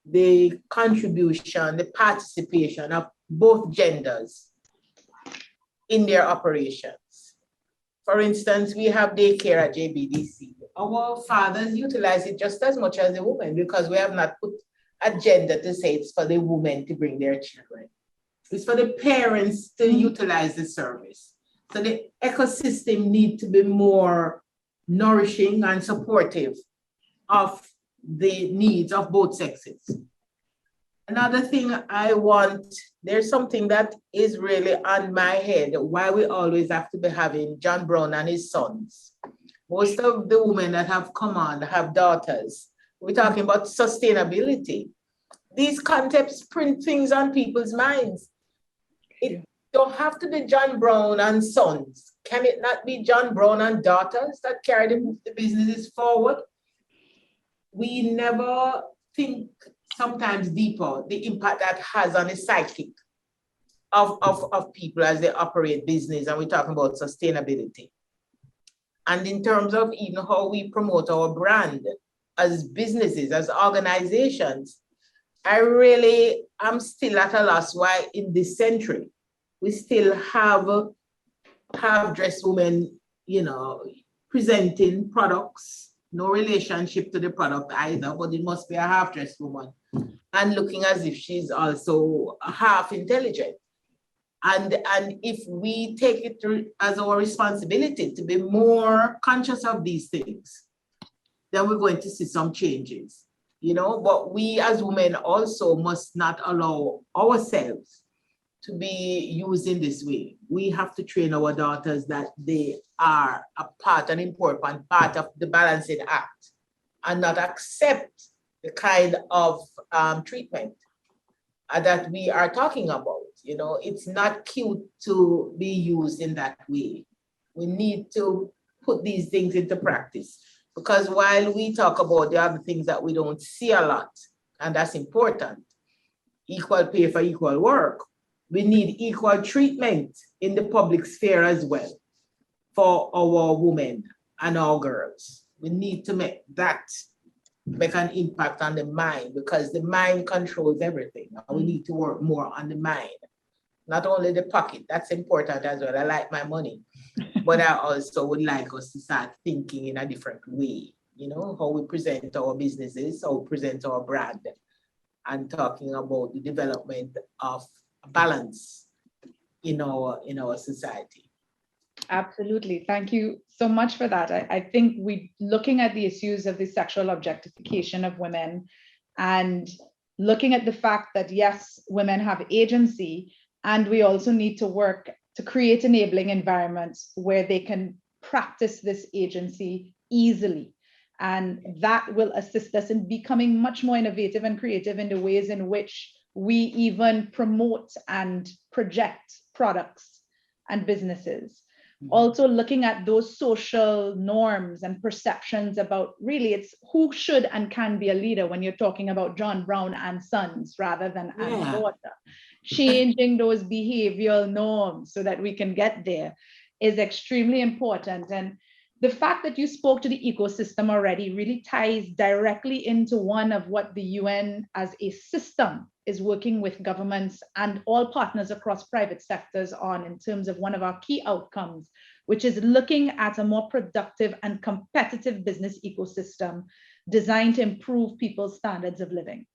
the contribution, the participation of both genders in their operations. For instance, we have daycare at JBDC. Our fathers utilize it just as much as the women because we have not put a gender to say it's for the women to bring their children. It's for the parents to utilize the service. So the ecosystem needs to be more nourishing and supportive of the needs of both sexes. Another thing there's something that is really on my head, why we always have to be having John Brown and his sons. Most of the women that have come on have daughters. We're talking about sustainability. These concepts print things on people's minds. It don't have to be John Brown and sons. Can it not be John Brown and daughters that carry the businesses forward? We never think sometimes deeper the impact that has on the psychic of people as they operate business, and we're talking about sustainability. And in terms of even how we promote our brand as businesses, as organizations, I'm still at a loss why in this century we still have dressed women, presenting products, no relationship to the product either, but it must be a half-dressed woman and looking as if she's also half intelligent. And if we take it as our responsibility to be more conscious of these things, then we're going to see some changes, but we as women also must not allow ourselves to be used in this way. We have to train our daughters that they are an important part of the balancing act and not accept the kind of treatment that we are talking about. It's not cute to be used in that way. We need to put these things into practice, because while we talk about the other things that we don't see a lot, and that's important, equal pay for equal work, we need equal treatment in the public sphere as well for our women and our girls. We need to make an impact on the mind, because the mind controls everything. We need to work more on the mind, not only the pocket. That's important as well. I like my money, but I also would like us to start thinking in a different way, how we present our businesses, how we present our brand, and talking about the development of balance in our society. Absolutely. Thank you so much for that. I think looking at the issues of the sexual objectification of women and looking at the fact that, yes, women have agency, and we also need to work to create enabling environments where they can practice this agency easily. And that will assist us in becoming much more innovative and creative in the ways in which we even promote and project products and businesses. Also looking at those social norms and perceptions about really it's who should and can be a leader when you're talking about John Brown and Sons rather than and daughter. Changing those behavioral norms so that we can get there is extremely important. And the fact that you spoke to the ecosystem already really ties directly into one of what the UN as a system is working with governments and all partners across private sectors on in terms of one of our key outcomes, which is looking at a more productive and competitive business ecosystem designed to improve people's standards of living.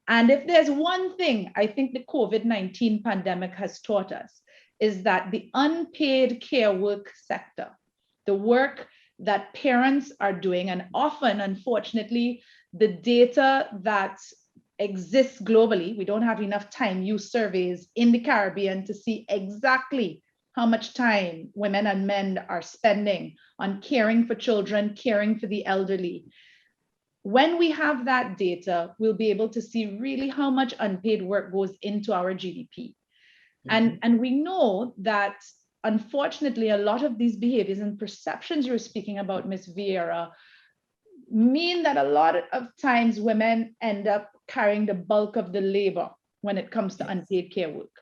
And if there's one thing I think the COVID-19 pandemic has taught us, is that the unpaid care work sector, the work that parents are doing, and often, unfortunately, the data that exists globally, we don't have enough time use surveys in the Caribbean to see exactly how much time women and men are spending on caring for children, caring for the elderly. When we have that data, we'll be able to see really how much unpaid work goes into our GDP. And we know that, unfortunately, a lot of these behaviors and perceptions you're speaking about, Ms. Vieira, mean that a lot of times women end up carrying the bulk of the labor when it comes to unpaid care work.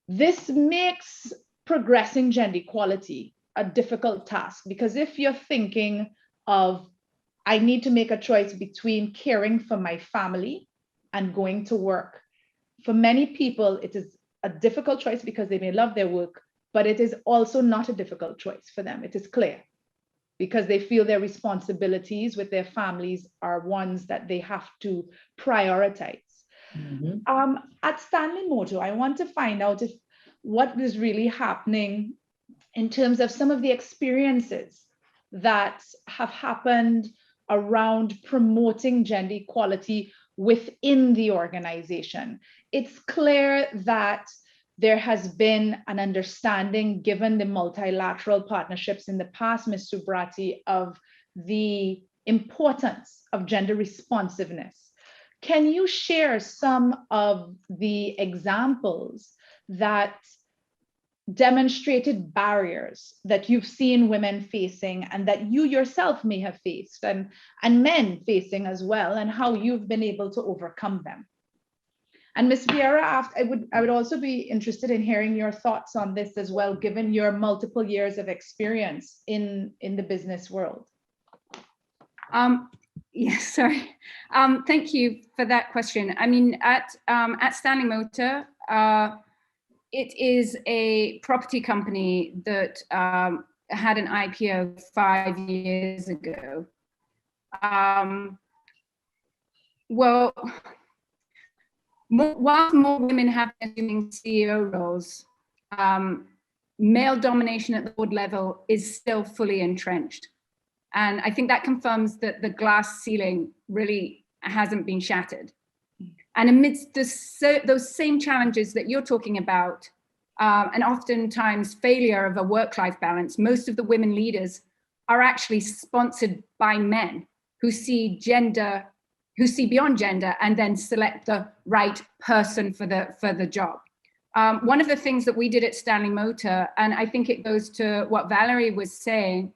This makes progressing gender equality a difficult task, because if you're thinking of, I need to make a choice between caring for my family and going to work, for many people, it is a difficult choice because they may love their work, but it is also not a difficult choice for them. It is clear because they feel their responsibilities with their families are ones that they have to prioritize. At Stanley Moto, I want to find out if what is really happening in terms of some of the experiences that have happened around promoting gender equality within the organization. It's clear that there has been an understanding, given the multilateral partnerships in the past, Ms. Subrati, of the importance of gender responsiveness. Can you share some of the examples that demonstrated barriers that you've seen women facing and that you yourself may have faced, and men facing as well, and how you've been able to overcome them? And Ms. Vieira, I would also be interested in hearing your thoughts on this as well, given your multiple years of experience in the business world. Yes, sorry. Thank you for that question. I mean, at Stanley Motor, it is a property company that had an IPO 5 years ago. Well, while more women have been assuming CEO roles, male domination at the board level is still fully entrenched. And I think that confirms that the glass ceiling really hasn't been shattered. And amidst those same challenges that you're talking about, and oftentimes failure of a work-life balance, most of the women leaders are actually sponsored by men who see beyond gender and then select the right person for the job. One of the things that we did at Stanley Motor, and I think it goes to what Valerie was saying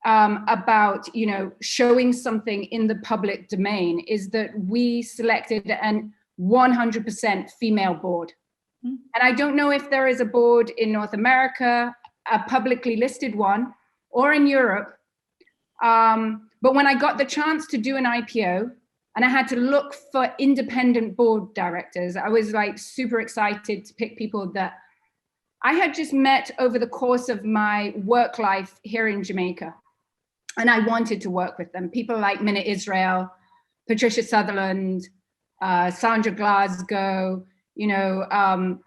about, you know, showing something in the public domain, is that we selected an 100% female board. And I don't know if there is a board in North America, a publicly listed one, or in Europe. But when I got the chance to do an IPO and I had to look for independent board directors, I was like super excited to pick people that I had just met over the course of my work life here in Jamaica. And I wanted to work with them. People like Minna Israel, Patricia Sutherland, Sandra Glasgow, you know,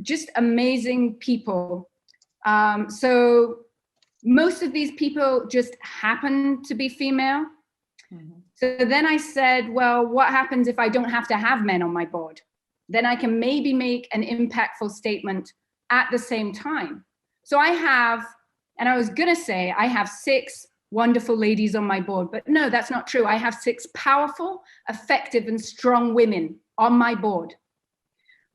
just amazing people. So most of these people just happen to be female. So then I said, well, what happens if I don't have to have men on my board? Then I can maybe make an impactful statement at the same time. So I have, and I was gonna say, I have 6 wonderful ladies on my board, but no, that's not true. I have 6 powerful, effective, and strong women on my board.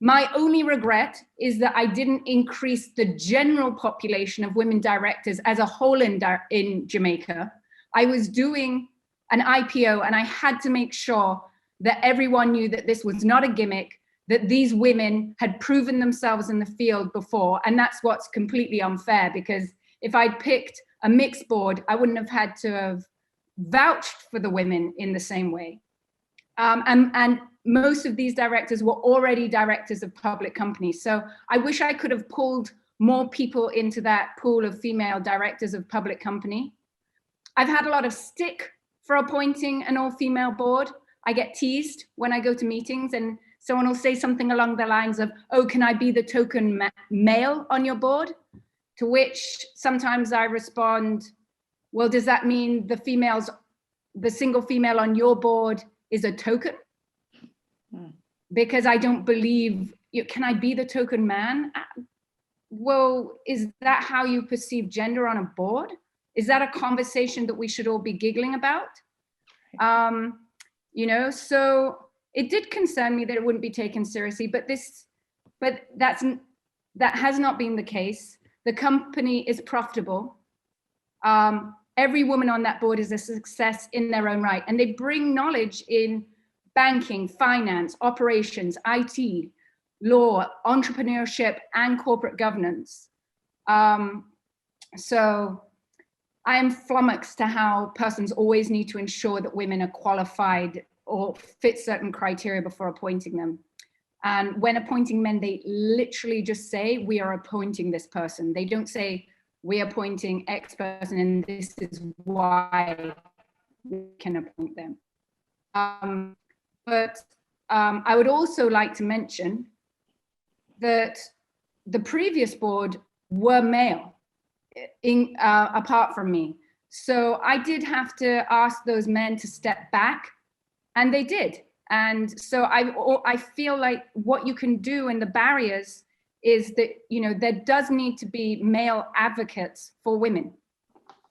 My only regret is that I didn't increase the general population of women directors as a whole in Jamaica. I was doing an IPO and I had to make sure that everyone knew that this was not a gimmick, that these women had proven themselves in the field before. And that's what's completely unfair, because if I'd picked a mixed board, I wouldn't have had to have vouched for the women in the same way. And most of these directors were already directors of public companies. So I wish I could have pulled more people into that pool of female directors of public company. I've had a lot of stick for appointing an all-female board. I get teased when I go to meetings and someone will say something along the lines of, oh, can I be the token male on your board? To which sometimes I respond, well, does that mean the single female on your board is a token? Because I don't believe, can I be the token man? Well, is that how you perceive gender on a board? Is that a conversation that we should all be giggling about? You know, so it did concern me that it wouldn't be taken seriously, but that has not been the case. The company is profitable. Every woman on that board is a success in their own right, and they bring knowledge in banking, finance, operations, IT, law, entrepreneurship, and corporate governance. So I am flummoxed to how persons always need to ensure that women are qualified or fit certain criteria before appointing them. And when appointing men, they literally just say, we are appointing this person. They don't say, we're appointing X person and this is why we can appoint them. But I would also like to mention that the previous board were male, apart from me. So I did have to ask those men to step back, and they did. And so I feel like what you can do in the barriers is that, you know, there does need to be male advocates for women.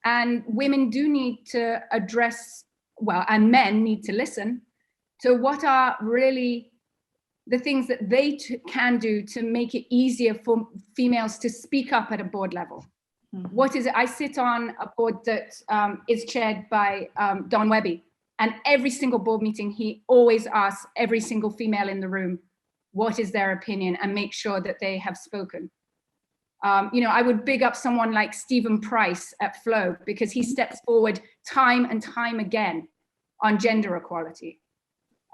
And women do need to address, well, and men need to listen to what are really the things that they can do to make it easier for females to speak up at a board level. Mm-hmm. What is it? I sit on a board that is chaired by Don Webby, and every single board meeting, he always asks every single female in the room, what is their opinion, and make sure that they have spoken. You know, I would big up someone like Stephen Price at Flow, because he steps forward time and time again on gender equality.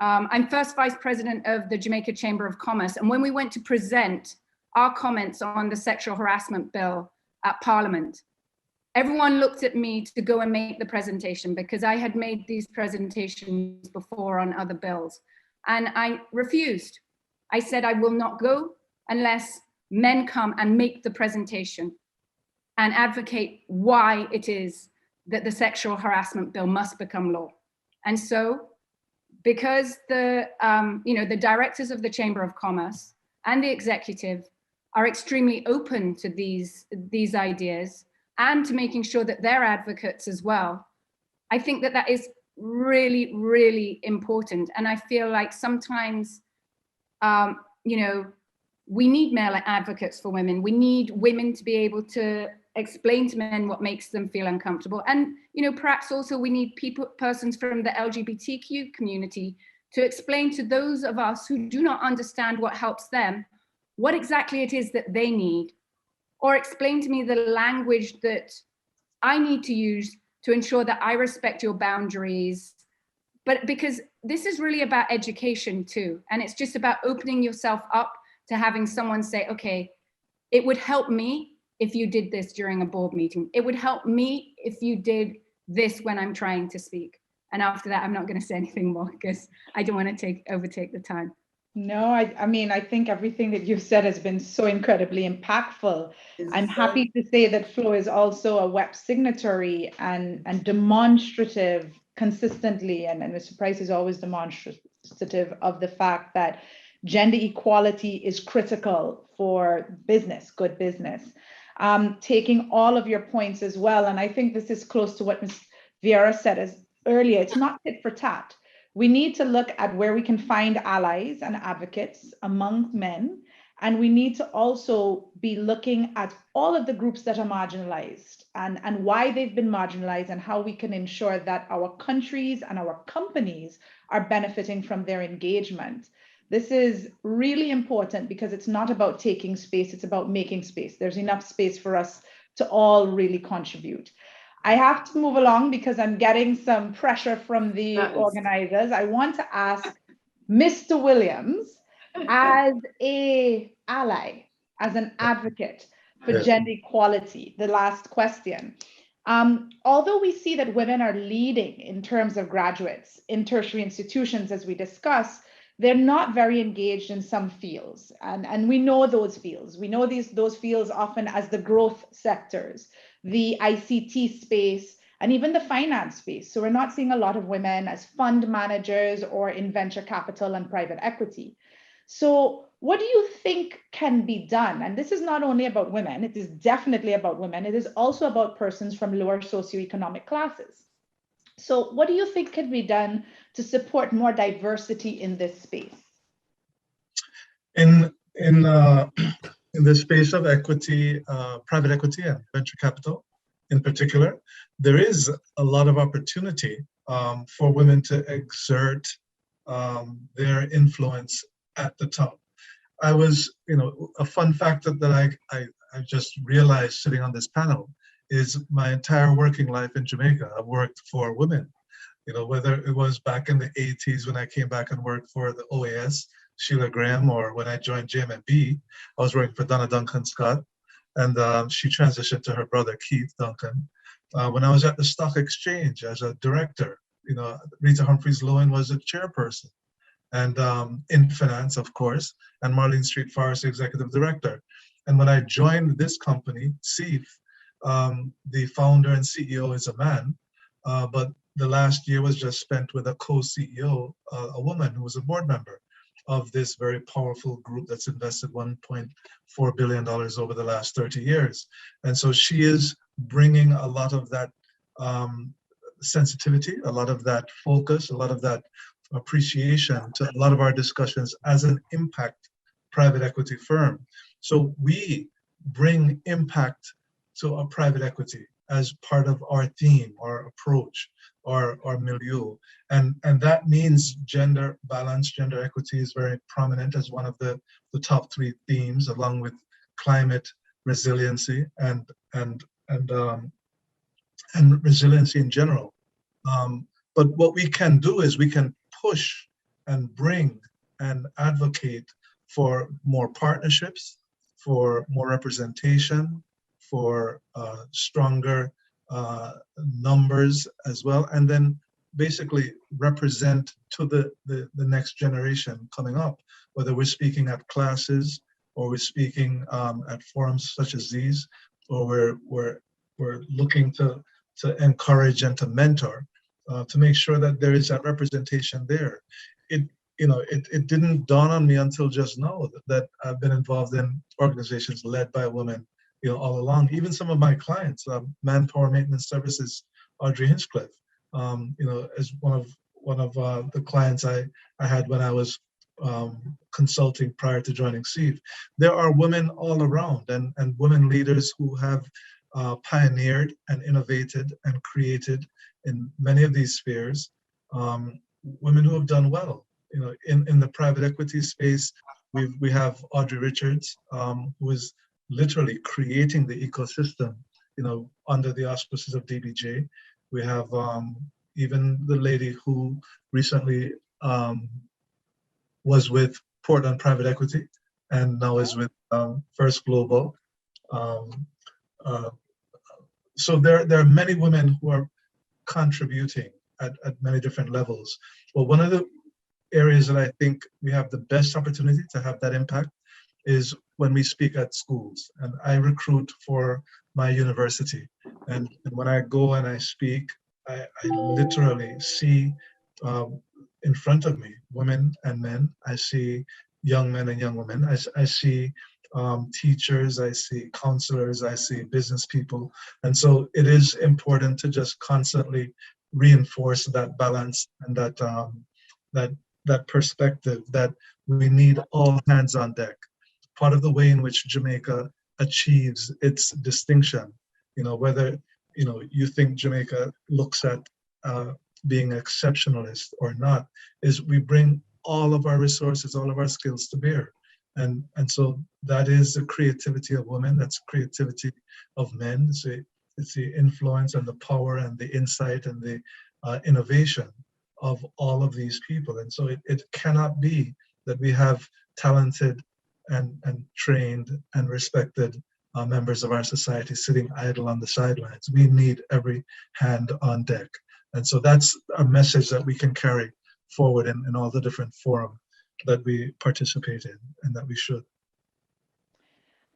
I'm first vice president of the Jamaica Chamber of Commerce. And when we went to present our comments on the sexual harassment bill at Parliament, everyone looked at me to go and make the presentation, because I had made these presentations before on other bills. And I refused. I said, I will not go unless men come and make the presentation and advocate why it is that the sexual harassment bill must become law. And so, because the you know, the directors of the Chamber of Commerce and the executive are extremely open to these ideas and to making sure that they're advocates as well, I think that that is really, really important. And I feel like sometimes, you know, we need male advocates for women. We need women to be able to explain to men what makes them feel uncomfortable. And, you know, perhaps also we need persons from the LGBTQ community to explain to those of us who do not understand what helps them, what exactly it is that they need, or explain to me the language that I need to use to ensure that I respect your boundaries. But because this is really about education too. And it's just about opening yourself up to having someone say, okay, it would help me if you did this during a board meeting. It would help me if you did this when I'm trying to speak. And after that, I'm not going to say anything more because I don't want to overtake the time. No, I mean, I think everything that you've said has been so incredibly impactful. I'm happy to say that Flo is also a WEP signatory and demonstrative consistently, and Mr. Price is always demonstrative of the fact that gender equality is critical for business, good business. Taking all of your points as well, and I think this is close to what Ms. Vieira said earlier, it's not tit for tat. We need to look at where we can find allies and advocates among men, and we need to also be looking at all of the groups that are marginalized and why they've been marginalized and how we can ensure that our countries and our companies are benefiting from their engagement. This is really important because it's not about taking space, it's about making space. There's enough space for us to all really contribute. I have to move along because I'm getting some pressure from the organizers. I want to ask Mr. Williams, as an ally, as an advocate for gender equality, the last question. Although we see that women are leading in terms of graduates in tertiary institutions, as we discussed, they're not very engaged in some fields. And we know those fields. We know those fields often as the growth sectors, the ICT space, and even the finance space. So we're not seeing a lot of women as fund managers or in venture capital and private equity. So what do you think can be done? And this is not only about women, it is definitely about women. It is also about persons from lower socioeconomic classes. So what do you think can be done to support more diversity in this space? In the space of equity, private equity and venture capital in particular, there is a lot of opportunity for women to exert their influence at the top. I was, a fun fact that I just realized sitting on this panel is my entire working life in Jamaica, I've worked for women. Whether it was back in the 80s when I came back and worked for the OAS, Sheila Graham, or when I joined JMB, I was working for Donna Duncan Scott, and she transitioned to her brother Keith Duncan. When I was at the stock exchange as a director, Rita Humphreys-Lowen was a chairperson, and in finance, of course, and Marlene Street Forrest, executive director. And when I joined this company, CEIF, the founder and CEO is a man, but the last year was just spent with a co-CEO, a woman who was a board member of this very powerful group that's invested $1.4 billion over the last 30 years. And so she is bringing a lot of that sensitivity, a lot of that focus, a lot of that appreciation to a lot of our discussions as an impact private equity firm. So we bring impact to a private equity as part of our theme, our approach, our milieu. And that means gender balance, gender equity is very prominent as one of the top three themes, along with climate resiliency and resiliency in general. But what we can do is we can push and bring and advocate for more partnerships, for more representation, for stronger numbers as well, and then basically represent to the next generation coming up, whether we're speaking at classes or we're speaking at forums such as these, or we're looking to encourage and to mentor, to make sure that there is that representation there. It didn't dawn on me until just now that I've been involved in organizations led by women, all along. Even some of my clients, Manpower Maintenance Services, Audrey Hinchcliffe, as one of the clients I had when I was consulting prior to joining SEEF. There are women all around, and women leaders who have pioneered and innovated and created in many of these spheres, women who have done well. In the private equity space, we have Audrey Richards, who is literally creating the ecosystem, under the auspices of DBJ. We have even the lady who recently was with Portland Private Equity and now is with First Global. So there are many women who are contributing at many different levels. But one of the areas that I think we have the best opportunity to have that impact is when we speak at schools. And I recruit for my university. And when I go and I speak, I literally see in front of me women and men. I see young men and young women. I see teachers, I see counselors, I see business people. And so it is important to just constantly reinforce that balance and that perspective that we need all hands on deck. Part of the way in which Jamaica achieves its distinction, whether you think Jamaica looks at being exceptionalist or not, is we bring all of our resources, all of our skills to bear. And so that is the creativity of women, that's creativity of men. It's the influence and the power and the insight and the innovation of all of these people. And so it cannot be that we have talented and trained and respected members of our society sitting idle on the sidelines. We need every hand on deck. And so that's a message that we can carry forward in all the different forums that we participate in and that we should.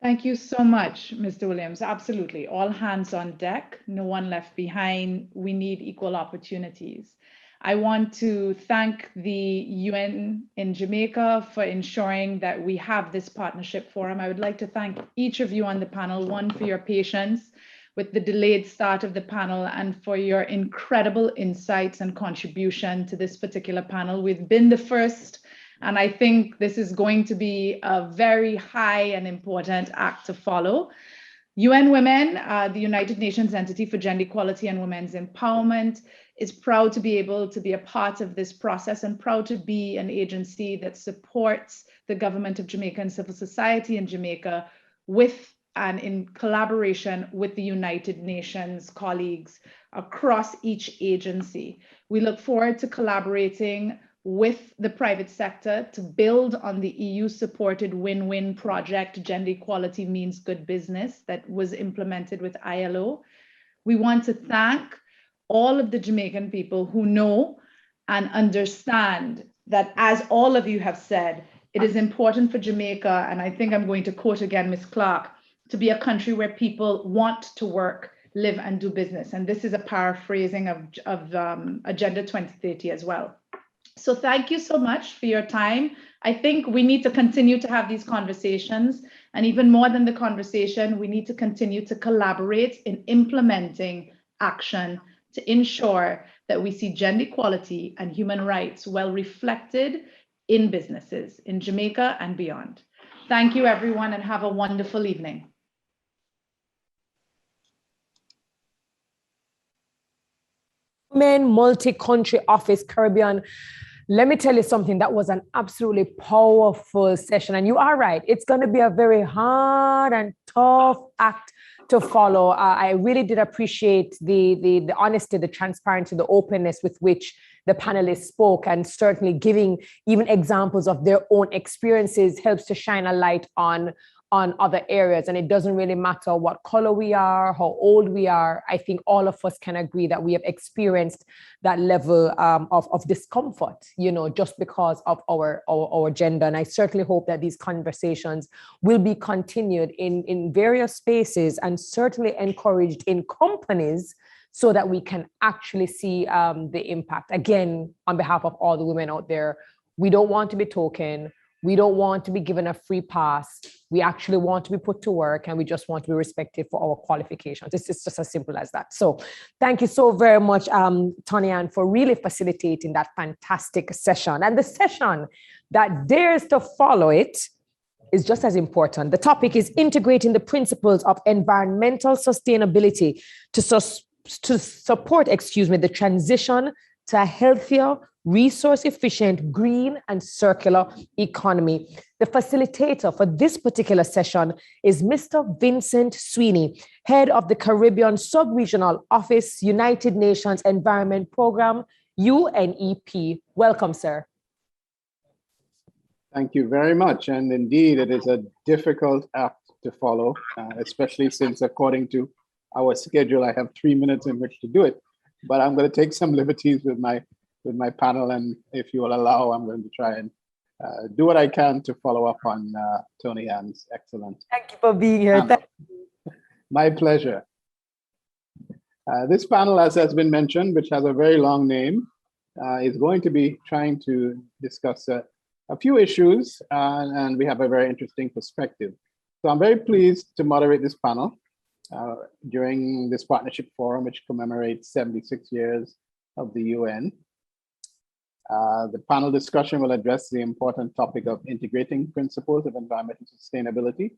Thank you so much, Mr. Williams. Absolutely. All hands on deck, no one left behind. We need equal opportunities. I want to thank the UN in Jamaica for ensuring that we have this partnership forum. I would like to thank each of you on the panel, one, for your patience with the delayed start of the panel and for your incredible insights and contribution to this particular panel. We've been the first, and I think this is going to be a very high and important act to follow. UN Women, the United Nations entity for gender equality and women's empowerment, is proud to be able to be a part of this process and proud to be an agency that supports the government of Jamaica and civil society in Jamaica with and in collaboration with the United Nations colleagues across each agency. We look forward to collaborating with the private sector to build on the EU-supported win-win project, Gender Equality Means Good Business, that was implemented with ILO. We want to thank all of the Jamaican people who know and understand that, as all of you have said, it is important for Jamaica, and I think I'm going to quote again Ms. Clark, to be a country where people want to work, live, and do business. And this is a paraphrasing of Agenda 2030 as well. So thank you so much for your time. I think we need to continue to have these conversations, and even more than the conversation, we need to continue to collaborate in implementing action to ensure that we see gender equality and human rights well reflected in businesses in Jamaica and beyond. Thank you, everyone, and have a wonderful evening. Women Multi-Country Office Caribbean. Let me tell you something, that was an absolutely powerful session. And you are right, it's going to be a very hard and tough act to follow. I really did appreciate the honesty, the transparency, the openness with which the panelists spoke, and certainly giving even examples of their own experiences helps to shine a light on other areas. And it doesn't really matter what color we are, how old we are. I think all of us can agree that we have experienced that level of discomfort, just because of our gender. And I certainly hope that these conversations will be continued in various spaces, and certainly encouraged in companies, so that we can actually see the impact. Again, on behalf of all the women out there, we don't want to be token. We don't want to be given a free pass. We actually want to be put to work, and we just want to be respected for our qualifications. It's just as simple as that. So thank you so very much, Tony-Ann, for really facilitating that fantastic session. And the session that dares to follow it is just as important. The topic is integrating the principles of environmental sustainability to support, the transition to a healthier, resource-efficient, green, and circular economy. The facilitator for this particular session is Mr. Vincent Sweeney, head of the Caribbean Sub-Regional Office, United Nations Environment Program, UNEP. Welcome, sir. Thank you very much. And indeed, it is a difficult act to follow, especially since, according to our schedule, I have 3 minutes in which to do it. But I'm going to take some liberties with my panel, and if you will allow, I'm going to try and do what I can to follow up on Tony-Ann's excellent. Thank you for being here. My pleasure. This panel, as has been mentioned, which has a very long name, is going to be trying to discuss a few issues, and we have a very interesting perspective. So I'm very pleased to moderate this panel during this partnership forum, which commemorates 76 years of the UN. The panel discussion will address the important topic of integrating principles of environmental sustainability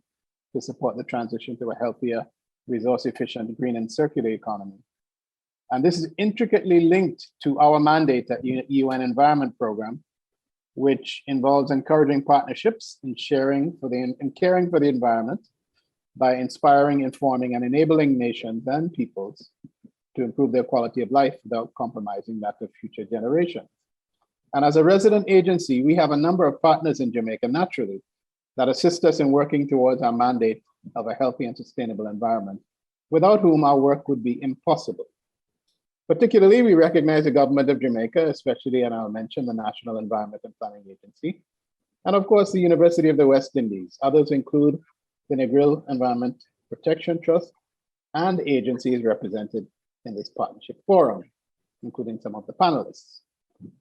to support the transition to a healthier, resource-efficient, green, and circular economy. And this is intricately linked to our mandate at UN Environment Program, which involves encouraging partnerships in caring for the environment by inspiring, informing, and enabling nations and peoples to improve their quality of life without compromising that of future generations. And as a resident agency, we have a number of partners in Jamaica, naturally, that assist us in working towards our mandate of a healthy and sustainable environment, without whom our work would be impossible. Particularly, we recognize the government of Jamaica, especially, and I'll mention the National Environment and Planning Agency, and of course, the University of the West Indies. Others include the Negril Environment Protection Trust and agencies represented in this partnership forum, including some of the panelists.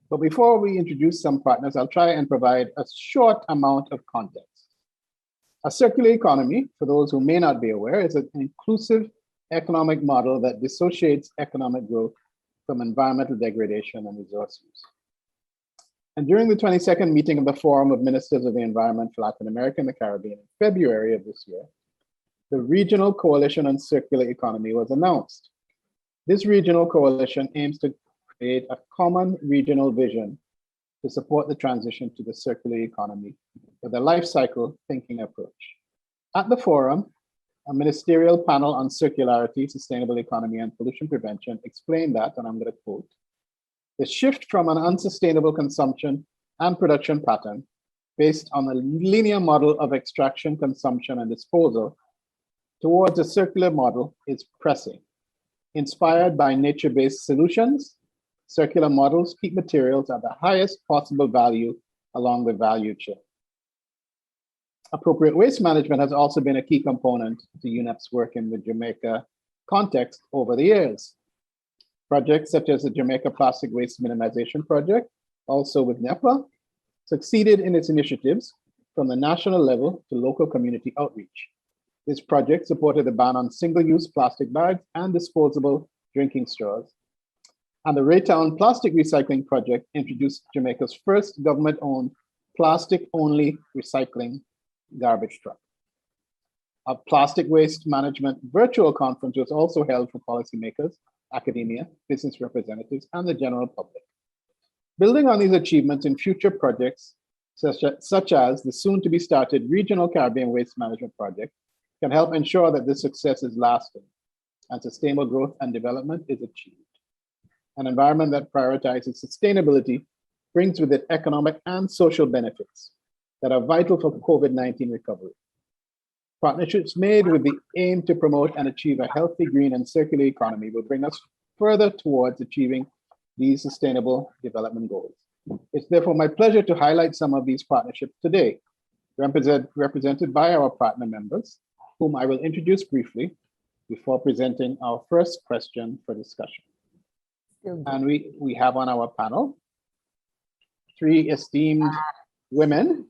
But before we introduce some partners, I'll try and provide a short amount of context. A circular economy, for those who may not be aware, is an inclusive economic model that dissociates economic growth from environmental degradation and resource use. And during the 22nd meeting of the Forum of Ministers of the Environment for Latin America and the Caribbean in February of this year, the Regional Coalition on Circular Economy was announced. This regional coalition aims to create a common regional vision to support the transition to the circular economy with a life cycle thinking approach. At the forum, a ministerial panel on circularity, sustainable economy, and pollution prevention explained that, and I'm going to quote, the shift from an unsustainable consumption and production pattern based on a linear model of extraction, consumption, and disposal towards a circular model is pressing. Inspired by nature-based solutions, circular models keep materials at the highest possible value along the value chain. Appropriate waste management has also been a key component to UNEP's work in the Jamaica context over the years. Projects such as the Jamaica Plastic Waste Minimization Project, also with NEPA, succeeded in its initiatives from the national level to local community outreach. This project supported the ban on single-use plastic bags and disposable drinking straws. And the Raytown Plastic Recycling Project introduced Jamaica's first government-owned plastic-only recycling garbage truck. A plastic waste management virtual conference was also held for policymakers, academia, business representatives, and the general public. Building on these achievements in future projects, such as the soon-to-be-started Regional Caribbean Waste Management Project, can help ensure that this success is lasting and sustainable growth and development is achieved. An environment that prioritizes sustainability brings with it economic and social benefits that are vital for COVID-19 recovery. Partnerships made with the aim to promote and achieve a healthy, green, and circular economy will bring us further towards achieving these sustainable development goals. It's therefore my pleasure to highlight some of these partnerships today, represented by our partner members, whom I will introduce briefly before presenting our first question for discussion. And we have on our panel three esteemed women.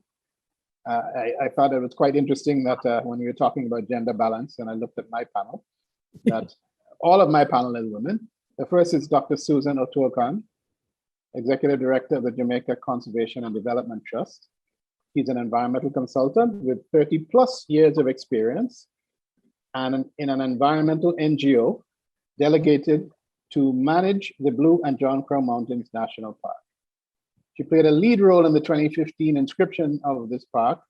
I thought it was quite interesting that when we were talking about gender balance, and I looked at my panel, that all of my panel is women. The first is Dr. Susan Otuokan, Executive Director of the Jamaica Conservation and Development Trust. He's an environmental consultant with 30 plus years of experience and in an environmental NGO delegated to manage the Blue and John Crow Mountains National Park. She played a lead role in the 2015 inscription of this park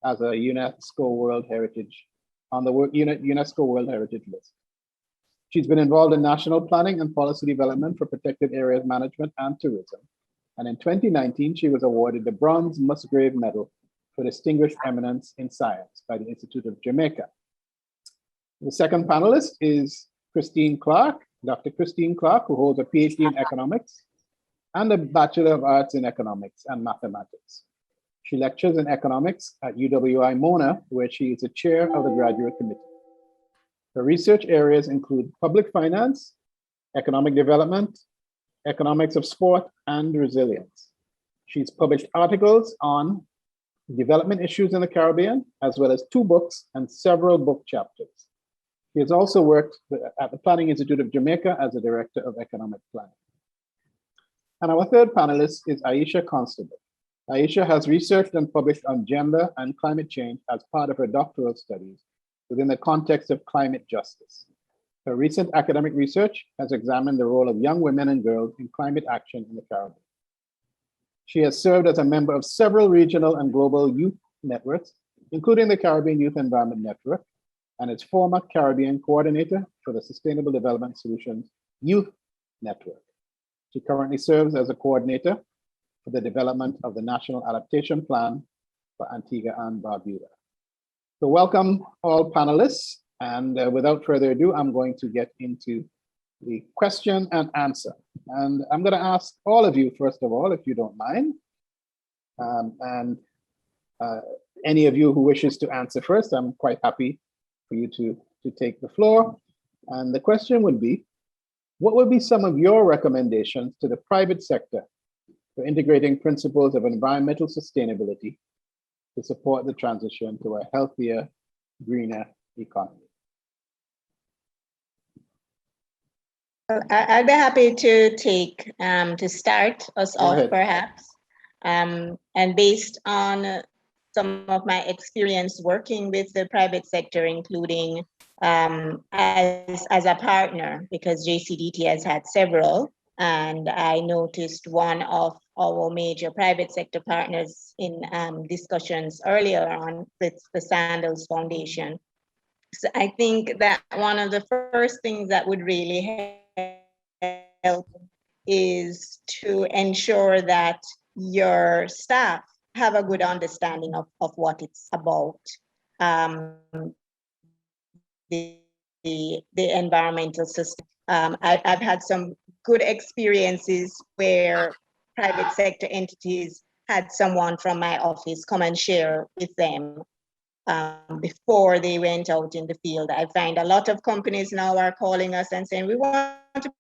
as a UNESCO World Heritage, on the UNESCO World Heritage list. She's been involved in national planning and policy development for protected areas management and tourism. And in 2019, she was awarded the Bronze Musgrave Medal for Distinguished Eminence in Science by the Institute of Jamaica. The second panelist is Christine Clark, Dr. Christine Clark, who holds a PhD in economics and a Bachelor of Arts in Economics and Mathematics. She lectures in economics at UWI Mona, where she is the chair of the graduate committee. Her research areas include public finance, economic development, economics of sport, and resilience. She's published articles on development issues in the Caribbean, as well as 2 books and several book chapters. She has also worked at the Planning Institute of Jamaica as a director of economic planning. And our third panelist is Aisha Constable. Aisha has researched and published on gender and climate change as part of her doctoral studies within the context of climate justice. Her recent academic research has examined the role of young women and girls in climate action in the Caribbean. She has served as a member of several regional and global youth networks, including the Caribbean Youth Environment Network, and is former Caribbean coordinator for the Sustainable Development Solutions Youth Network. She currently serves as a coordinator for the development of the National Adaptation Plan for Antigua and Barbuda. So welcome all panelists, and without further ado, I'm going to get into the question and answer. And I'm gonna ask all of you, first of all, if you don't mind, any of you who wishes to answer first, I'm quite happy for you to take the floor. And the question would be, what would be some of your recommendations to the private sector for integrating principles of environmental sustainability to support the transition to a healthier, greener economy? I'd be happy to take, to start us off perhaps. And based on some of my experience working with the private sector, including as a partner, because JCDT has had several, and I noticed one of our major private sector partners in discussions earlier on with the Sandals Foundation. So I think that one of the first things that would really help is to ensure that your staff have a good understanding of what it's about, the environmental system. I've had some good experiences where private sector entities had someone from my office come and share with them before they went out in the field. I find a lot of companies now are calling us and saying, we want to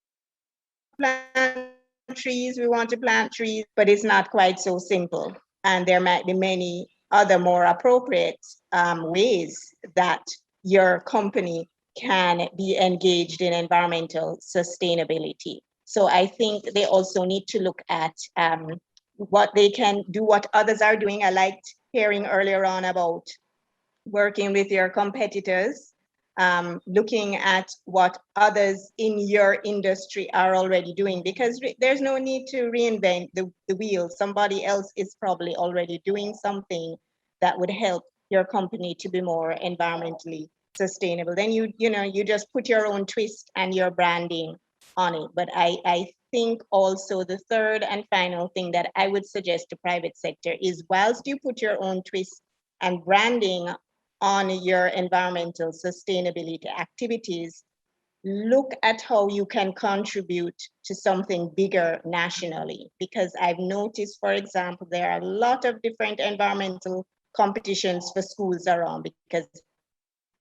plant trees, but it's not quite so simple. And there might be many other more appropriate ways that your company can be engaged in environmental sustainability. So I think they also need to look at what they can do, what others are doing. I liked hearing earlier on about working with your competitors, looking at what others in your industry are already doing, because there's no need to reinvent the wheel. Somebody else is probably already doing something that would help your company to be more environmentally sustainable. Then you just put your own twist and your branding on it. But I think also the third and final thing that I would suggest to private sector is, whilst you put your own twist and branding on your environmental sustainability activities, look at how you can contribute to something bigger nationally. Because I've noticed, for example, there are a lot of different environmental competitions for schools around, because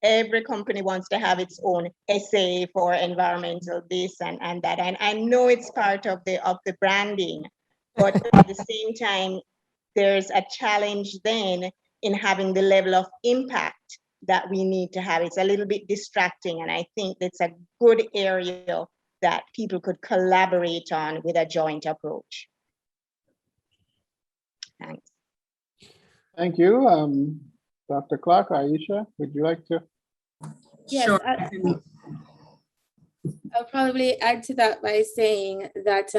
every company wants to have its own essay for environmental this and that. And I know it's part of the branding, but at the same time, there's a challenge then in having the level of impact that we need to have. It's a little bit distracting, and I think it's a good area that people could collaborate on with a joint approach. Thanks. Thank you. Dr. Clark, Aisha, would you like to? Yes, sure. I'll probably add to that by saying that,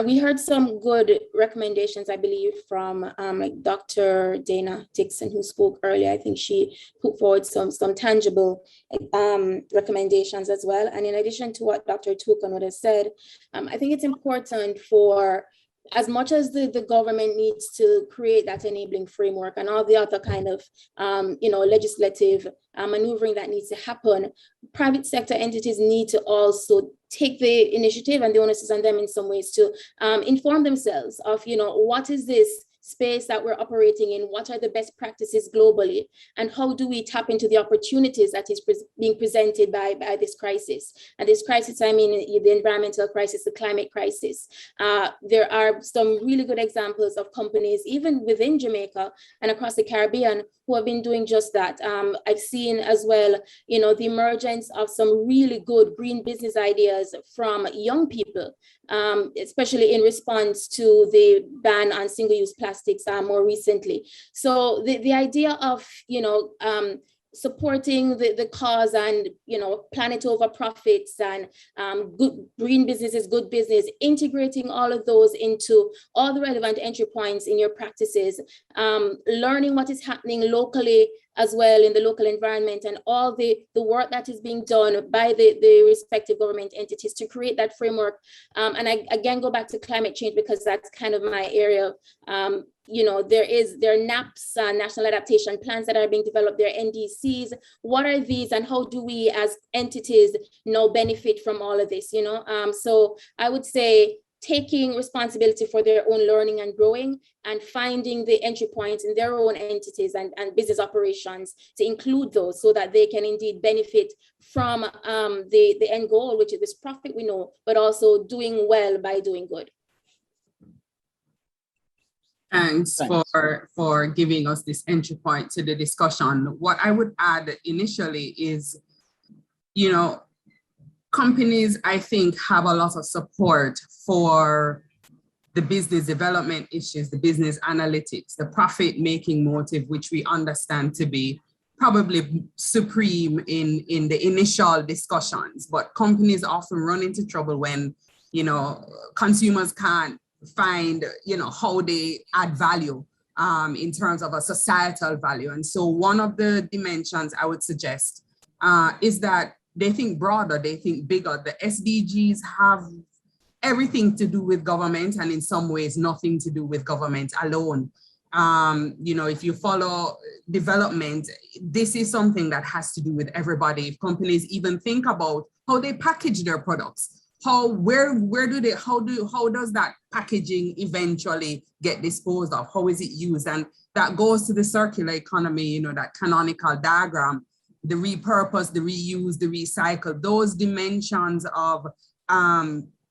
we heard some good recommendations, I believe, from like Dr. Dana Dixon, who spoke earlier. I think she put forward some tangible recommendations as well. And in addition to what Dr. Tukan would have said, I think it's important for, as much as the government needs to create that enabling framework and all the other kind of, legislative maneuvering that needs to happen, private sector entities need to also take the initiative, and the onus is on them in some ways to inform themselves of, what is this space that we're operating in, what are the best practices globally, and how do we tap into the opportunities that is being presented by this crisis. And this crisis, I mean the environmental crisis, the climate crisis. There are some really good examples of companies, even within Jamaica and across the Caribbean, who have been doing just that. I've seen as well, the emergence of some really good green business ideas from young people, especially in response to the ban on single-use plastics more recently. So the idea of, supporting the cause and, planet over profits and good green business is good business, integrating all of those into all the relevant entry points in your practices, learning what is happening locally as well in the local environment, and all the work that is being done by the respective government entities to create that framework. And I again go back to climate change, because that's kind of my area. There are NAPs, National Adaptation Plans, that are being developed. There are NDCs. What are these, and how do we as entities now benefit from all of this? So I would say taking responsibility for their own learning and growing, and finding the entry points in their own entities and business operations to include those, so that they can indeed benefit from the end goal, which is this profit, we know, but also doing well by doing good. Thanks for giving us this entry point to the discussion. What I would add initially is, companies, I think, have a lot of support for the business development issues, the business analytics, the profit-making motive, which we understand to be probably supreme in the initial discussions. But companies often run into trouble when, consumers can't find, how they add value in terms of a societal value. And so one of the dimensions I would suggest is that they think broader, they think bigger. The SDGs have everything to do with government, and in some ways nothing to do with government alone. If you follow development, this is something that has to do with everybody. If companies even think about how they package their products, Where do they, how does that packaging eventually get disposed of? How is it used? And that goes to the circular economy, you know, that canonical diagram, the repurpose, the reuse, the recycle, those dimensions of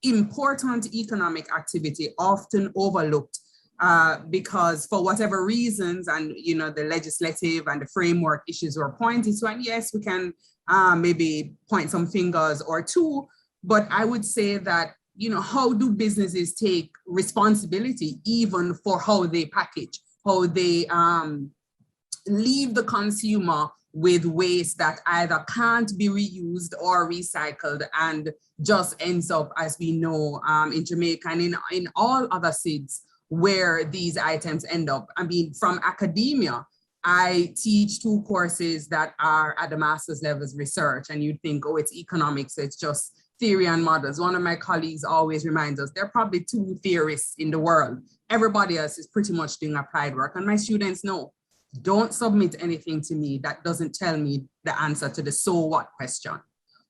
important economic activity often overlooked because for whatever reasons, and you know, the legislative and the framework issues were pointed to, and yes, we can maybe point some fingers or two, but I would say that, you know, how do businesses take responsibility even for how they package, how they leave the consumer with waste that either can't be reused or recycled and just ends up, as we know, in Jamaica and in all other cities where these items end up. I mean, from academia, I teach 2 courses that are at the master's levels research, and you'd think, oh, it's economics, so it's just theory and models. One of my colleagues always reminds us, there are probably 2 theorists in the world. Everybody else is pretty much doing applied work. And my students know, don't submit anything to me that doesn't tell me the answer to the so what question.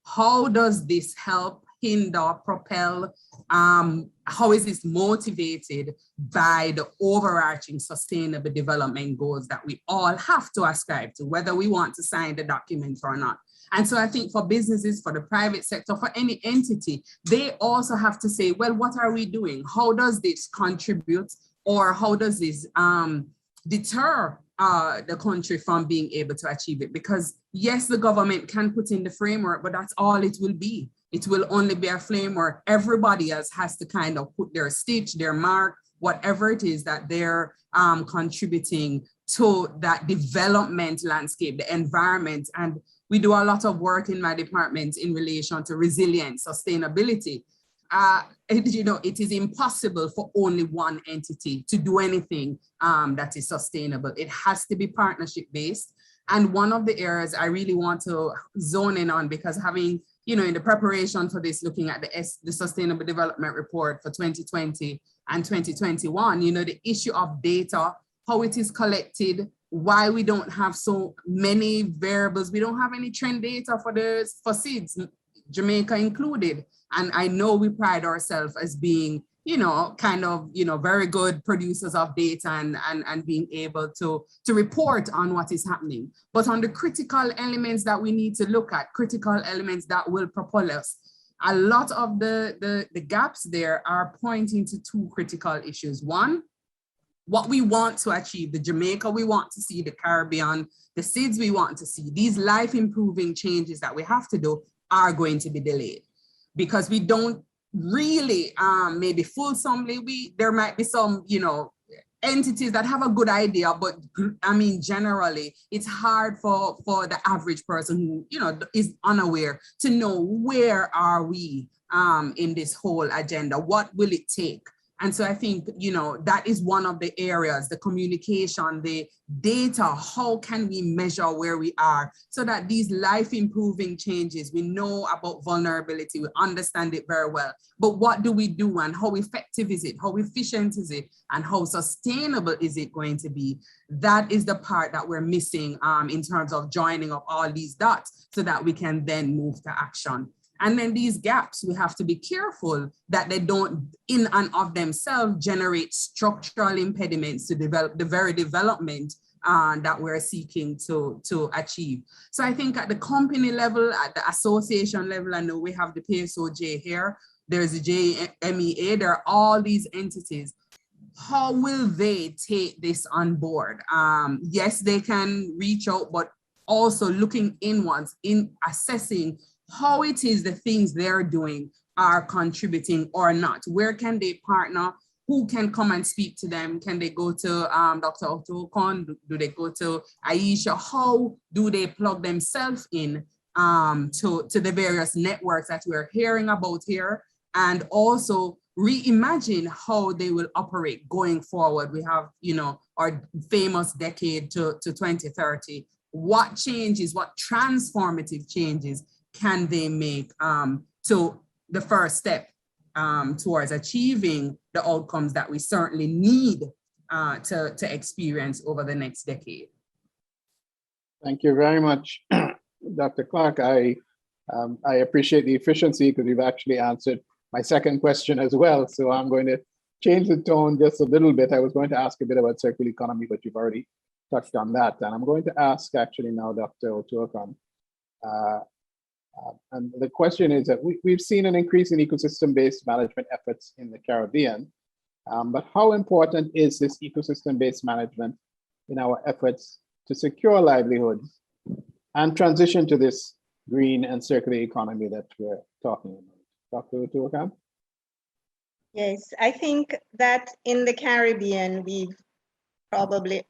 How does this help, hinder, propel? How is this motivated by the overarching sustainable development goals that we all have to ascribe to, whether we want to sign the document or not? And so I think for businesses, for the private sector, for any entity, they also have to say, well, what are we doing? How does this contribute, or how does this deter the country from being able to achieve it? Because yes, the government can put in the framework, but that's all it will be. It will only be a framework. Everybody else has to kind of put their stitch, their mark, whatever it is that they're contributing to that development landscape, the environment. And we do a lot of work in my department in relation to resilience, sustainability. You know, it is impossible for only one entity to do anything that is sustainable. It has to be partnership based. And one of the areas I really want to zone in on, because having, you know, in the preparation for this, looking at the Sustainable Development Report for 2020 and 2021, you know, the issue of data, how it is collected, why we don't have so many variables. We don't have any trend data for seeds, Jamaica included. And I know we pride ourselves as being, you know, kind of, you know, very good producers of data and being able to report on what is happening. But on the critical elements that we need to look at, critical elements that will propel us, a lot of the gaps there are pointing to 2 critical issues. One, what we want to achieve, the Jamaica we want to see, the Caribbean, the seeds we want to see, these life improving changes that we have to do are going to be delayed because we don't really, maybe fulsomely, there might be some, you know, entities that have a good idea, but I mean, generally, it's hard for the average person who, you know, is unaware to know where are we in this whole agenda, what will it take? And so I think, you know, that is one of the areas, the communication, the data, how can we measure where we are so that these life improving changes, we know about vulnerability, we understand it very well, but what do we do and how effective is it? How efficient is it? And how sustainable is it going to be? That is the part that we're missing in terms of joining up all these dots so that we can then move to action. And then these gaps, we have to be careful that they don't, in and of themselves, generate structural impediments to develop the very development that we're seeking to achieve. So I think at the company level, at the association level, I know we have the PSOJ here, there's the JMEA, there are all these entities. How will they take this on board? Yes, they can reach out, but also looking inwards in assessing how it is the things they're doing are contributing or not. Where can they partner? Who can come and speak to them? Can they go to Dr. Otokon? Do they go to Aisha? How do they plug themselves in to the various networks that we're hearing about here? And also reimagine how they will operate going forward. We have, you know, our famous decade to 2030. What changes, what transformative changes can they make to the first step towards achieving the outcomes that we certainly need to experience over the next decade? Thank you very much, Dr. Clark. I I appreciate the efficiency because you've actually answered my second question as well. So I'm going to change the tone just a little bit. I was going to ask a bit about circular economy, but you've already touched on that. And I'm going to ask actually now Dr. Otuakan. And the question is that we've seen an increase in ecosystem-based management efforts in the Caribbean, but how important is this ecosystem-based management in our efforts to secure livelihoods and transition to this green and circular economy that we're talking about? Dr. Otuakan? Yes, I think that in the Caribbean, we've probably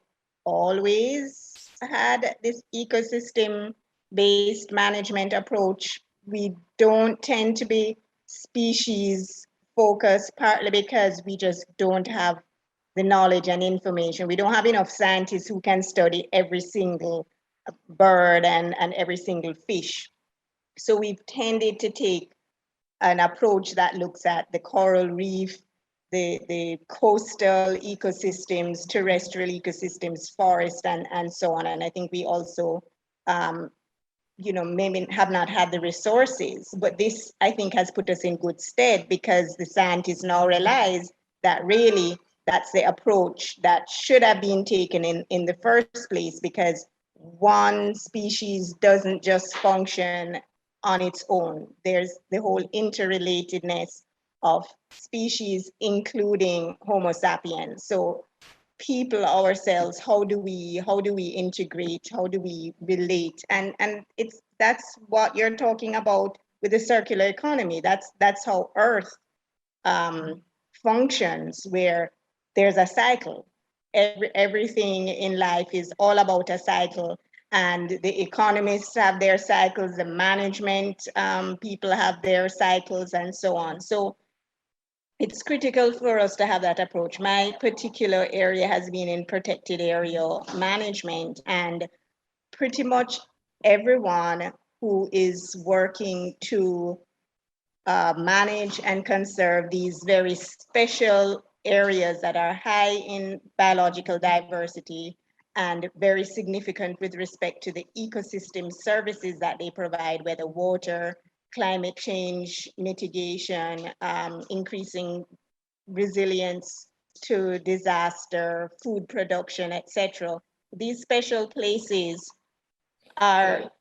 always had this ecosystem-based management approach. We don't tend to be species focused, partly because we just don't have the knowledge and information. We don't have enough scientists who can study every single bird and every single fish. So we've tended to take an approach that looks at the coral reef, the coastal ecosystems, terrestrial ecosystems, forest, and so on. And I think we also, maybe have not had the resources, but this, I think, has put us in good stead because the scientists now realize that really that's the approach that should have been taken in the first place, because one species doesn't just function on its own. There's the whole interrelatedness of species, including Homo sapiens. So people ourselves, how do we integrate, how do we relate? And that's what you're talking about with the circular economy. That's how Earth functions, where there's a cycle. Everything in life is all about a cycle. And the economists have their cycles, the management people have their cycles, and so on. So it's critical for us to have that approach. My particular area has been in protected area management, and pretty much everyone who is working to manage and conserve these very special areas that are high in biological diversity and very significant with respect to the ecosystem services that they provide, whether water, climate change mitigation, increasing resilience to disaster, food production, etc. These special places are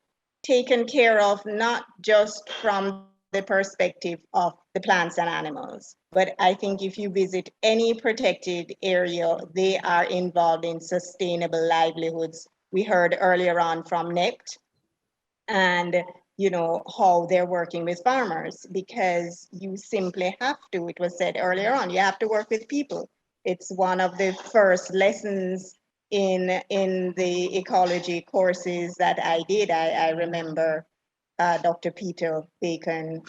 taken care of not just from the perspective of the plants and animals, but I think if you visit any protected area, they are involved in sustainable livelihoods. We heard earlier on from NEPT, and how they're working with farmers, because you simply have to, it was said earlier on, you have to work with people. It's one of the first lessons in the ecology courses that I did. I remember Dr. Peter Bacon,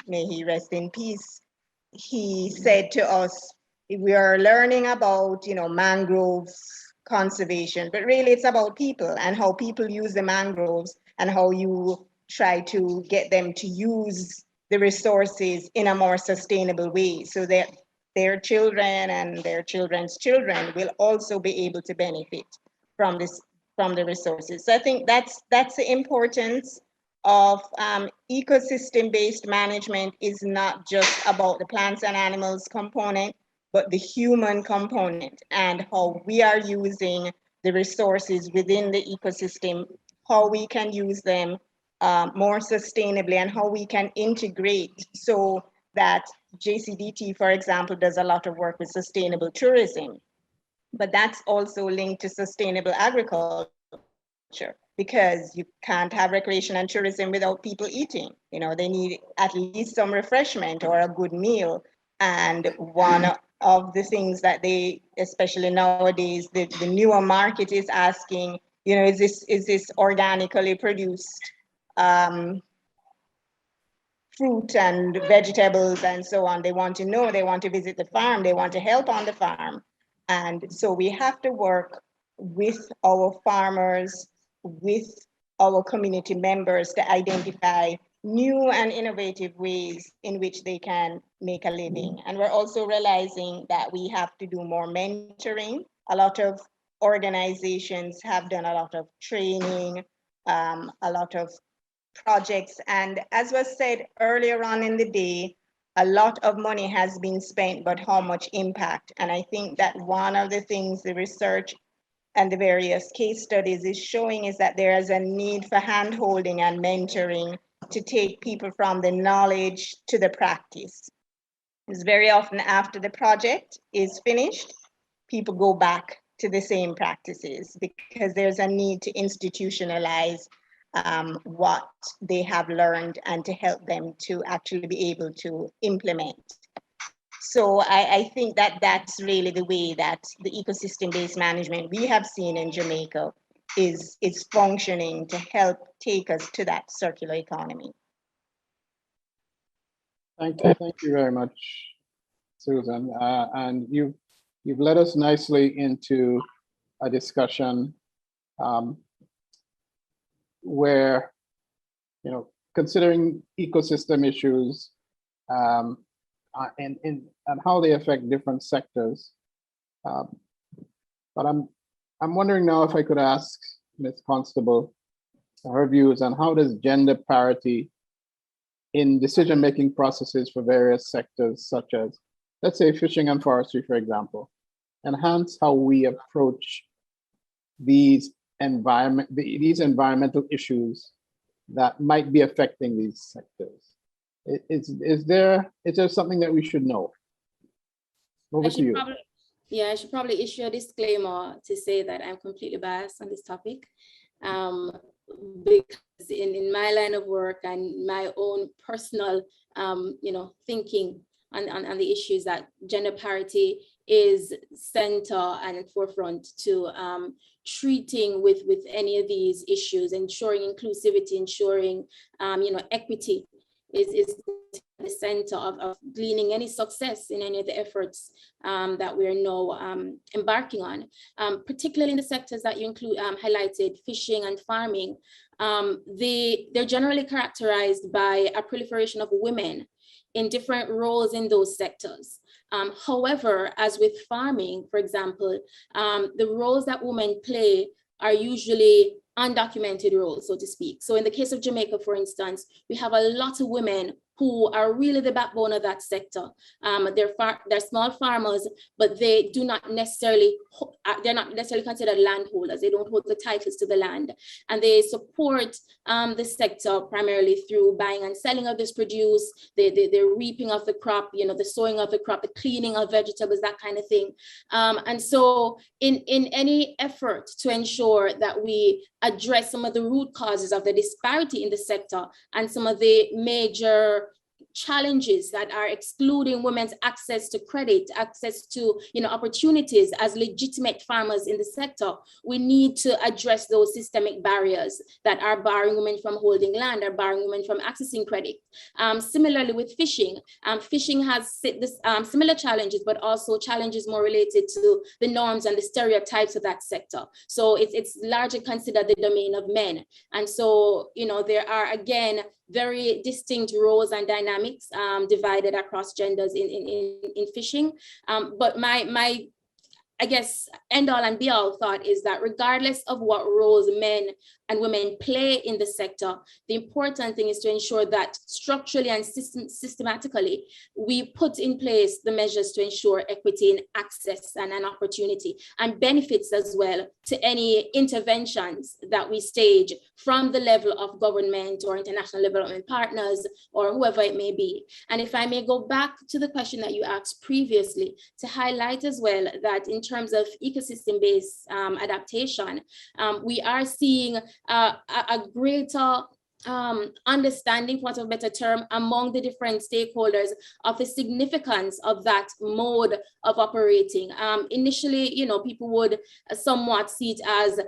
may he rest in peace. He said to us, we are learning about, mangroves conservation, but really it's about people and how people use the mangroves and how you try to get them to use the resources in a more sustainable way so that their children and their children's children will also be able to benefit from the resources. So I think that's the importance of ecosystem-based management. Is not just about the plants and animals component, but the human component and how we are using the resources within the ecosystem, how we can use them more sustainably, and how we can integrate so that JCDT, for example, does a lot of work with sustainable tourism, but that's also linked to sustainable agriculture, because you can't have recreation and tourism without people eating. They need at least some refreshment or a good meal. And one of the things that they, especially nowadays, the newer market is asking, is this organically produced fruit and vegetables and so on? They want to know, they want to visit the farm, they want to help on the farm. And so we have to work with our farmers, with our community members to identify new and innovative ways in which they can make a living. And we're also realizing that we have to do more mentoring. A lot of organizations have done a lot of training, a lot of projects. And as was said earlier on in the day, a lot of money has been spent, but how much impact? And I think that one of the things the research and the various case studies is showing is that there is a need for hand-holding and mentoring to take people from the knowledge to the practice. Because very often after the project is finished, people go back to the same practices because there's a need to institutionalize what they have learned and to help them to actually be able to implement. So I think that that's really the way that the ecosystem-based management we have seen in Jamaica is functioning to help take us to that circular economy. Thank you very much, Susan. And you've led us nicely into a discussion where, considering ecosystem issues and how they affect different sectors. But I'm wondering now if I could ask Ms. Constable her views on how does gender parity in decision-making processes for various sectors, such as, let's say, fishing and forestry, for example, enhance how we approach these environmental issues that might be affecting these sectors? Is there something that we should know? Over to you. I should probably issue a disclaimer to say that I'm completely biased on this topic. Because in my line of work and my own personal, thinking on the issues, that gender parity is center and forefront to treating with any of these issues, ensuring inclusivity, ensuring equity is the center of gleaning any success in any of the efforts that we're now embarking on, particularly in the sectors that you highlighted, fishing and farming. They're generally characterized by a proliferation of women in different roles in those sectors. However, as with farming, for example, the roles that women play are usually undocumented roles, so to speak. So in the case of Jamaica, for instance, we have a lot of women who are really the backbone of that sector. They're small farmers, but they do not necessarily, they're not necessarily considered landholders. They don't hold the titles to the land. And they support the sector primarily through buying and selling of this produce, the reaping of the crop, the sowing of the crop, the cleaning of vegetables, that kind of thing. And so in any effort to ensure that we address some of the root causes of the disparity in the sector and some of the major challenges that are excluding women's access to credit, access to opportunities as legitimate farmers in the sector, we need to address those systemic barriers that are barring women from holding land, are barring women from accessing credit. Similarly with fishing, fishing has this, similar challenges, but also challenges more related to the norms and the stereotypes of that sector. So it's largely considered the domain of men. And so, there are, again, very distinct roles and dynamics divided across genders in fishing. But my I guess end all and be all thought is that regardless of what roles men and women play in the sector, the important thing is to ensure that structurally and systematically we put in place the measures to ensure equity in access and an opportunity and benefits as well to any interventions that we stage from the level of government or international development partners or whoever it may be. And if I may go back to the question that you asked previously to highlight as well that in terms of ecosystem-based adaptation, we are seeing a greater understanding, for want of a better term, among the different stakeholders of the significance of that mode of operating. Initially, people would somewhat see it as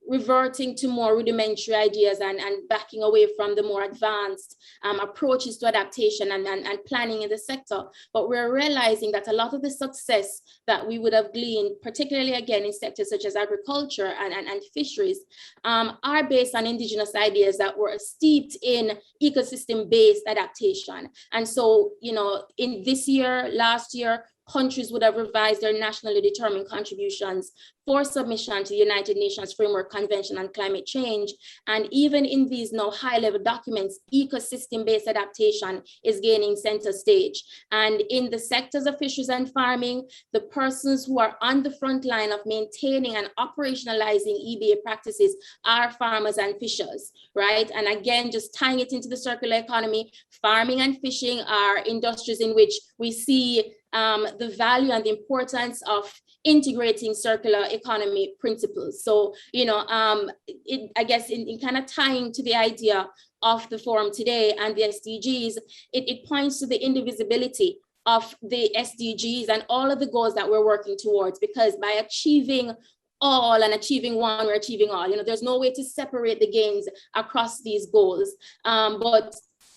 reverting to more rudimentary ideas and backing away from the more advanced approaches to adaptation and planning in the sector. But we're realizing that a lot of the success that we would have gleaned, particularly again in sectors such as agriculture and fisheries, are based on indigenous ideas that were steeped in ecosystem-based adaptation. And so, in this year, last year, countries would have revised their nationally determined contributions for submission to the United Nations Framework Convention on Climate Change. And even in these now high-level documents, ecosystem-based adaptation is gaining center stage. And in the sectors of fisheries and farming, the persons who are on the front line of maintaining and operationalizing EBA practices are farmers and fishers, right? And again, just tying it into the circular economy, farming and fishing are industries in which we see the value and the importance of integrating circular economy principles. So, you know, I guess in kind of tying to the idea of the forum today and the SDGs, it points to the indivisibility of the SDGs and all of the goals that we're working towards, because by achieving all and achieving one, we're achieving all. You know, there's no way to separate the gains across these goals. But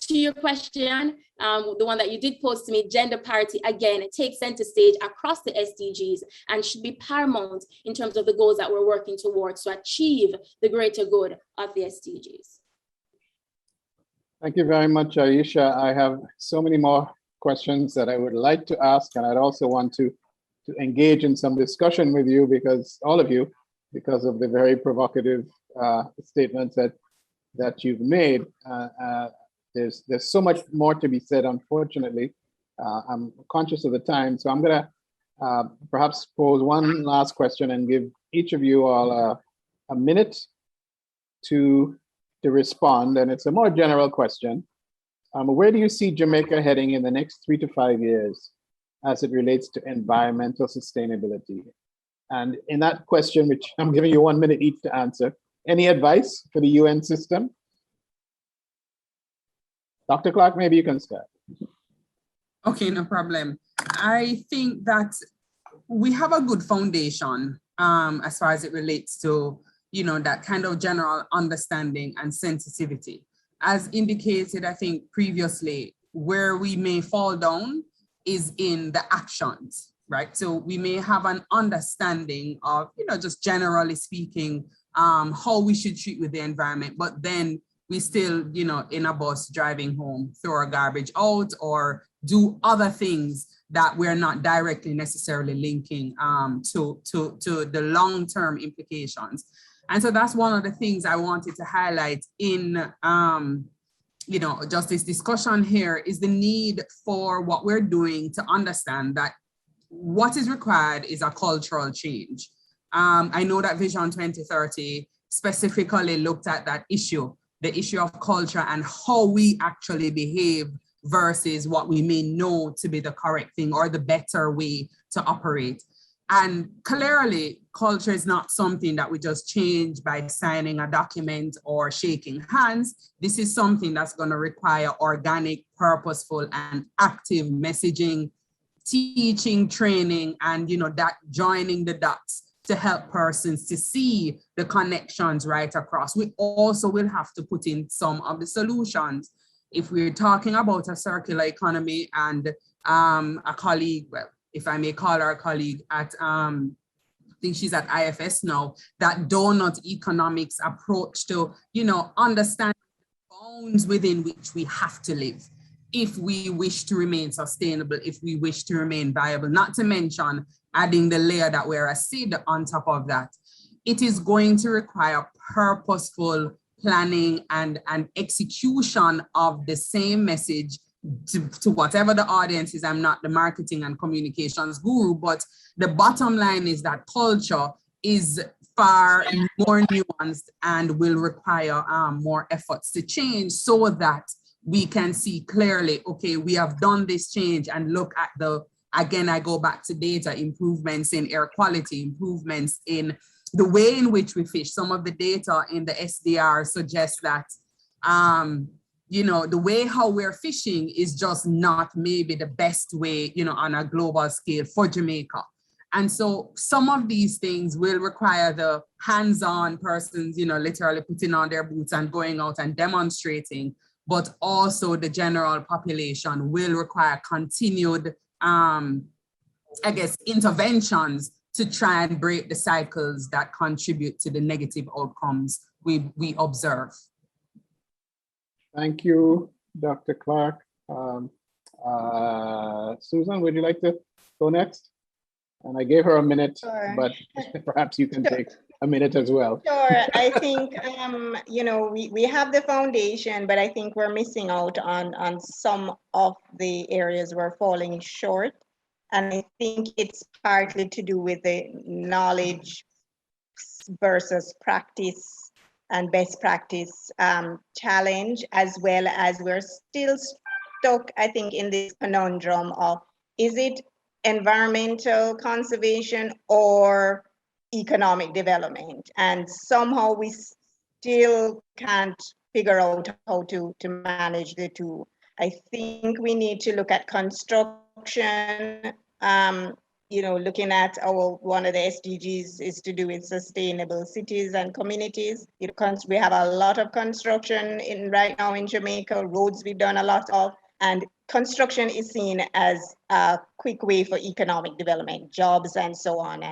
to your question, the one that you did pose to me, gender parity, again, it takes center stage across the SDGs and should be paramount in terms of the goals that we're working towards to achieve the greater good of the SDGs. Thank you very much, Aisha. I have so many more questions that I would like to ask, and I'd also want to engage in some discussion with you, because all of you, because of the very provocative statements that you've made. There's so much more to be said, unfortunately. I'm conscious of the time, so I'm gonna perhaps pose one last question and give each of you all a minute to respond, and it's a more general question. Where do you see Jamaica heading in the next 3 to 5 years as it relates to environmental sustainability? And in that question, which I'm giving you 1 minute each to answer, any advice for the UN system? Dr. Clark, maybe you can start. Okay, no problem. I think that we have a good foundation as far as it relates to, you know, that kind of general understanding and sensitivity. As indicated, I think previously, where we may fall down is in the actions, right? So we may have an understanding of, you know, just generally speaking, how we should treat with the environment, but then we still, you know, in a bus driving home, throw our garbage out or do other things that we're not directly necessarily linking to the long-term implications. And so that's one of the things I wanted to highlight in, you know, just this discussion here is the need for what we're doing to understand that what is required is a cultural change. I know that Vision 2030 specifically looked at that issue, the issue of culture and how we actually behave versus what we may know to be the correct thing or the better way to operate. And clearly, culture is not something that we just change by signing a document or shaking hands. This is something that's going to require organic, purposeful, and active messaging, teaching, training, and, you know, that joining the dots to help persons to see the connections right across. We also will have to put in some of the solutions. If we're talking about a circular economy and a colleague, well, if I may call her a colleague at, I think she's at IFS now, that donut economics approach to, you know, understand the bounds within which we have to live if we wish to remain sustainable, if we wish to remain viable, not to mention adding the layer that we're a seed on top of that. It is going to require purposeful planning and execution of the same message to whatever the audience is. I'm not the marketing and communications guru, but the bottom line is that culture is far more nuanced and will require more efforts to change so that we can see clearly, okay, we have done this change, and look at the, again, I go back to data, improvements in air quality, improvements in the way in which we fish. Some of the data in the SDR suggests that, you know, the way how we're fishing is just not maybe the best way, you know, on a global scale for Jamaica. And so some of these things will require the hands-on persons, you know, literally putting on their boots and going out and demonstrating, but also the general population will require continued, I guess, interventions to try and break the cycles that contribute to the negative outcomes we observe. Thank you, Dr. Clark. Susan, would you like to go next? And I gave her a minute, Sure. but perhaps you can take a minute as well. Sure. I think, you know, we have the foundation, but I think we're missing out on some of the areas we're falling short. And I think it's partly to do with the knowledge versus practice and best practice challenge, as well as we're still stuck, I think, in this conundrum of, is it environmental conservation or economic development? And somehow we still can't figure out how to manage the two. I think we need to look at construction, you know, looking at one of the SDGs is to do with sustainable cities and communities. We have a lot of construction right now in Jamaica, roads we've done a lot of, and construction is seen as a quick way for economic development, jobs and so on.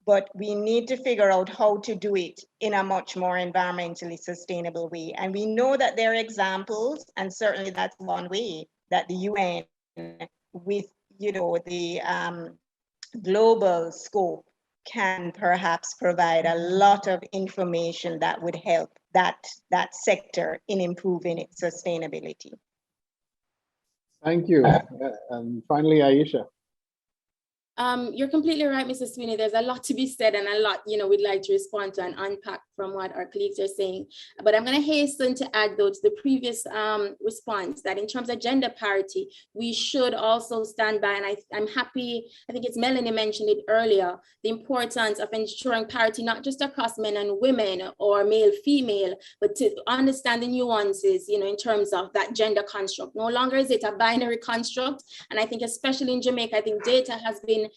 But we need to figure out how to do it in a much more environmentally sustainable way. And we know that there are examples, and certainly that's one way that the UN, with, you know, the global scope, can perhaps provide a lot of information that would help that sector in improving its sustainability. Thank you. And finally, Aisha. You're completely right, Mrs. Sweeney. There's a lot to be said and a lot, you know, we'd like to respond to and unpack from what our colleagues are saying. But I'm going to hasten to add, though, to the previous response that in terms of gender parity, we should also stand by, and I'm happy, I think it's Melanie mentioned it earlier, the importance of ensuring parity, not just across men and women or male, female, but to understand the nuances, you know, in terms of that gender construct. No longer is it a binary construct. And I think especially in Jamaica, I think data has been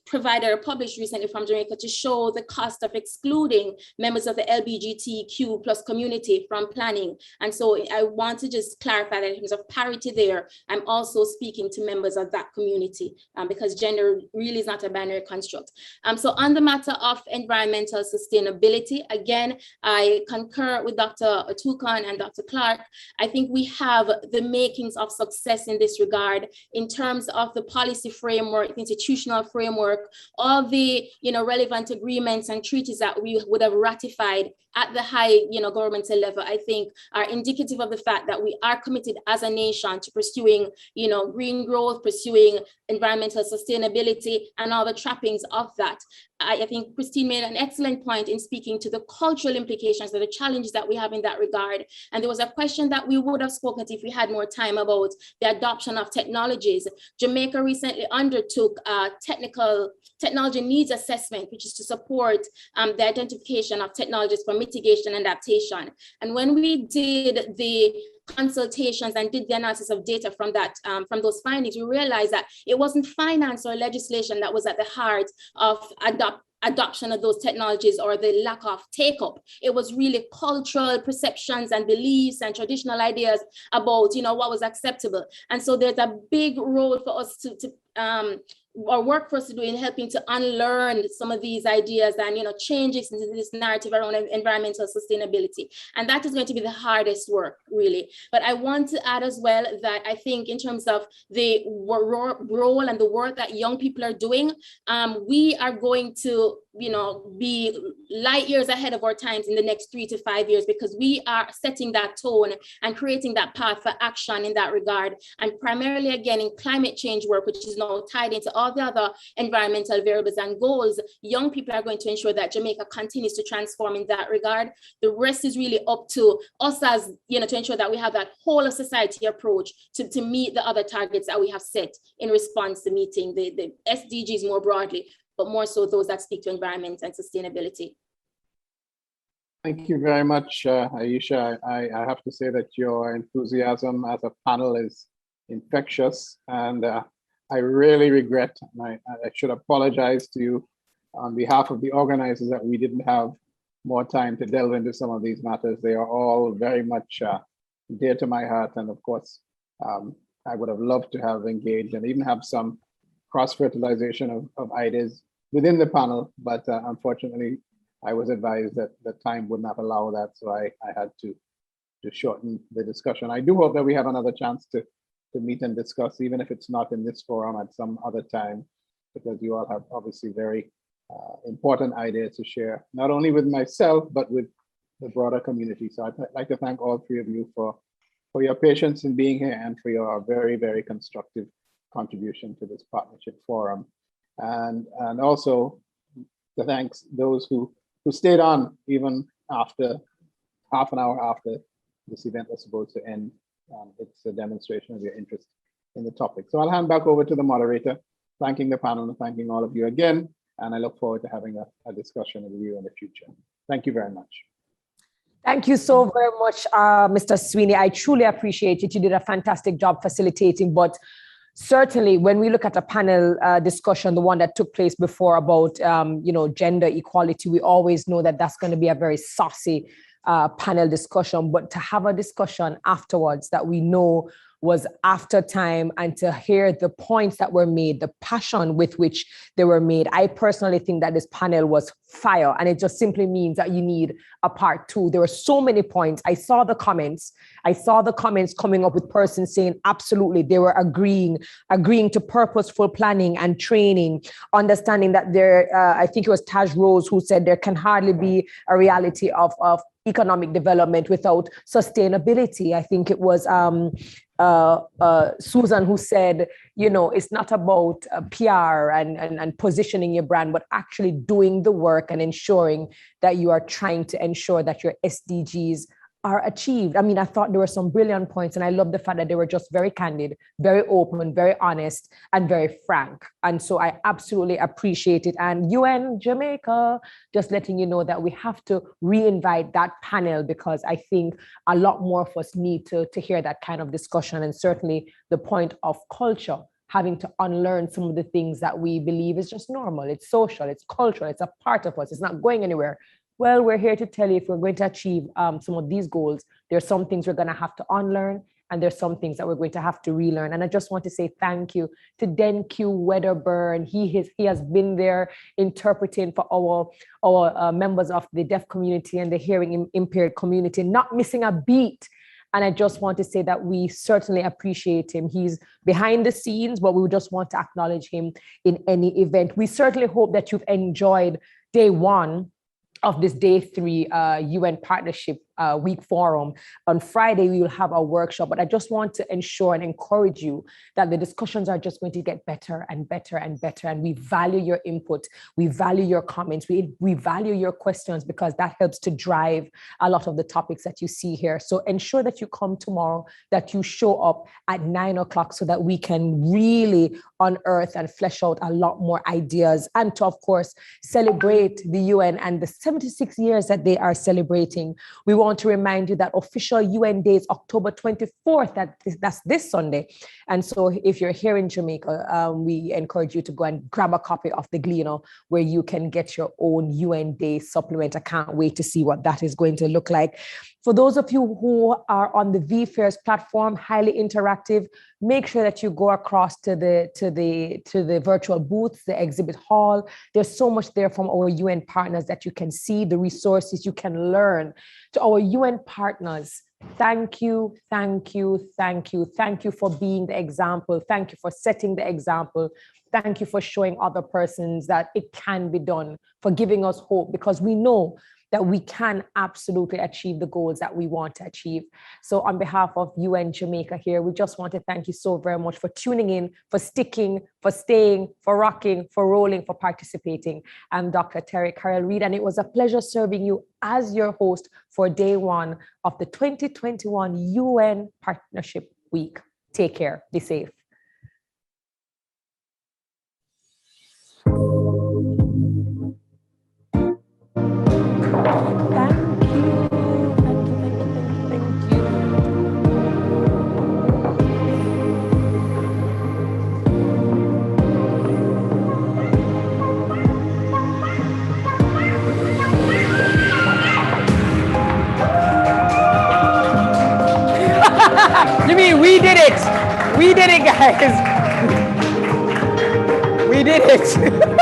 provided or published recently from Jamaica to show the cost of excluding members of the LGBTQ plus community from planning. And so I want to just clarify that in terms of parity there, I'm also speaking to members of that community because gender really is not a binary construct. So on the matter of environmental sustainability, again, I concur with Dr. Tukan and Dr. Clark. I think we have the makings of success in this regard in terms of the policy framework, institutional framework, all the, you know, relevant agreements and treaties that we would have ratified at the high, you know, governmental level, I think are indicative of the fact that we are committed as a nation to pursuing, you know, green growth, pursuing environmental sustainability and all the trappings of that. I think Christine made an excellent point in speaking to the cultural implications of the challenges that we have in that regard. And there was a question that we would have spoken if we had more time about the adoption of technologies. Jamaica recently undertook a technology needs assessment, which is to support the identification of technologies for mitigation and adaptation. And when we did the consultations and did the analysis of data from that, from those findings, we realized that it wasn't finance or legislation that was at the heart of adoption of those technologies or the lack of take-up. It was really cultural perceptions and beliefs and traditional ideas about, you know, what was acceptable. And so there's a big role for us or work for us to do in helping to unlearn some of these ideas and, you know, changes in this narrative around environmental sustainability. And that is going to be the hardest work, really. But I want to add as well that I think in terms of the role and the work that young people are doing, we are going to, you know, be light years ahead of our times in the next 3 to 5 years, because we are setting that tone and creating that path for action in that regard. And primarily, again, in climate change work, which is now tied into all the other environmental variables and goals, young people are going to ensure that Jamaica continues to transform in that regard. The rest is really up to us as, you know, to ensure that we have that whole of society approach to meet the other targets that we have set in response to meeting the SDGs more broadly, but more so those that speak to environment and sustainability. Thank you very much, Aisha. I have to say that your enthusiasm as a panel is infectious, and I really regret, and I should apologize to you on behalf of the organizers that we didn't have more time to delve into some of these matters. They are all very much dear to my heart, and of course, I would have loved to have engaged and even have some cross-fertilization of ideas within the panel, but unfortunately, I was advised that the time would not allow that, so I had to shorten the discussion. I do hope that we have another chance to meet and discuss, even if it's not in this forum at some other time, because you all have obviously very important ideas to share, not only with myself, but with the broader community. So I'd like to thank all three of you for your patience in being here and for your very, very constructive contribution to this partnership forum. And also to thank those who stayed on even after half an hour after this event was supposed to end. It's a demonstration of your interest in the topic. So I'll hand back over to the moderator, thanking the panel and thanking all of you again. And I look forward to having a discussion with you in the future. Thank you very much. Thank you so very much, Mr. Sweeney. I truly appreciate it. You did a fantastic job facilitating, but certainly when we look at a panel discussion, the one that took place before about, gender equality, we always know that that's going to be a very saucy panel discussion, but to have a discussion afterwards that we know was after time and to hear the points that were made, the passion with which they were made. I personally think that this panel was fire, and it just simply means that you need a part two. There were so many points. I saw the comments coming up with persons saying, absolutely, they were agreeing to purposeful planning and training, understanding that there, I think it was Taj Rose who said there can hardly be a reality of economic development without sustainability. I think it was Susan who said, it's not about PR and positioning your brand, but actually doing the work and ensuring that you are trying to ensure that your SDGs are achieved. I mean, I thought there were some brilliant points, and I love the fact that they were just very candid, very open, very honest, and very frank. And so I absolutely appreciate it. And UN Jamaica, just letting you know that we have to re-invite that panel, because I think a lot more of us need to hear that kind of discussion, and certainly the point of culture, having to unlearn some of the things that we believe is just normal. It's social, it's cultural, it's a part of us, it's not going anywhere. Well, we're here to tell you if we're going to achieve some of these goals, there's some things we're going to have to unlearn, and there's some things that we're going to have to relearn. And I just want to say thank you to Den-Q Wedderburn. He has been there interpreting for our members of the deaf community and the hearing impaired community, not missing a beat. And I just want to say that we certainly appreciate him. He's behind the scenes, but we just want to acknowledge him in any event. We certainly hope that you've enjoyed day one of this day 3 UN Partnership Week Forum. On Friday, we will have a workshop, but I just want to ensure and encourage you that the discussions are just going to get better and better and better. And we value your input. We value your comments. We value your questions, because that helps to drive a lot of the topics that you see here. So ensure that you come tomorrow, that you show up at 9 o'clock so that we can really unearth and flesh out a lot more ideas, and to, of course, celebrate the UN and the 76 years that they are celebrating. We want to remind you that official UN Day is October 24th. That's this Sunday. And so if you're here in Jamaica, we encourage you to go and grab a copy of the Gleaner, where you can get your own UN Day supplement. I can't wait to see what that is going to look like. For those of you who are on the VFairs platform, highly interactive, make sure that you go across to the virtual booths, the exhibit hall. There's so much there from our UN partners that you can see, the resources you can learn. To our UN partners, thank you, thank you, thank you. Thank you for being the example. Thank you for setting the example. Thank you for showing other persons that it can be done, for giving us hope, because we know that we can absolutely achieve the goals that we want to achieve. So on behalf of UN Jamaica here, we just want to thank you so very much for tuning in, for sticking, for staying, for rocking, for rolling, for participating. I'm Dr. Terry Carol Reed, and it was a pleasure serving you as your host for day 1 of the 2021 UN Partnership Week. Take care, be safe. You mean we did it? We did it, guys. We did it.